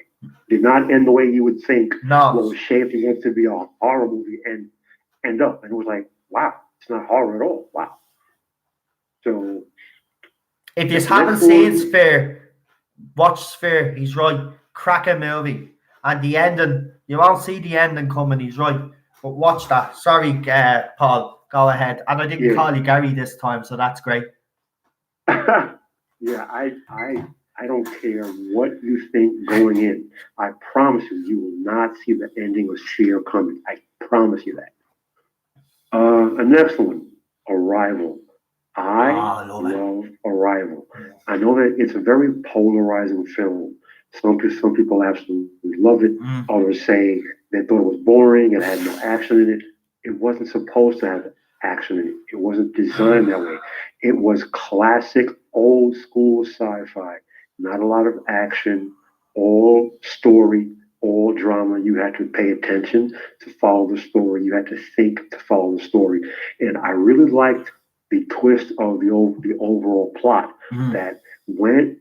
Did not end the way you would think. No. What was shaping up to be a horror movie and end up. And it was like, wow, it's not horror at all. Wow. So if you haven't seen Sphere, watch Sphere. He's right. Cracking movie. And the ending, you won't see the ending coming. He's right. But watch that. Sorry, Paul. Go ahead. And I didn't call you Gary this time, so that's great. Yeah, I don't care what you think going in. I promise you will not see the ending of Sphere coming. I promise you that. A next one, Arrival. I love Arrival. I know that it's a very polarizing film. Some people absolutely love it. Others say they thought it was boring and had no action in it. It wasn't supposed to have action in it. It wasn't designed that way. It was classic old school sci-fi. Not a lot of action, all story, all drama. You had to pay attention to follow the story. You had to think to follow the story. And I really liked the twist of the overall plot that when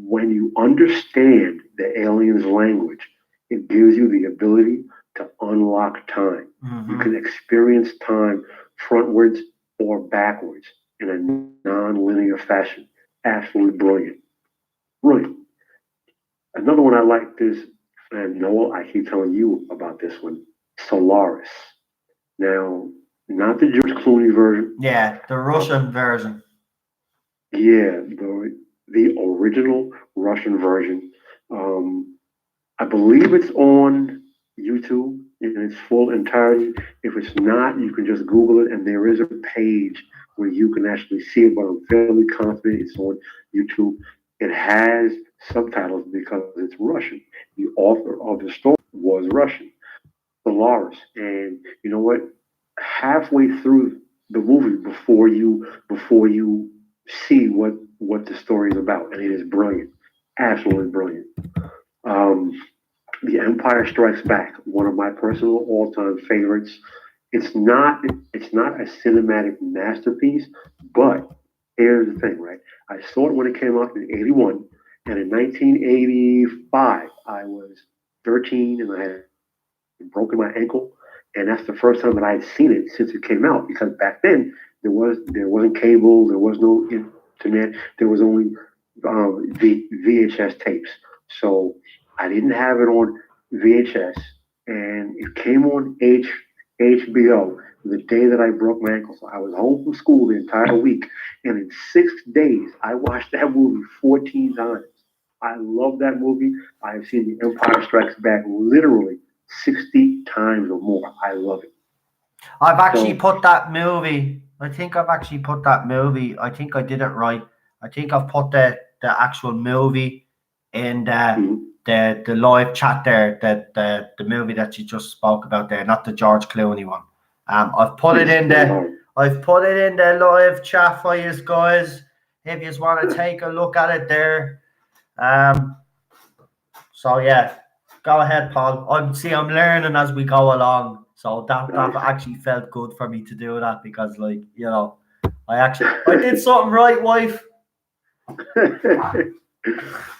you understand the alien's language, it gives you the ability to unlock time. You can experience time frontwards or backwards in a non-linear fashion. Absolutely brilliant. Brilliant. Another one I liked is, and Noel, I keep telling you about this one, Solaris. Now, not the George Clooney version. Yeah, the Russian version. Yeah, the original Russian version. I believe it's on YouTube in its full entirety. If it's not, you can just Google it, and there is a page where you can actually see it. But I'm fairly confident it's on YouTube. It has subtitles because it's Russian. The author of the story was Russian, Solaris, and you know what? Halfway through the movie, before you see what the story is about, and it is brilliant, absolutely brilliant. Um, the Empire Strikes Back, one of my personal all-time favorites. It's not a cinematic masterpiece, but here's the thing, right? I saw it when it came out in '81, and in 1985, I was 13 and I had broken my ankle, and that's the first time that I had seen it since it came out. Because back then there wasn't cable, there was no internet, there was only VHS tapes. So I didn't have it on VHS, and it came on HBO the day that I broke my ankle. So I was home from school the entire week, and in 6 days I watched that movie 14 times. I love that movie. I have seen The Empire Strikes Back literally 60 times or more. I love it. I've actually So, put that movie. I think I've actually put that movie. I think I did it right. I think I've put the actual movie in mhm. the live chat there. The movie that you just spoke about there, not the George Clooney one. I've put it in the I've put it in the live chat for you guys. If you want to take a look at it there. So yeah, go ahead, Paul. I'm learning as we go along. So that actually felt good for me to do that because, like, I did something right, wife.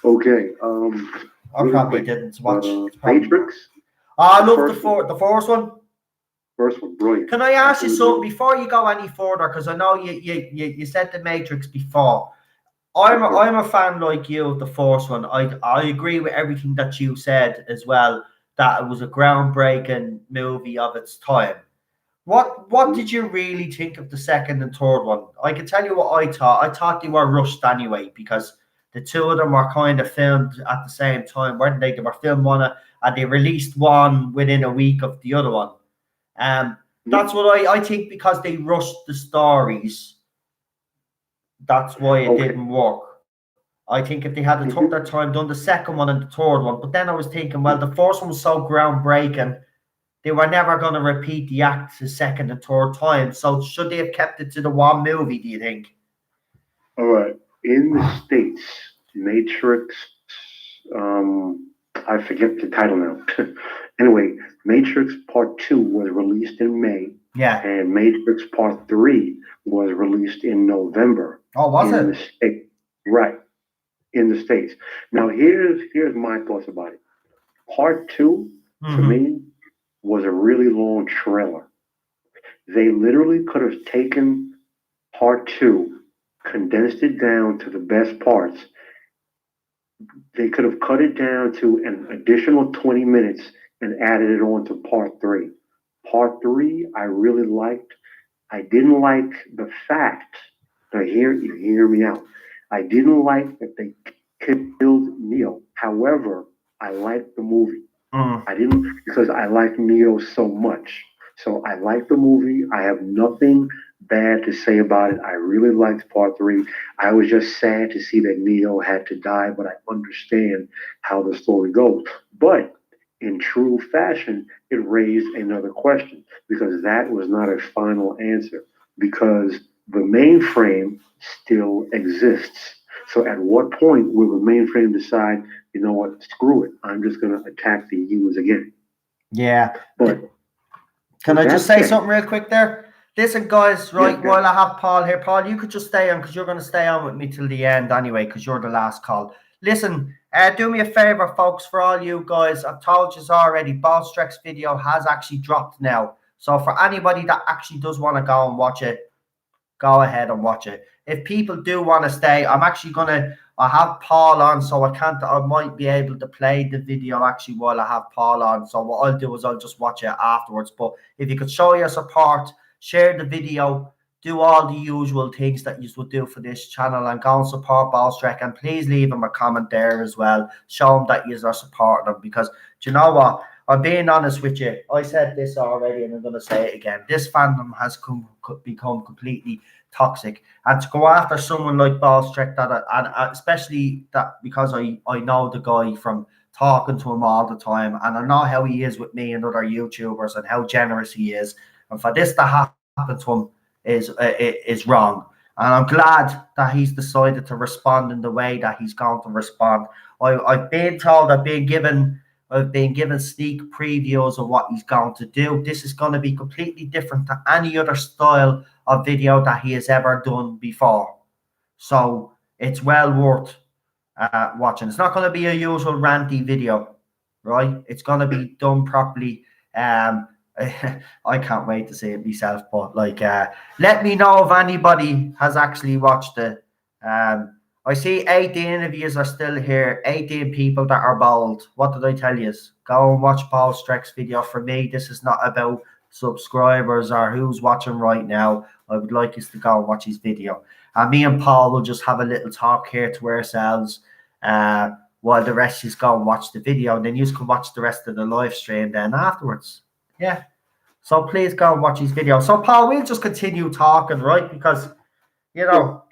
Okay. I Really probably quick. didn't watch. Matrix, I love first the first one. first one, brilliant. Can I ask you Absolutely something brilliant. before you go any further? Because I know you said the Matrix before. I'm a fan like you of the first one. I agree with everything that you said as well. That it was a groundbreaking movie of its time. What did you really think of the second and third one? I can tell you what I thought. I thought they were rushed anyway because the two of them were kind of filmed at the same time, weren't they? They were filmed one and they released one within a week of the other one. That's what I think because they rushed the stories. That's why it Okay. didn't work. I think if they had took their time, done the second one and the third one, but then I was thinking, well, the first one was so groundbreaking, they were never going to repeat the act the second and third time. So should they have kept it to the one movie? Do you think? All right. In the States, Matrix, I forget the title now. Anyway, Matrix Part 2 was released in May, Yeah. and Matrix Part 3 was released in November Oh, was in it? the state. Right, in the States. Now, here's my thoughts about it. Part 2, to me, was a really long trailer. They literally could have taken Part 2, condensed it down to the best parts. They could have cut it down to an additional 20 minutes and added it on to Part 3. Part 3, I really liked. I didn't like the fact, now hear me out. I didn't like that they killed Neo. However, I liked the movie. I didn't because I like Neo so much. So I like the movie. I have nothing bad to say about it. I really liked Part 3. I was just sad to see that Neo had to die, but I understand how the story goes. But in true fashion, it raised another question because that was not a final answer because the mainframe still exists. So at what point will the mainframe decide, you know what, screw it, I'm just going to attack the U's again? Yeah. But Can I with just that say said- something real quick there? Listen, guys, right, Yeah. while I have Paul here, Paul, you could just stay on because you're going to stay on with me till the end anyway because you're the last call. Listen, do me a favor, folks, for all you guys. I've told you already, Ballstreck's video has actually dropped now. So for anybody that actually does want to go and watch it, go ahead and watch it. If people do want to stay, I have Paul on, so I might be able to play the video actually while I have Paul on. So what I'll do is I'll just watch it afterwards. But if you could show your support share the video, do all the usual things that you would do for this channel, and go and support Ballstrek. And please leave him a comment there as well. Show him that you are supporting him, because do you know what? I'm being honest with you. I said this already, and I'm going to say it again. This fandom has become completely toxic, and to go after someone like Ballstrek, and especially that, because I know the guy from talking to him all the time, and I know how he is with me and other YouTubers and how generous he is, and for this to happen to him is wrong. And I'm glad that he's decided to respond in the way that he's going to respond. I've been told, I've been given sneak previews of what he's going to do. This is going to be completely different to any other style of video that he has ever done before. So it's well worth watching. It's not going to be a usual ranty video, right? It's going to be done properly. I can't wait to see it myself, but like, let me know if anybody has actually watched it. I see 18 of you are still here, 18 people that are bold. What did I tell you? Go and watch Ballstrek's video. For me, this is not about subscribers or who's watching right now. I would like us to go and watch his video. And me and Paul will just have a little talk here to ourselves while the rest of you go and watch the video. And then you can watch the rest of the live stream then afterwards. Yeah. So please go and watch his video. So Paul, we'll just continue talking, right? Because, you know,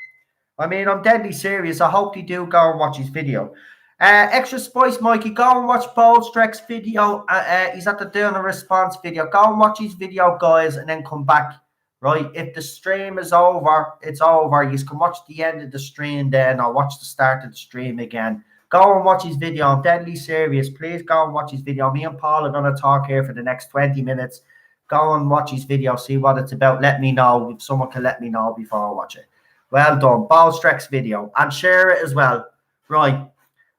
I mean, I'm deadly serious. I hope you do go and watch his video. Extra Spice Mikey, go and watch Ballstrek's video. He's at the doing a response video. Go and watch his video, guys, and then come back, right? If the stream is over, it's over. You can watch the end of the stream then, or watch the start of the stream again. Go and watch his video. I'm deadly serious. Please go and watch his video. Me and Paul are going to talk here for the next 20 minutes. Go and watch his video. See what it's about. Let me know. If someone can let me know before I watch it. Well done. Ballstrek's video. And share it as well. Right.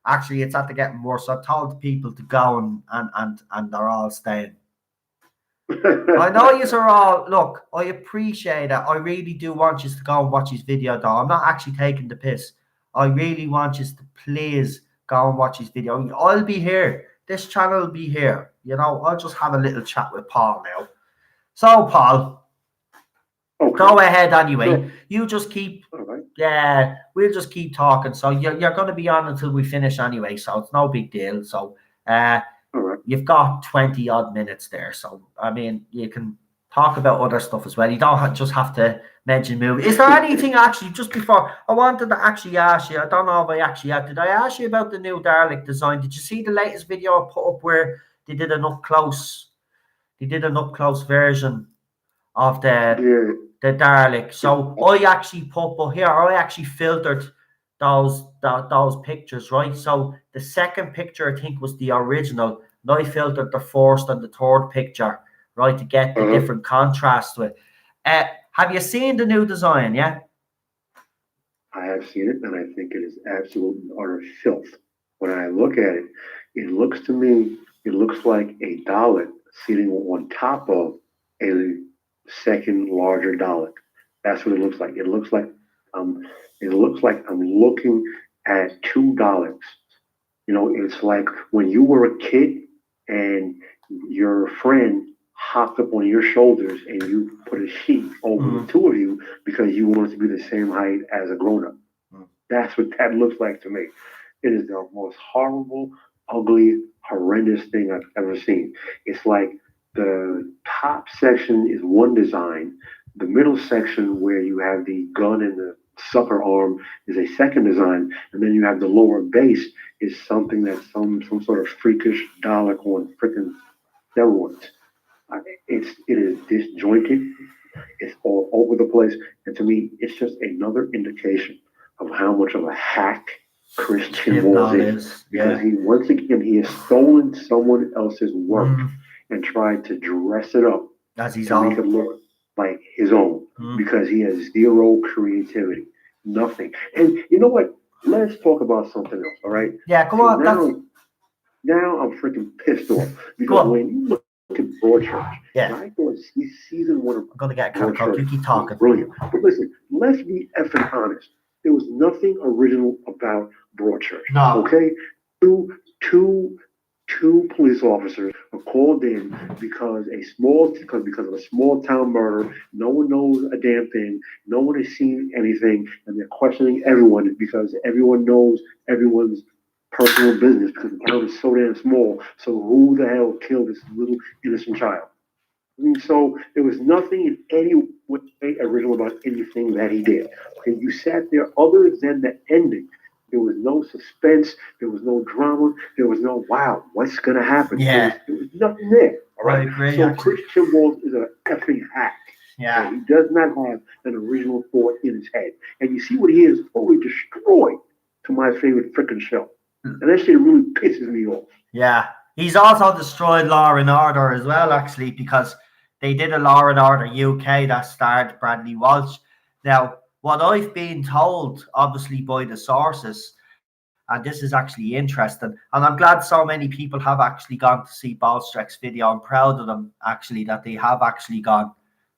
Actually, it's after getting worse. I've told people to go and they're all staying. I know you are all, look, I appreciate it. I really do want you to go and watch his video, though. I'm not actually taking the piss. I really want you to please go and watch his video. I'll be here. This channel will be here. You know, I'll just have a little chat with Paul now. So, Paul, go ahead anyway. Sure. You just keep, yeah, we'll just keep talking. So you're going to be on until we finish anyway. So it's no big deal. So you've got 20 odd minutes there. So, I mean, you can talk about other stuff as well. You don't just have to mention movie. Is there anything actually, just before, I wanted to actually ask you, I don't know if I actually had, did I ask you about the new Dalek design? Did you see the latest video I put up where they did an up close version of the Dalek? So I actually put, but here, I actually filtered those pictures, right? So the second picture, I think, was the original, and I filtered the first and the third picture, right, to get the different contrast with it. Have you seen the new design? Yeah, I have seen it, and I think it is absolute and utter filth. When I look at it, it looks to me, it looks like a Dalek sitting on top of a second larger Dalek. That's what it looks like. It looks like I'm looking at two Daleks. You know, it's like when you were a kid and your friend hopped up on your shoulders and you put a sheet over the two of you because you wanted to be the same height as a grown-up. That's what that looks like to me. It is the most horrible, ugly, horrendous thing I've ever seen. It's like the top section is one design. The middle section where you have the gun and the sucker arm is a second design. And then you have the lower base is something that's some sort of freakish Dalek on freaking steroids. It is disjointed. It's all over the place. And to me, it's just another indication of how much of a hack Christian Wall is. Because he, once again, he has stolen someone else's work and tried to dress it up to make it look like his own, because he has zero creativity, nothing. And you know what? Let's talk about something else, all right? Yeah, come on. Now I'm freaking pissed off, because when you look at Broadchurch, I thought season one of I'm gonna get a cup. You keep talking. Brilliant. But listen, let's be effing honest. There was nothing original about Broadchurch. No. Okay? Two 2 police officers were called in because of a small town murder. No one knows a damn thing. No one has seen anything, and they're questioning everyone because everyone knows everyone's personal business because the town is so damn small. So who the hell killed this little innocent child? I mean, so there was nothing in any way original about anything that he did. Okay, you sat there other than the ending. There was no suspense. There was no drama. There was no, wow, what's going to happen? Yeah. There was nothing there. All I right. agree, So actually. Christian Walls is an effing hack. Yeah. Okay? He does not have an original thought in his head. And you see what he is totally destroyed to my favorite frickin' show. And that shit really pisses me off. Yeah. He's also destroyed Law and Order as well, actually, because they did a Law and Order UK that starred Bradley Walsh. Now, what I've been told, obviously by the sources, and this is actually interesting, and I'm glad so many people have actually gone to see Ballstreck's video. I'm proud of them, actually, that they have actually gone.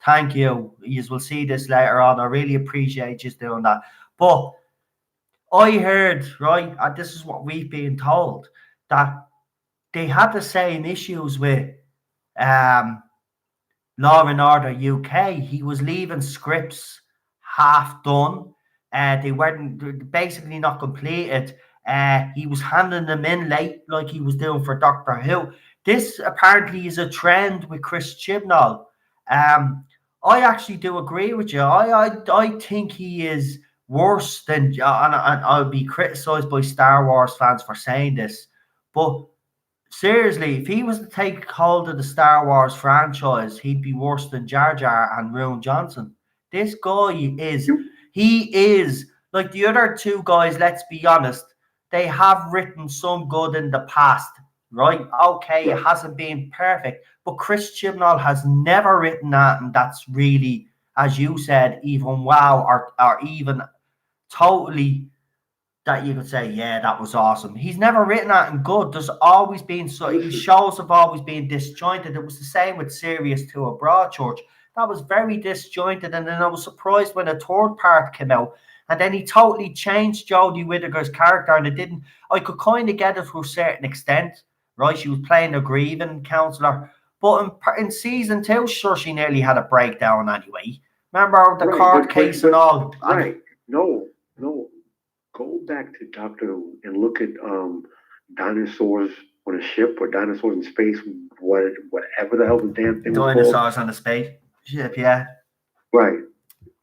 Thank you. You will see this later on. I really appreciate you doing that. But I heard, right, and this is what we've been told, that they had the same issues with um, Law and Order UK. He was leaving scripts half done. They weren't basically not completed. He was handing them in late, like he was doing for Doctor Who. This apparently is a trend with Chris Chibnall. I actually do agree with you. I think he is worse than, and I'll be criticised by Star Wars fans for saying this, but seriously, if he was to take hold of the Star Wars franchise, he'd be worse than Jar Jar and Rian Johnson. This guy he is like the other two guys, let's be honest, they have written some good in the past, right? Okay, it hasn't been perfect, but Chris Chibnall has never written that, and that's really, as you said, even wow, or even totally that you could say, yeah, that was awesome. He's never written that in good. There's always been his shows have always been disjointed. It was the same with Sirius to a Broadchurch. That was very disjointed, and then I was surprised when a third part came out, and then he totally changed Jodie Whittaker's character, and it didn't. I could kind of get it to a certain extent, right? She was playing a grieving counselor, but in season 2, sure, she nearly had a breakdown anyway. Remember the court case and all? Right? No. Go back to Doctor Who and look at dinosaurs on a ship or dinosaurs in space, whatever the hell the damn thing was called. Dinosaurs on a spaceship, yeah. Right.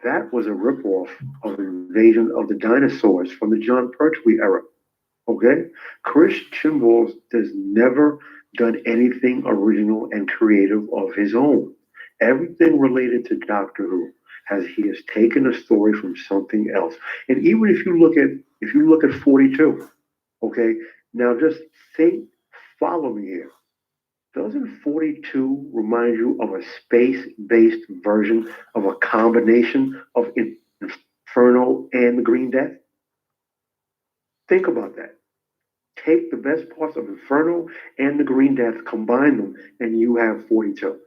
That was a ripoff of Invasion of the Dinosaurs from the John Pertwee era. Okay? Chris Chibnall has never done anything original and creative of his own. Everything related to Doctor Who he has taken a story from something else. And even if you look at 42, okay, now just follow me here. Doesn't 42 remind you of a space-based version of a combination of Inferno and the Green Death? Think about that. Take the best parts of Inferno and the Green Death, combine them, and you have 42.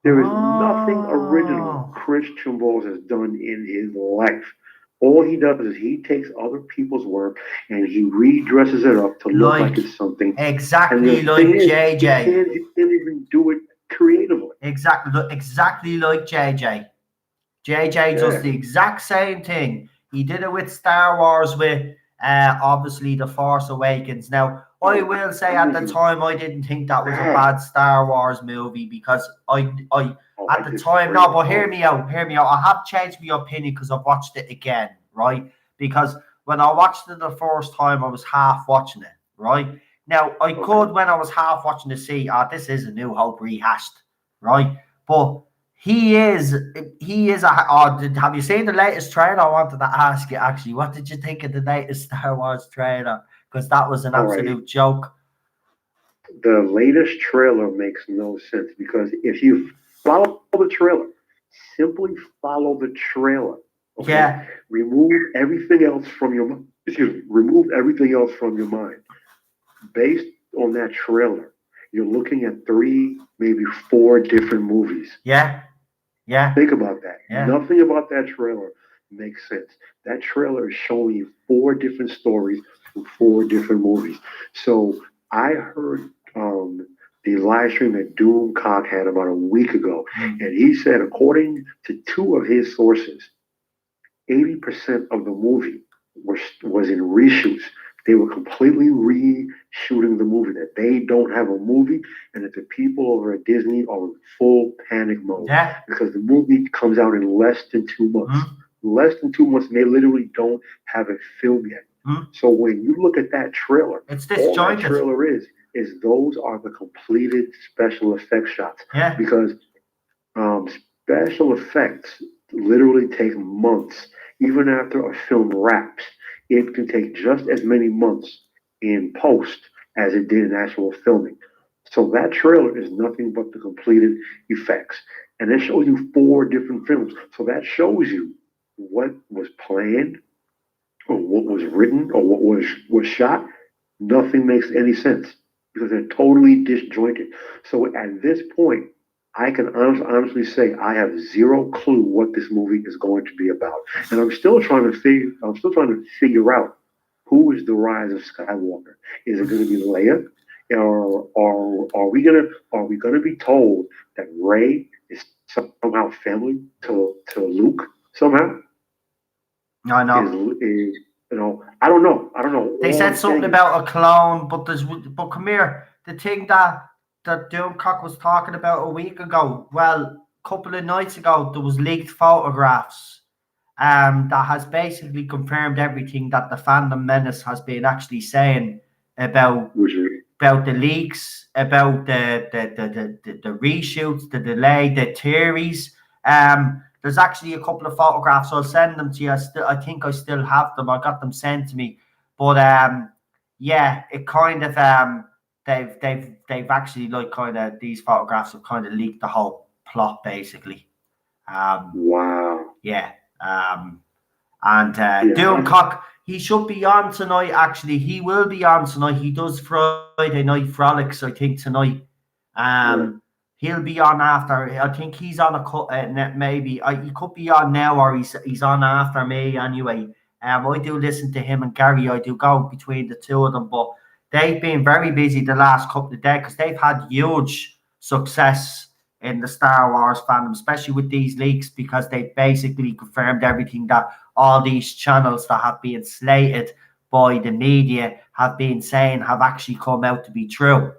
There is nothing original Chris Chibnall has done in his life. All he does is he takes other people's work and he redresses it up to look like it's something. Exactly like JJ. He can't even do it creatively. Exactly like JJ. JJ does the exact same thing. He did it with Star Wars with obviously The Force Awakens. Now, I will say at the time I didn't think that was a bad Star Wars movie because at the time, no, but hear me out. I have changed my opinion because I've watched it again, right? Because when I watched it the first time, I was half watching it, right? Now, I could, when I was half watching it, see, this is A New Hope rehashed, right? But have you seen the latest trailer? I wanted to ask you, actually, what did you think of the latest Star Wars trailer? Because that was an absolute joke. The latest trailer makes no sense because if you follow the trailer, simply follow the trailer. Okay? Yeah. Remove everything else from your mind. Remove everything else from your mind. Based on that trailer, you're looking at 3, maybe 4 different movies. Yeah. Think about that. Yeah. Nothing about that trailer makes sense. That trailer is showing you 4 different stories from 4 different movies. So I heard the live stream that Doomcock had about a week ago, and he said, according to two of his sources, 80% of the movie was in reshoots. They were completely reshooting the movie. That they don't have a movie, and that the people over at Disney are in full panic mode because the movie comes out in less than 2 months. Less than 2 months, and they literally don't have it filmed yet. So when you look at that trailer, it's all that trailer is those are the completed special effects shots. Yeah. Because special effects literally take months. Even after a film wraps, it can take just as many months in post as it did in actual filming. So that trailer is nothing but the completed effects. And it shows you 4 different films. So that shows you what was planned or what was written or what was shot. Nothing makes any sense because they're totally disjointed. So at this point, I can honestly say I have zero clue what this movie is going to be about, and I'm still trying to figure out who is the rise of Skywalker. Is it going to be Leia, or are we gonna be told that Rey is somehow family to Luke somehow? I know. I don't know. They said something about a clone, but come here. The thing that Doomcock was talking about a week ago, well, a couple of nights ago, there was leaked photographs that has basically confirmed everything that the Fandom Menace has been actually saying about the leaks, about the reshoots, the delay, the theories. There's actually a couple of photographs. I'll send them to you. I think I still have them. I got them sent to me. But yeah, it kind of they've actually these photographs have kind of leaked the whole plot basically. Wow. Yeah. Doomcock, he should be on tonight. Actually, he will be on tonight. He does Friday Night Frolics, I think, tonight. He'll be on after. I think he's on maybe. He could be on now, or he's on after me anyway. I do listen to him and Gary. I do go between the two of them, but they've been very busy the last couple of days because they've had huge success in the Star Wars fandom, especially with these leaks, because they basically confirmed everything that all these channels that have been slated by the media have been saying have actually come out to be true.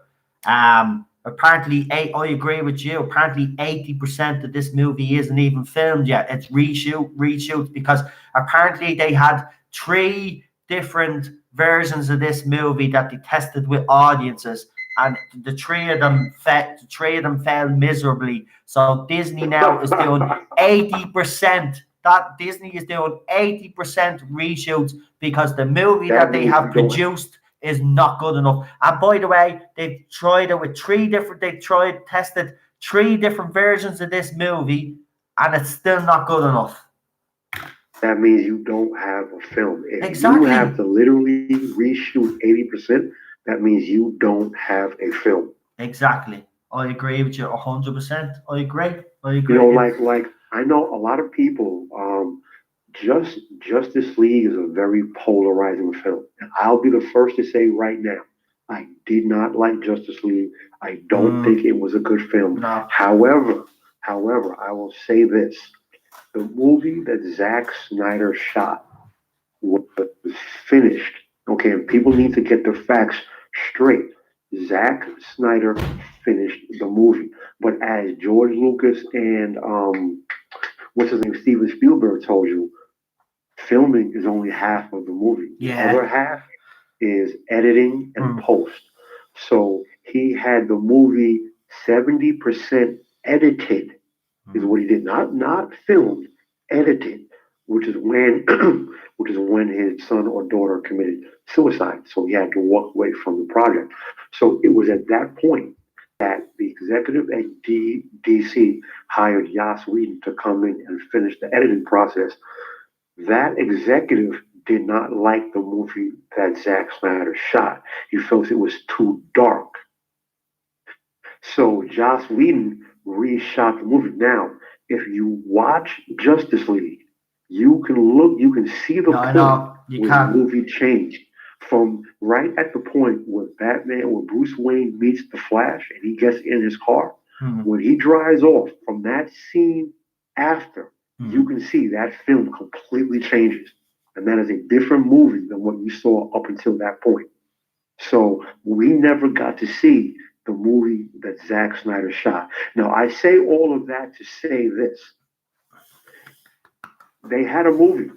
Apparently, I agree with you. Apparently, 80% of this movie isn't even filmed yet. It's reshoots, because apparently they had 3 different versions of this movie that they tested with audiences, and the 3 of them fell miserably. So Disney now is doing 80%. That Disney is doing 80% reshoots because the movie that they have produced is not good enough. And by the way, they've tried it with tested 3 different versions of this movie, and it's still not good enough. That means you don't have a film. If Exactly. you have to literally reshoot 80%, that means you don't have a film. Exactly. I agree with you 100%. I agree. Like I know a lot of people. Justice League is a very polarizing film, and I'll be the first to say right now, I did not like Justice League. I don't think it was a good film. No. However, I will say this: the movie that Zack Snyder shot was finished. Okay, and people need to get the facts straight. Zack Snyder finished the movie, but as George Lucas and what's his name, Steven Spielberg told you, filming is only half of the movie. Yeah. The other half is editing and post. So he had the movie 70% edited, is what he did. Not filmed, edited, which is when his son or daughter committed suicide. So he had to walk away from the project. So it was at that point that the executive at DC hired Joss Whedon to come in and finish the editing process. That executive did not like the movie that Zack Snyder shot. He felt it was too dark. So Joss Whedon reshot the movie. Now, if you watch Justice League, you can see the point where the movie changed from right at the point where Bruce Wayne meets the Flash and he gets in his car, when he drives off from that scene after, you can see that film completely changes. And that is a different movie than what you saw up until that point. So we never got to see the movie that Zack Snyder shot. Now, I say all of that to say this. They had a movie.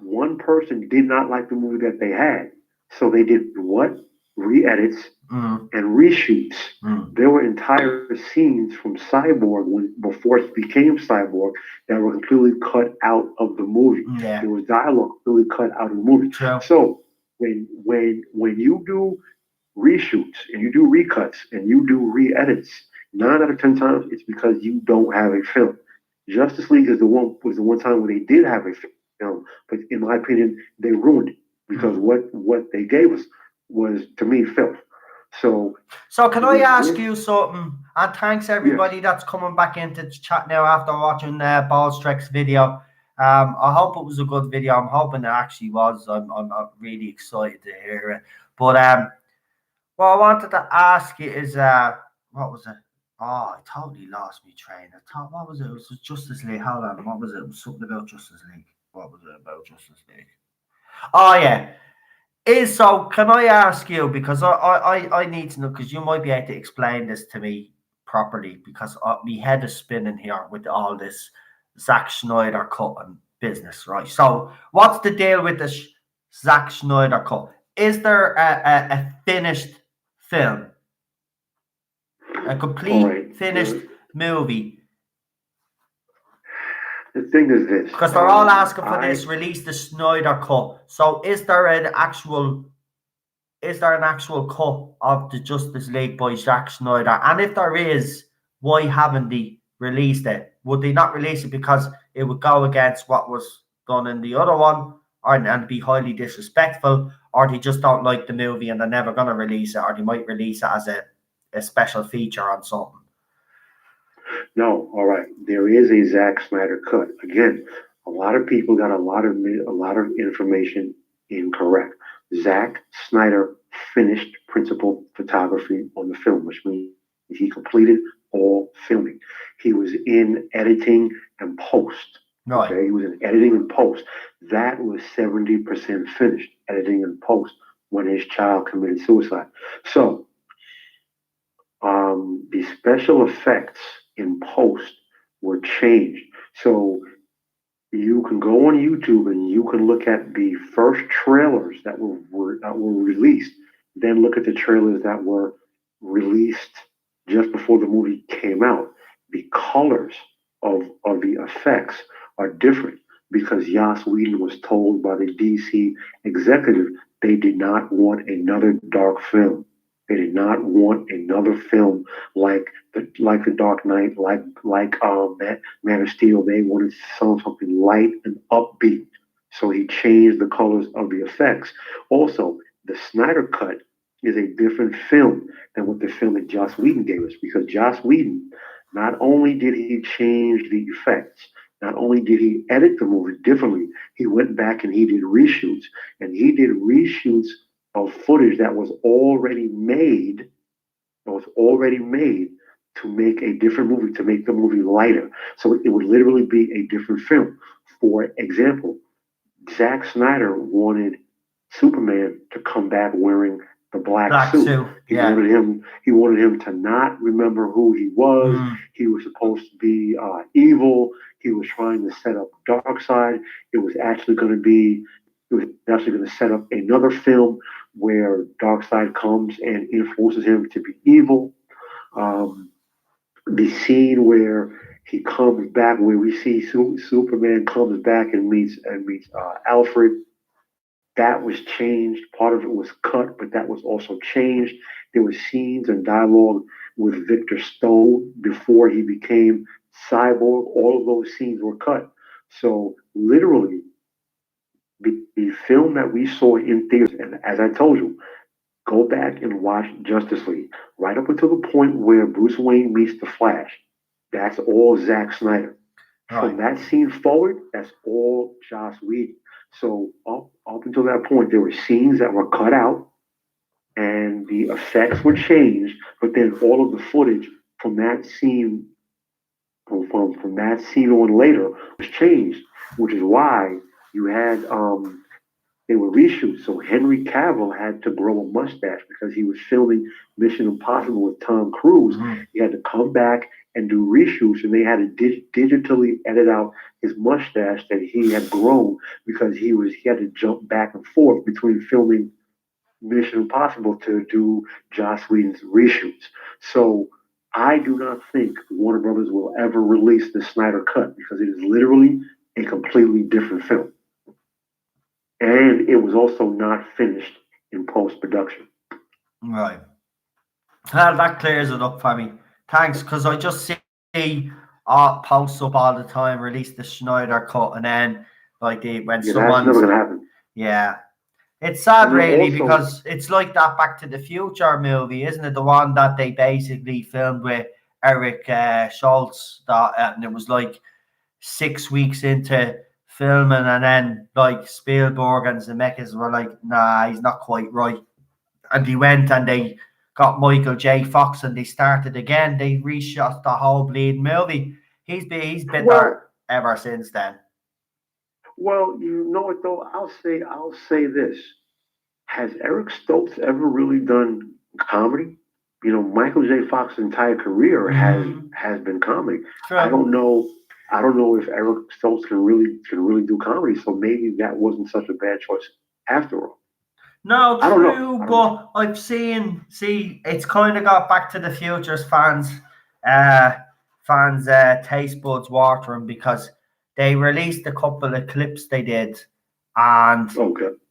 One person did not like the movie that they had. So they did what? Re-edits and reshoots. There were entire scenes from Cyborg before he became Cyborg that were completely cut out of the movie. Yeah. There was dialogue completely cut out of the movie. True. So when you do reshoots and you do recuts and you do re-edits, 9 out of 10 times it's because you don't have a film. Justice League was the one time when they did have a film, but in my opinion, they ruined it because what they gave us was, to me, filth. So can I ask you something? And thanks everybody that's coming back into the chat now after watching Ballstreck's video. I hope it was a good video. I'm hoping it actually was. I'm really excited to hear it. But what I wanted to ask you is what was it? Oh, I totally lost my train of thought. What was it? It was Justice League. Hold on. What was it? It was something about Justice League. What was it about Justice League? Oh yeah. Can I ask you, because I need to know, because you might be able to explain this to me properly, because my head is spinning here with all this Zack Snyder cut and business, right? So what's the deal with the Zack Snyder cut? Is there a finished film? A complete finished movie? The thing is this. Because they're all asking for this, release the Snyder cut. So is there an actual cut of the Justice League by Zack Snyder? And if there is, why haven't they released it? Would they not release it because it would go against what was done in the other one and be highly disrespectful, or they just don't like the movie and they're never going to release it, or they might release it as a special feature on something? No, all right. There is a Zack Snyder cut. Again, a lot of people got a lot of information incorrect. Zack Snyder finished principal photography on the film, which means he completed all filming. He was in editing and post. Right. Okay, he was in editing and post. That was 70% finished, editing and post, when his child committed suicide. So the special effects in post were changed. So you can go on YouTube and you can look at the first trailers that were released, then look at the trailers that were released just before the movie came out. The colors of the effects are different because Joss Whedon was told by the DC executive they did not want another dark film. They did not want another film like the Dark Knight, like Man of Steel. They wanted something light and upbeat. So he changed the colors of the effects. Also, the Snyder Cut is a different film than what the film that Joss Whedon gave us, because Joss Whedon, not only did he change the effects, not only did he edit the movie differently, he went back and he did reshoots. And he did reshoots of footage that was already made, to make a different movie, to make the movie lighter. So it would literally be a different film. For example, Zack Snyder wanted Superman to come back wearing the black suit. He wanted him to not remember who he was. He was supposed to be evil. He was trying to set up Darkseid. It was actually going to set up another film where Darkseid comes and influences him to be evil. The scene where he comes back, where we see Superman comes back and meets Alfred, that was changed. Part of it was cut, but that was also changed. There were scenes and dialogue with Victor Stone before he became Cyborg. All of those scenes were cut. So literally, the film that we saw in theaters, and as I told you, go back and watch Justice League. Right up until the point where Bruce Wayne meets the Flash. That's all Zack Snyder. From that scene forward, that's all Joss Whedon. So up until that point, there were scenes that were cut out, and the effects were changed. But then all of the footage from that scene, from that scene on later, was changed, which is why you had they were reshoots. So Henry Cavill had to grow a mustache because he was filming Mission Impossible with Tom Cruise. He had to come back and do reshoots, and they had to digitally edit out his mustache that he had grown because he had to jump back and forth between filming Mission Impossible to do Joss Whedon's reshoots. So I do not think Warner Brothers will ever release the Snyder Cut because it is literally a completely different film. And it was also not finished in post-production. Right. Well, that clears it up for me. Thanks, because I just see posts up all the time, release the Schneider cut, and then when That's someone's never going to happen. yeah. It's sad, really, also, because it's like that Back to the Future movie, isn't it? The one that they basically filmed with Eric Schultz, and it was like 6 weeks into filming, and then like Spielberg and Zemeckis were like, "Nah, he's not quite right," and they went and they got Michael J. Fox and they started again. They reshot the whole bleeding movie. He's been there ever since then. Well, you know what though? I'll say this: has Eric Stoltz ever really done comedy? You know, Michael J. Fox's entire career has been comedy. True. I don't know if Eric Stoltz can really do comedy. So maybe that wasn't such a bad choice after all. No, I don't true, know. but I've seen, it's kind of got Back to the Future's fans' taste buds watering because they released a couple of clips they did, and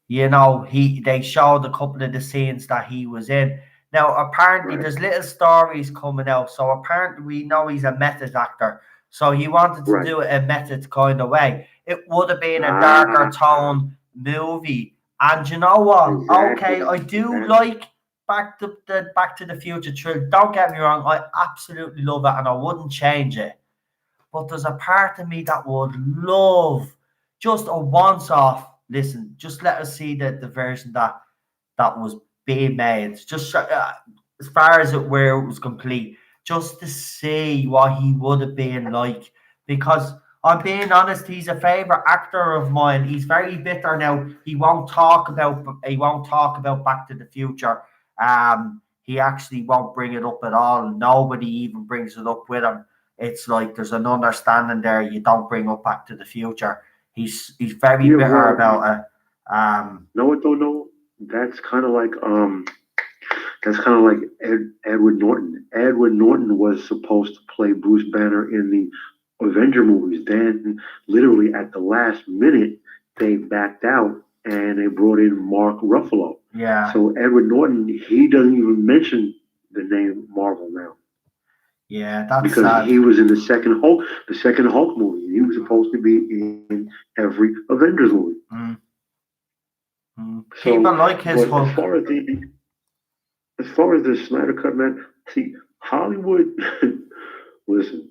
you know they showed a couple of the scenes that he was in. Now, apparently, there's little stories coming out, so apparently we know he's a method actor. So he wanted to do it a method kind of way. It would have been a darker tone movie. And you know what? Exactly. Okay, I do like Back to the Future trilogy. Don't get me wrong, I absolutely love it and I wouldn't change it. But there's a part of me that would love just a once off. Listen, just let us see the version that was being made. Just as far as where it was complete, just to see what he would have been like. Because I'm being honest, he's a favorite actor of mine. He's very bitter now. He won't talk about Back to the Future. He actually won't bring it up at all. Nobody even brings it up with him. It's like there's an understanding there. You don't bring up Back to the Future. He's very bitter about it. No, that's kind of like Edward Norton. Edward Norton was supposed to play Bruce Banner in the Avenger movies. Then, literally at the last minute, they backed out and they brought in Mark Ruffalo. Yeah. So Edward Norton, he doesn't even mention the name Marvel now. Yeah, that's because sad. He was in the second Hulk movie. He was supposed to be in every Avengers movie. So, people like his Hulk. As far as the Snyder Cut, man, see, Hollywood, listen,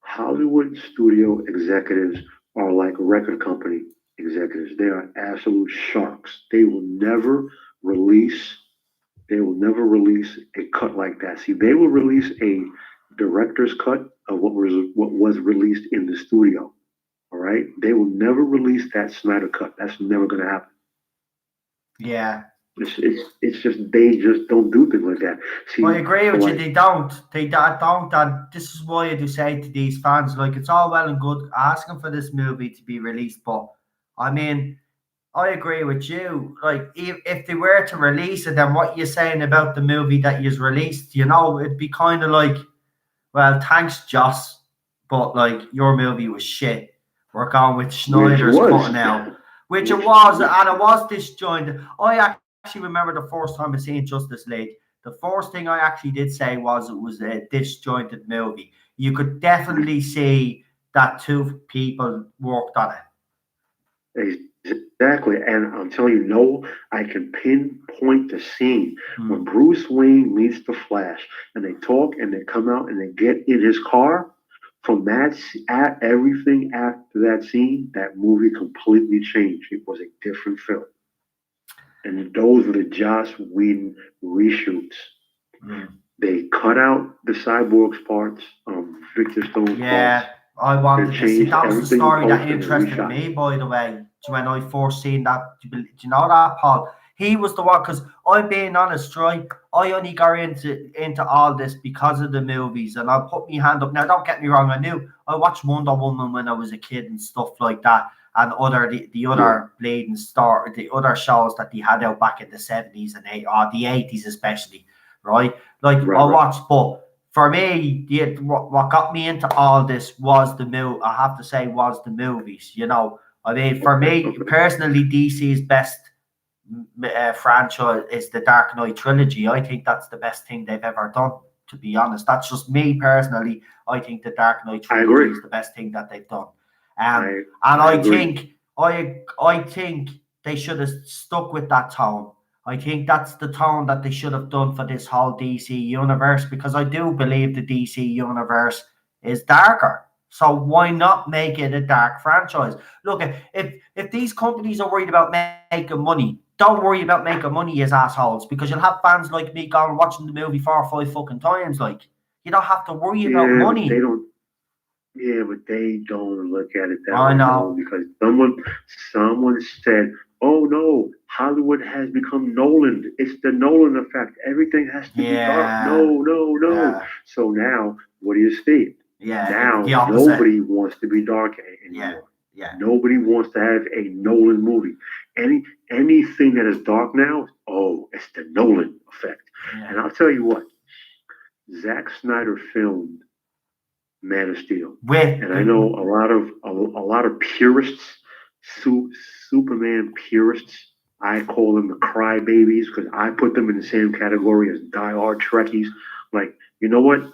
Hollywood studio executives are like record company executives. They are absolute sharks. They will never release a cut like that. See, they will release a director's cut of what was released in the studio. All right? They will never release that Snyder Cut. That's never going to happen. Yeah. It's just they just don't do things like that. See, I agree with you. They don't. They don't. And this is why I do say to these fans, like, it's all well and good asking for this movie to be released, but I mean, I agree with you. Like, if they were to release it, then what you're saying about the movie that you've released, you know, it'd be kind of like, well, thanks, Joss, but like your movie was shit. We're going with Schneider's cut now, which it was, and it was disjointed. I actually remember the first time I seen Justice League. The first thing I actually did say was it was a disjointed movie. You could definitely see that two people worked on it. Exactly, and I'm telling you, no, I can pinpoint the scene when Bruce Wayne meets the Flash, and they talk, and they come out, and they get in his car. from at everything after that scene, that movie completely changed. It was a different film. And those were the Joss Whedon reshoots. They cut out the cyborg's parts, Victor Stone's parts. I wanted to see. changed That was the everything story that post and interested reshot. me, by the way. When I first seen that, do you know that, Paul? He was the one, because I'm being honest, right? I only got into all this because of the movies, and I'll put my hand up. Now, don't get me wrong, I watched Wonder Woman when I was a kid and stuff like that, and the other Blade and Star, the other shows that they had out back in the 70s and the 80s especially, right? Like, I watched, but for me, what got me into all this was the movie. I have to say, was the movies. You know, I mean, for me personally, DC's best franchise is the Dark Knight trilogy. I think that's the best thing they've ever done. To be honest, that's just me personally. I think the Dark Knight trilogy is the best thing that they've done. And I think they should have stuck with that tone. I think that's the tone that they should have done for this whole DC universe, because I do believe the DC universe is darker. So why not make it a dark franchise? Look, if these companies are worried about making money, don't worry about making money, as assholes, because you'll have fans like me going and watching the movie 4 or 5 fucking times. Like, you don't have to worry about money. They don't. Yeah, but they don't look at it that way. I know, because someone said, "Oh no, Hollywood has become Nolan. It's the Nolan effect. Everything has to be dark." No. Yeah. So now, what do you see? Yeah. Now nobody wants to be dark anymore. Yeah. Nobody wants to have a Nolan movie. Anything that is dark now, it's the Nolan effect. Yeah. And I'll tell you what, Zack Snyder filmed Man of Steel, and I know a lot of purists, Superman purists. I call them the crybabies, because I put them in the same category as diehard Trekkies. Like, you know what?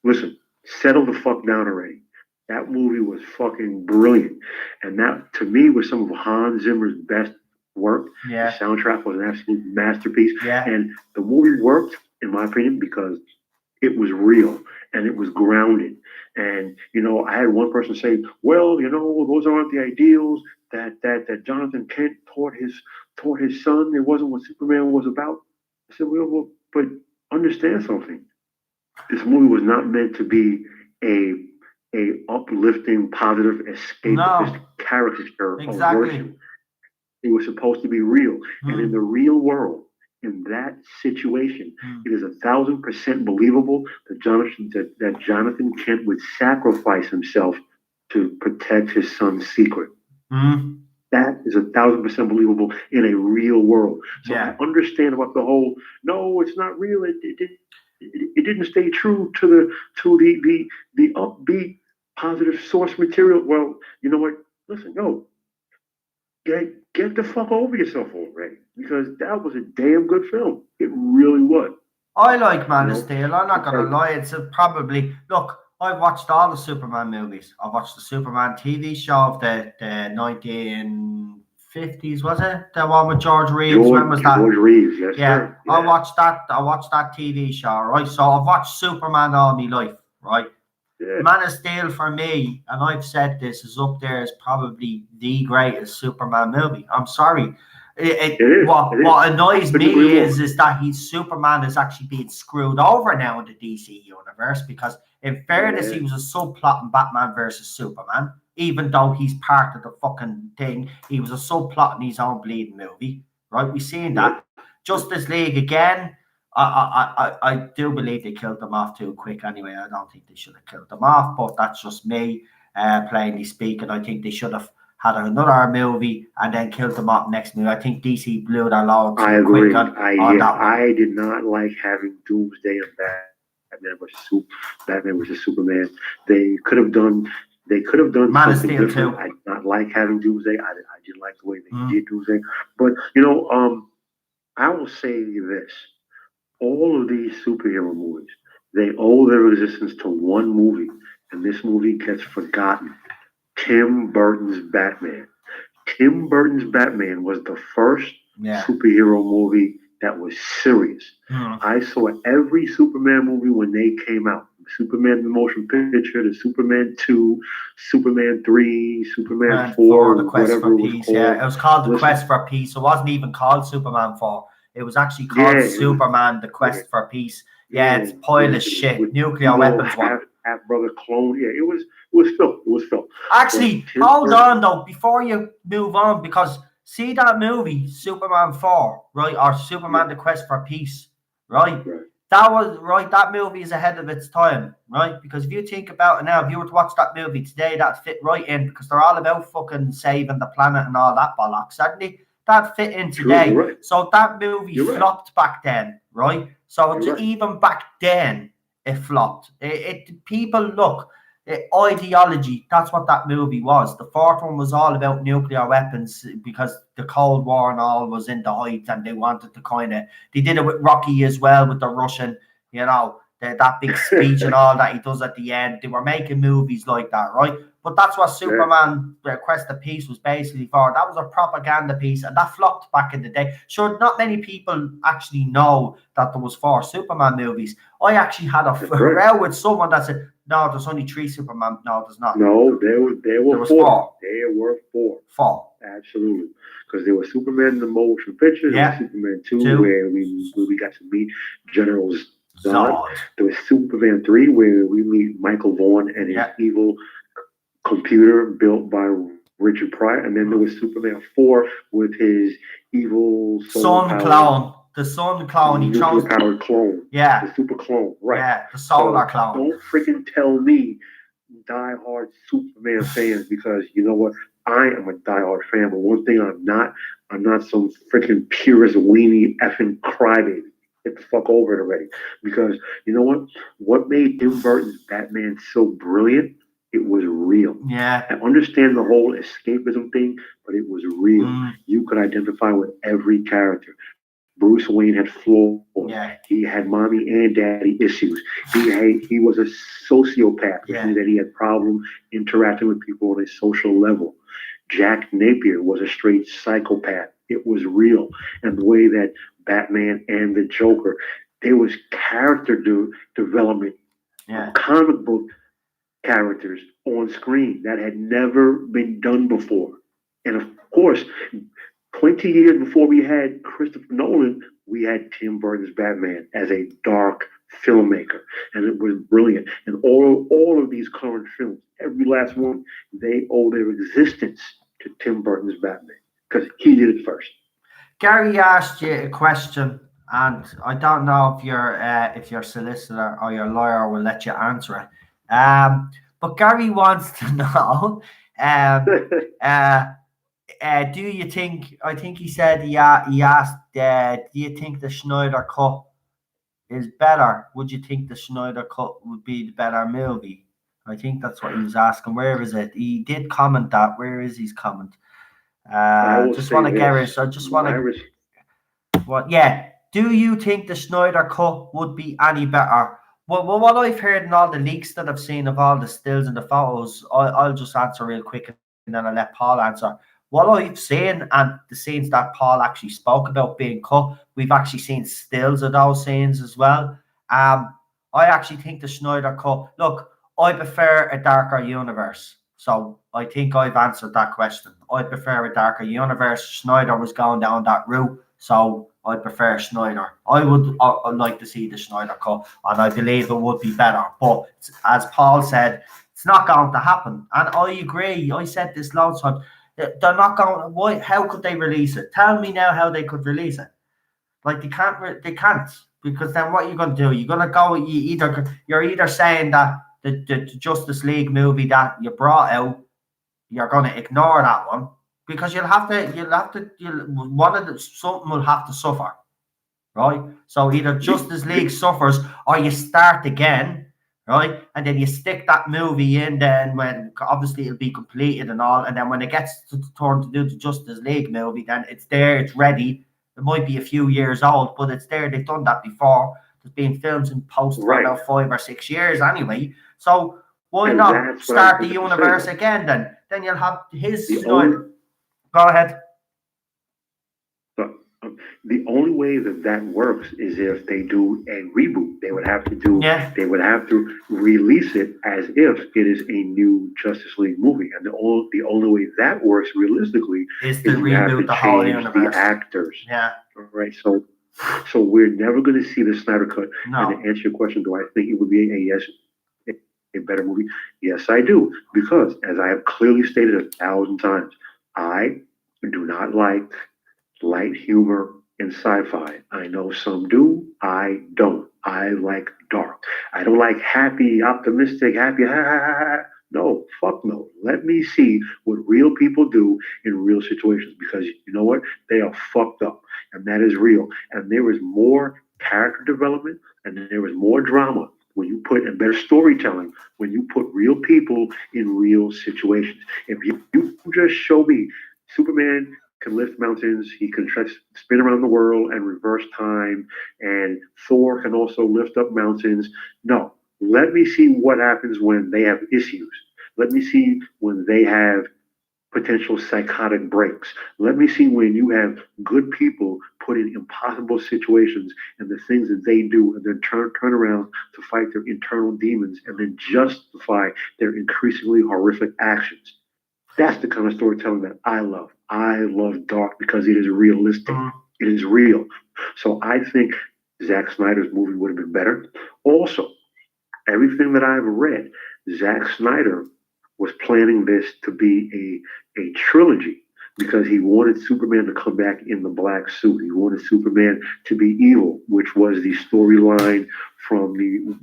Listen, settle the fuck down already. That movie was fucking brilliant, and that to me was some of Hans Zimmer's best work. Yeah. The soundtrack was an absolute masterpiece, Yeah. and the movie worked, in my opinion, because it was real and it was grounded. And I had one person say, "Well, those aren't the ideals that Jonathan Kent taught his son. It wasn't what Superman was about." I said, "Well, but understand something. This movie was not meant to be a uplifting, positive, escapist caricature of virtue. It was supposed to be real, and in the real world, in that situation, it is 1,000% believable that Jonathan Kent would sacrifice himself to protect his son's secret. That is 1,000% believable in a real world. So I understand about the whole. No, it's not real. It didn't stay true to the upbeat, positive source material. Well, you know what? Listen, no. Get the fuck over yourself already, because that was a damn good film. It really was. I like Man of Steel. I'm not gonna lie. It's probably, look. I've watched all the Superman movies. I watched the Superman TV show of the 1950s. Was it the one with George Reeves? When was that? George Reeves, yes, sir. I watched that. I watched that TV show. Right. So I've watched Superman all my life. Right. Yeah. Man of Steel for me, and I've said this, is up there as probably the greatest Superman movie. I'm sorry. What annoys me is that Superman is actually being screwed over now in the DC universe, because in fairness, he was a subplot in Batman versus Superman. Even though he's part of the fucking thing, he was a subplot in his own bleeding movie. Right? We've seen that. Justice League again. I do believe they killed them off too quick anyway. I don't think they should have killed them off, but that's just me plainly speaking. I think they should have had another movie and then killed them off next movie. I think DC blew their load too I agree. quick I did not like having Doomsday and Batman versus Superman. They could have done Man something different. I did not like having Doomsday. I didn't like the way they did Doomsday. But I will say this. All of these superhero movies, they owe their existence to one movie, and this movie gets forgotten. Tim Burton's Batman. Tim Burton's Batman was the first superhero movie that was serious. I saw every Superman movie when they came out, Superman the motion picture, the Superman 2, Superman 3, Superman Man 4, the Quest whatever for it was Peace. called. Yeah, it was called the Listen. Quest for Peace. It wasn't even called Superman 4. It was actually called Yeah, it was- Superman: The Quest for Peace. Yeah, it's pointless shit. with Nuclear little weapons one. half brother clone. Yeah, it was filth. It was filth. Actually, But Tim hold Burton- on though, before you move on, because see that movie, Superman 4, right? Or Superman The Quest for Peace, right? Right. That was right, that movie is ahead of its time, right? Because if you think about it now, if you were to watch that movie today, that'd fit right in because they're all about fucking saving the planet and all that bollocks, certainly. That fit in True, today. you're right. So that movie You're right. flopped back then, right? So You're right. even back then, it flopped. People look. Ideology, that's what that movie was. The fourth one was all about nuclear weapons because the Cold War and all was in the height and they wanted to kind of, they did it with Rocky as well with the Russian, you know, that big speech and all that he does at the end. They were making movies like that, right? But that's what Superman Quest of Peace was basically for. That was a propaganda piece and that flopped back in the day. Sure, not many people actually know that there was 4 Superman movies. I actually had a row with someone that said, no, there's only 3 Superman. No, there's not. No, there were 4. There were 4. 4. Absolutely. Because there was Superman the motion picture, there was Superman 2 where we got to meet General Zod. There was Superman 3 where we meet Michael Vaughn and his evil computer built by Richard Pryor. And then there was Superman 4 with his evil Sun clone. The Sun clone. He chose powered clone. Yeah. The super clone. Right. Yeah, the solar clone. Don't freaking tell me diehard Superman fans because you know what? I am a diehard fan, but one thing I'm not some freaking purist weenie effing crybaby. Get the fuck over it already. Because you know what? What made Tim Burton's Batman so brilliant? It was real. Yeah. I understand the whole escapism thing, but it was real. You could identify with every character. Bruce Wayne had flaws. Yeah. He had mommy and daddy issues. He was a sociopath, which means that he had problems interacting with people on a social level. Jack Napier was a straight psychopath. It was real. And the way that Batman and the Joker, there was character development, comic book characters on screen that had never been done before. And of course, 20 years before we had Christopher Nolan, we had Tim Burton's Batman as a dark filmmaker. And it was brilliant. And all of these current films, every last one, they owe their existence to Tim Burton's Batman because he did it first. Gary asked you a question, and I don't know if your solicitor or your lawyer will let you answer it. But Gary wants to know, do you think? I think he said he asked, do you think the Snyder Cut is better? Would you think the Snyder Cut would be the better movie? I think that's what he was asking. Where is it? He did comment that. Where is his comment? Just want to get it. So just want to. What? Yeah. Do you think the Snyder Cut would be any better? Well, what I've heard in all the leaks that I've seen of all the stills and the photos, I'll just answer real quick and then I'll let Paul answer. What I've seen and the scenes that Paul actually spoke about being cut, we've actually seen stills of those scenes as well. I actually think the Snyder Cut, look, I prefer a darker universe. So I think I've answered that question. I prefer a darker universe. Snyder was going down that route, so I prefer Snyder. I would like to see the Snyder Cut, and I believe it would be better. But as Paul said, it's not going to happen. And I agree. I said this loads of times. They're not going. Why? How could they release it? Tell me now how they could release it. Like they can't, because then what are you going to do? You're going to go. You're either saying that the Justice League movie that you brought out, you're going to ignore that one because something will have to suffer, right? So either Justice League suffers or you start again, right? And then you stick that movie in then when obviously it'll be completed and all, and then when it gets to the turn to do the Justice League movie, then it's there, it's ready. It might be a few years old, but it's there. They've done that before. There's been films in post for about 5 or 6 years anyway. So why not start the universe again then? Then you'll have his Snyder. Go ahead. the only way that that works is if they do a reboot. They would have to do. Yeah. They would have to release it as if it is a new Justice League movie, and the only way that works realistically Is to is you have to reboot the whole change the universe. actors. Yeah. All right, so we're never going to see the Snyder Cut. No. And to answer your question, do I think it would be a yes, a better movie? Yes, I do, because as I have clearly stated 1,000 times, I do not like light humor in sci-fi. I know some do. I don't. I like dark. I don't like happy, optimistic, happy. Ha, ha, ha, ha. No, fuck no. Let me see what real people do in real situations, because you know what? They are fucked up, and that is real. And there is more character development, and there is more drama when you put, and better storytelling when you put real people in real situations. If you just show me Superman can lift mountains, he can spin around the world and reverse time, and Thor can also lift up mountains. No, let me see what happens when they have issues. Let me see when they have potential psychotic breaks. Let me see when you have good people put in impossible situations and the things that they do, and then turn around to fight their internal demons and then justify their increasingly horrific actions. That's the kind of storytelling that I love. I love dark because it is realistic. It is real. So I think Zack Snyder's movie would have been better. Also, everything that I've read, Zack Snyder was planning this to be a trilogy because he wanted Superman to come back in the black suit. He wanted Superman to be evil, which was the storyline from the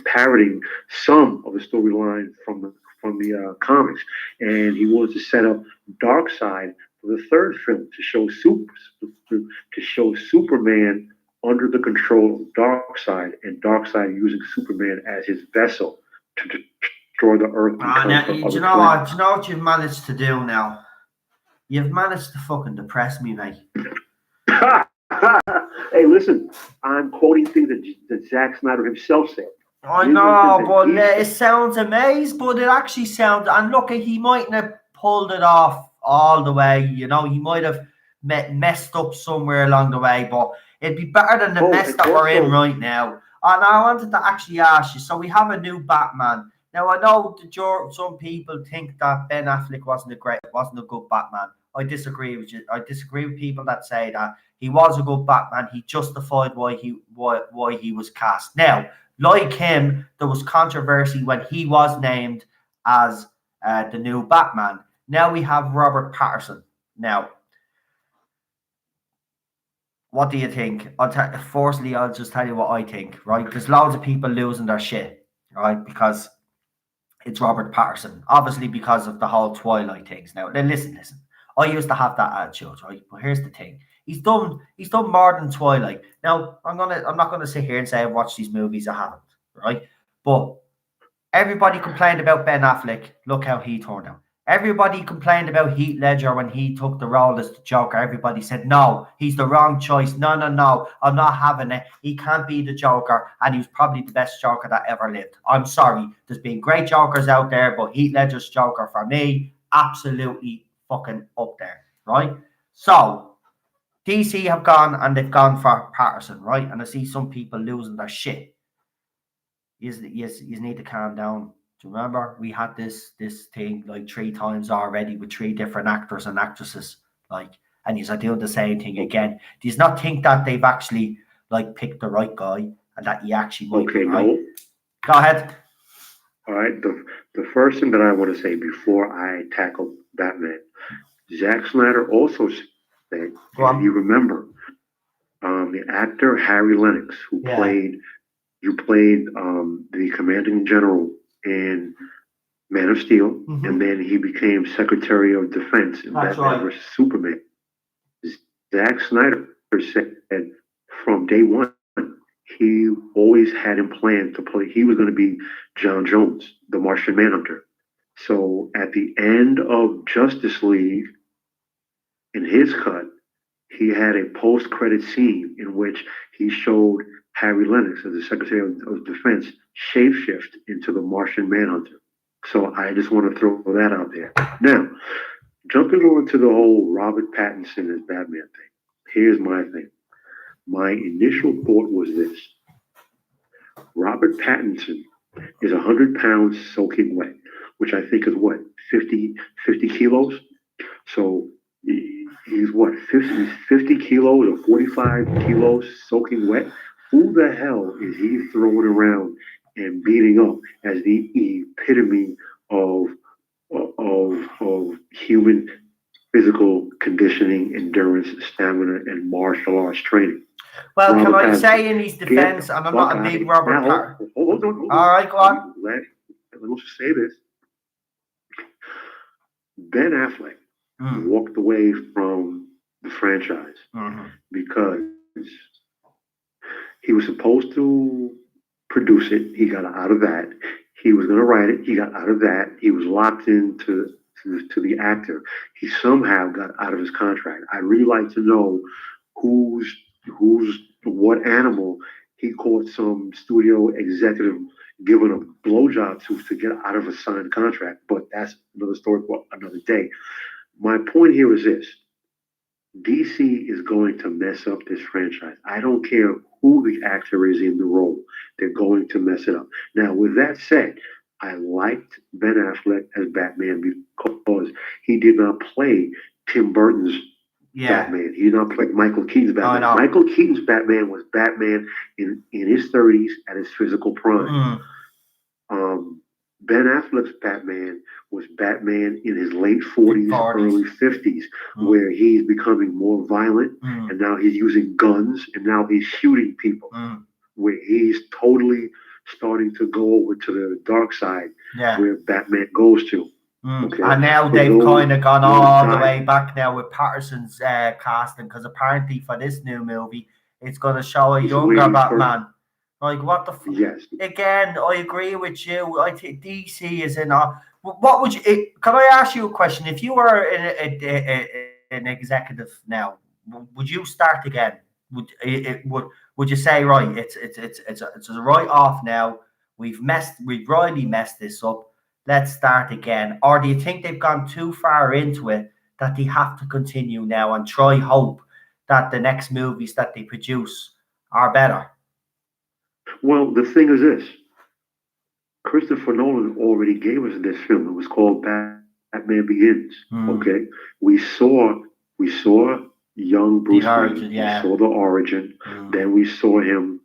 parroting some of the storyline from the comics, and he wanted to set up Darkseid for the third film to show Superman under the control of Darkseid, and Darkseid using Superman as his vessel to destroy the Earth. Now, do you know what? Do you know what you've managed to do now? You've managed to fucking depress me, mate. Hey, listen, I'm quoting things that Zack Snyder himself said. I know, but it sounds amazing, but it actually sounds, and look, he mightn't have pulled it off all the way, you know, he might have messed up somewhere along the way, but it'd be better than the mess that we're in right now. And I wanted to actually ask you, so we have a new Batman. Now, I know some people think that Ben Affleck wasn't a good Batman. I disagree with you. I disagree with people that say that he was a good Batman. He justified why he was cast. Now, like him, there was controversy when he was named as the new Batman. Now we have Robert Pattinson. Now, what do you think? Firstly, I'll just tell you what I think, right? There's loads of people losing their shit, right? Because it's Robert Pattinson. Obviously, because of the whole Twilight things. Now, then listen. I used to have that attitude, right? But here's the thing. He's done more than Twilight. Now, I'm not gonna sit here and say I've watched these movies. I haven't, right? But everybody complained about Ben Affleck. Look how he turned out. Everybody complained about Heath Ledger when he took the role as the Joker. Everybody said, no, he's the wrong choice. No, I'm not having it. He can't be the Joker, and he was probably the best Joker that ever lived. I'm sorry. There's been great Jokers out there, but Heath Ledger's Joker, for me, absolutely fucking up there, right? So, DC have gone, and they've gone for Patterson, right? And I see some people losing their shit. You need to calm down. Do you remember we had this thing like 3 times already with 3 different actors and actresses, like, and he's doing the same thing again. Do you not think that they've actually like picked the right guy and that he actually might be right? No. Go ahead. All right. The first thing that I want to say before I tackle Batman, Zack Snyder also said, if you remember, the actor Harry Lennox, who played the commanding general in Man of Steel, and then he became Secretary of Defense in Batman vs. Superman. Zack Snyder said from day one, he always had him planned to play. He was going to be John Jones, the Martian Manhunter. So at the end of Justice League, in his cut, he had a post-credit scene in which he showed Harry Lennox as the Secretary of Defense shapeshift into the Martian Manhunter. So I just want to throw that out there. Now, jumping over to the whole Robert Pattinson as Batman thing. Here's my thing. My initial thought was this. Robert Pattinson is 100 pounds soaking wet, which I think is what, 50 kilos? So he's what, 50 kilos or 45 kilos soaking wet? Who the hell is he throwing around and beating up as the epitome of human physical conditioning, endurance, stamina, and martial arts training? Well, Robert can I Pattinson. say in his defense, and I'm not a big Robert Pattinson. Hold on. All right, go on. Let me just say this. Ben Affleck walked away from the franchise because he was supposed to produce it. He got out of that. He was going to write it. He got out of that. He was locked into the actor. He somehow got out of his contract. I'd really like to know who's what animal he caught some studio executive giving a blowjob to get out of a signed contract. But that's another story for another day. My point here is this. DC is going to mess up this franchise. I don't care who the actor is in the role. They're going to mess it up. Now, with that said, I liked Ben Affleck as Batman because he did not play Tim Burton's Batman. He did not play Michael Keaton's Batman. Michael Keaton's Batman was Batman in his 30s at his physical prime. Ben Affleck's Batman was Batman in his late 40s, early 50s, where he's becoming more violent, and now he's using guns, and now he's shooting people, where he's totally starting to go over to the dark side, where Batman goes to. Okay? And now they've kind of gone all the way back now with Patterson's casting, because apparently for this new movie, it's going to show a younger Batman. Like, what the Yes. Again, I agree with you. I think DC is in a... What would you... Can I ask you a question? If you were an executive now, would you start again? Would you say, right, it's a write-off now. We've really messed this up. Let's start again. Or do you think they've gone too far into it that they have to continue now and try hope that the next movies that they produce are better? Well, the thing is this. Christopher Nolan already gave us this film. It was called Batman Begins. Okay. We saw young Bruce Wayne. We saw the origin. Then we saw him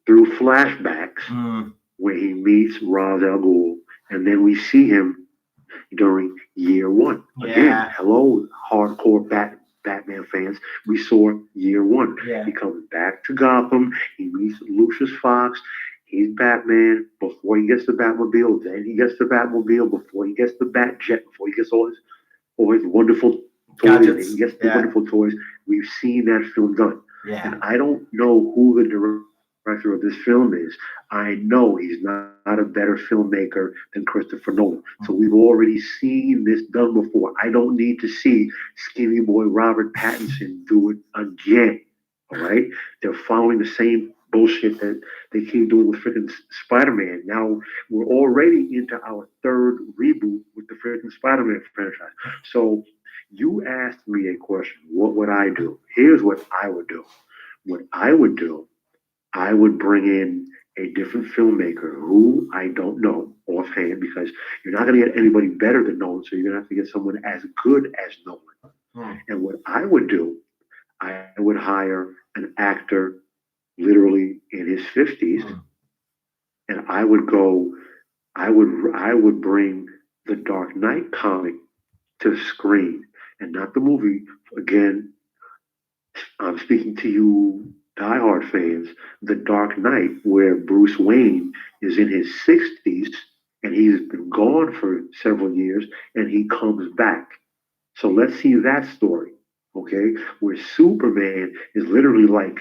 through flashbacks where he meets Ra's al Ghul. And then we see him during year one. Again, hello, hardcore Batman fans. We saw year one. He comes back to Gotham. He meets Lucius Fox. He's Batman before he gets the Batmobile. Then he gets the Batmobile before he gets the Batjet. Before he gets all his wonderful toys. And he gets the wonderful toys. We've seen that film done. And I don't know who the director of this film is. I know he's not a better filmmaker than Christopher Nolan. So we've already seen this done before. I don't need to see skinny boy Robert Pattinson do it again. All right? They're following the same bullshit that they keep doing with freaking Spider-Man. Now we're already into our third reboot with the freaking Spider-Man franchise. So you asked me a question. What would I do? Here's what I would do. What I would do, I would bring in a different filmmaker who I don't know offhand, because you're not going to get anybody better than Nolan, so you're going to have to get someone as good as Nolan. And what I would do, I would hire an actor literally in his 50s, and I would bring the Dark Knight comic to the screen, and not the movie. Again, I'm speaking to you diehard fans, The Dark Knight, where Bruce Wayne is in his 60s and he's been gone for several years and he comes back. So let's see that story, okay? Where Superman is literally like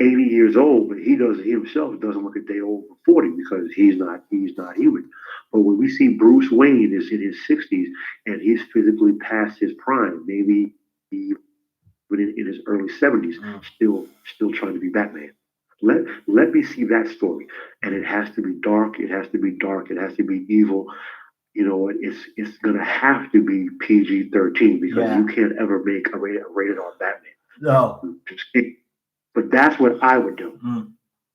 80 years old, but he himself doesn't look a day over 40 because he's not human. But when we see Bruce Wayne is in his 60s and he's physically past his prime, maybe in his early 70s, still trying to be Batman. Let me see that story. And it has to be dark, it has to be be evil. You know, it's gonna have to be PG-13 because you can't ever make a rated R Batman. No. But that's what I would do.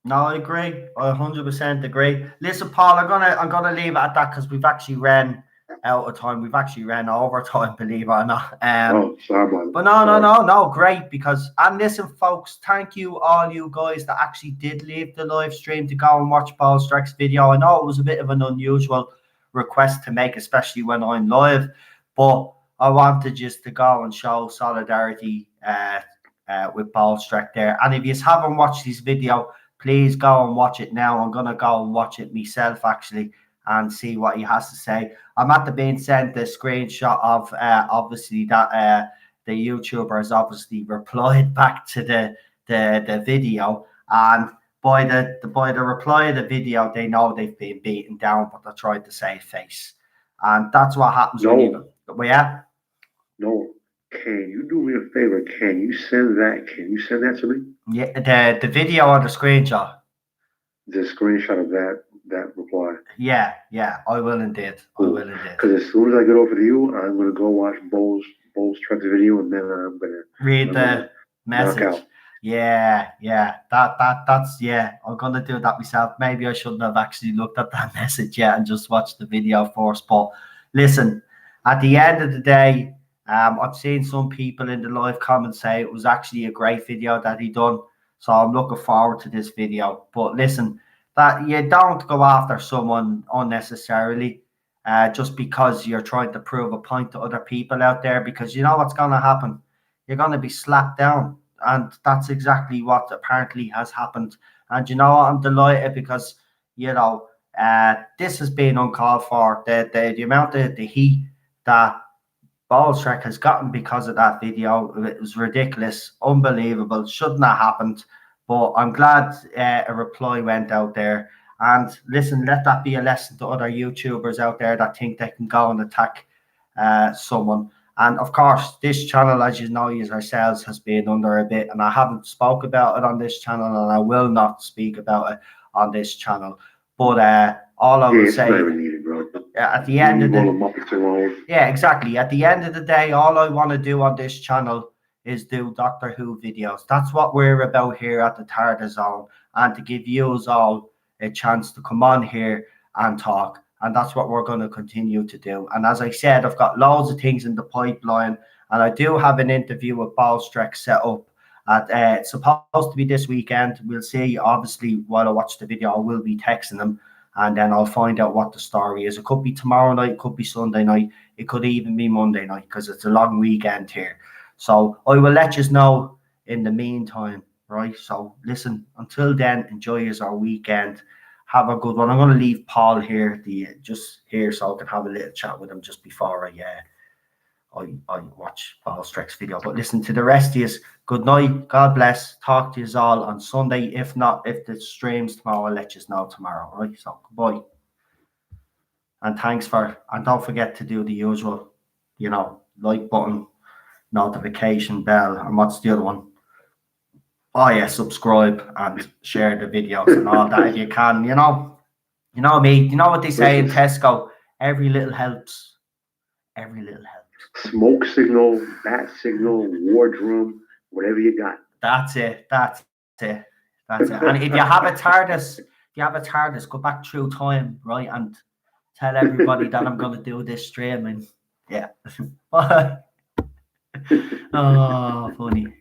No, I agree. I 100% agree. Listen, Paul, I'm gonna leave it at that because we've actually ran out of time. We've actually ran over time, believe it or not. Sorry about it. But no, great, because, and listen, folks, thank you, all you guys that actually did leave the live stream to go and watch Paul Streck's video. I know it was a bit of an unusual request to make, especially when I'm live, but I wanted just to go and show solidarity with Paul Streck there. And if you haven't watched this video, please go and watch it now. I'm gonna go and watch it myself actually and see what he has to say. I'm at the being sent the screenshot of obviously that the YouTuber has obviously replied back to the video, and by the reply of the video, they know they've been beaten down, but they tried to save face, and that's what happens when you go. Yeah. No. Can you do me a favor? Can you send that to me? Yeah, the video or the screenshot. The screenshot of that reply. Yeah, I will indeed. Because as soon as I get over to you, I'm gonna go watch Bowles Truck's video, and then I'm gonna read the message. Yeah. That's I'm gonna do that myself. Maybe I shouldn't have actually looked at that message yet and just watched the video first. But listen, at the end of the day, I've seen some people in the live comments say it was actually a great video that he done. So I'm looking forward to this video. But listen, that you don't go after someone unnecessarily just because you're trying to prove a point to other people out there, because you know what's going to happen. You're going to be slapped down. And that's exactly what apparently has happened. And you know what? I'm delighted because, you know, this has been uncalled for. The amount of the heat that Paul Streck has gotten because of that video, it was ridiculous, unbelievable, shouldn't have happened. But I'm glad a reply went out there. And listen, let that be a lesson to other YouTubers out there that think they can go and attack someone. And of course, this channel, as you know, yourselves, has been under a bit, and I haven't spoke about it on this channel, and I will not speak about it on this channel. But all I will say, at the end of the exactly. At the end of the day, all I want to do on this channel is do Doctor Who videos. That's what we're about here at the Tardis Zone, and to give you all a chance to come on here and talk. And that's what we're going to continue to do. And as I said, I've got loads of things in the pipeline, and I do have an interview with Paul Streck set up. It's supposed to be this weekend. We'll see. Obviously, while I watch the video, I will be texting him, and then I'll find out what the story is. It could be tomorrow night, it could be Sunday night, it could even be Monday night, because it's a long weekend here. So I will let you know in the meantime, right? So listen, until then, enjoy our weekend. Have a good one. I'm going to leave Paul here, just here, so I can have a little chat with him just before I watch Paul Streck's video. But listen, to the rest of you, good night. God bless. Talk to you all on Sunday. If not, if the streams tomorrow, I'll let you know tomorrow. Right? So goodbye. And thanks and don't forget to do the usual, like button, notification bell, and what's the other one? Oh yeah, subscribe and share the videos and all that if you can. You know me. You know what they say in Tesco? Every little helps. Every little helps. Smoke signal, bat signal, wardroom, whatever you got. That's it. And if you have a TARDIS, go back through time, right, and tell everybody that I'm going to do this stream. And yeah. Oh, funny.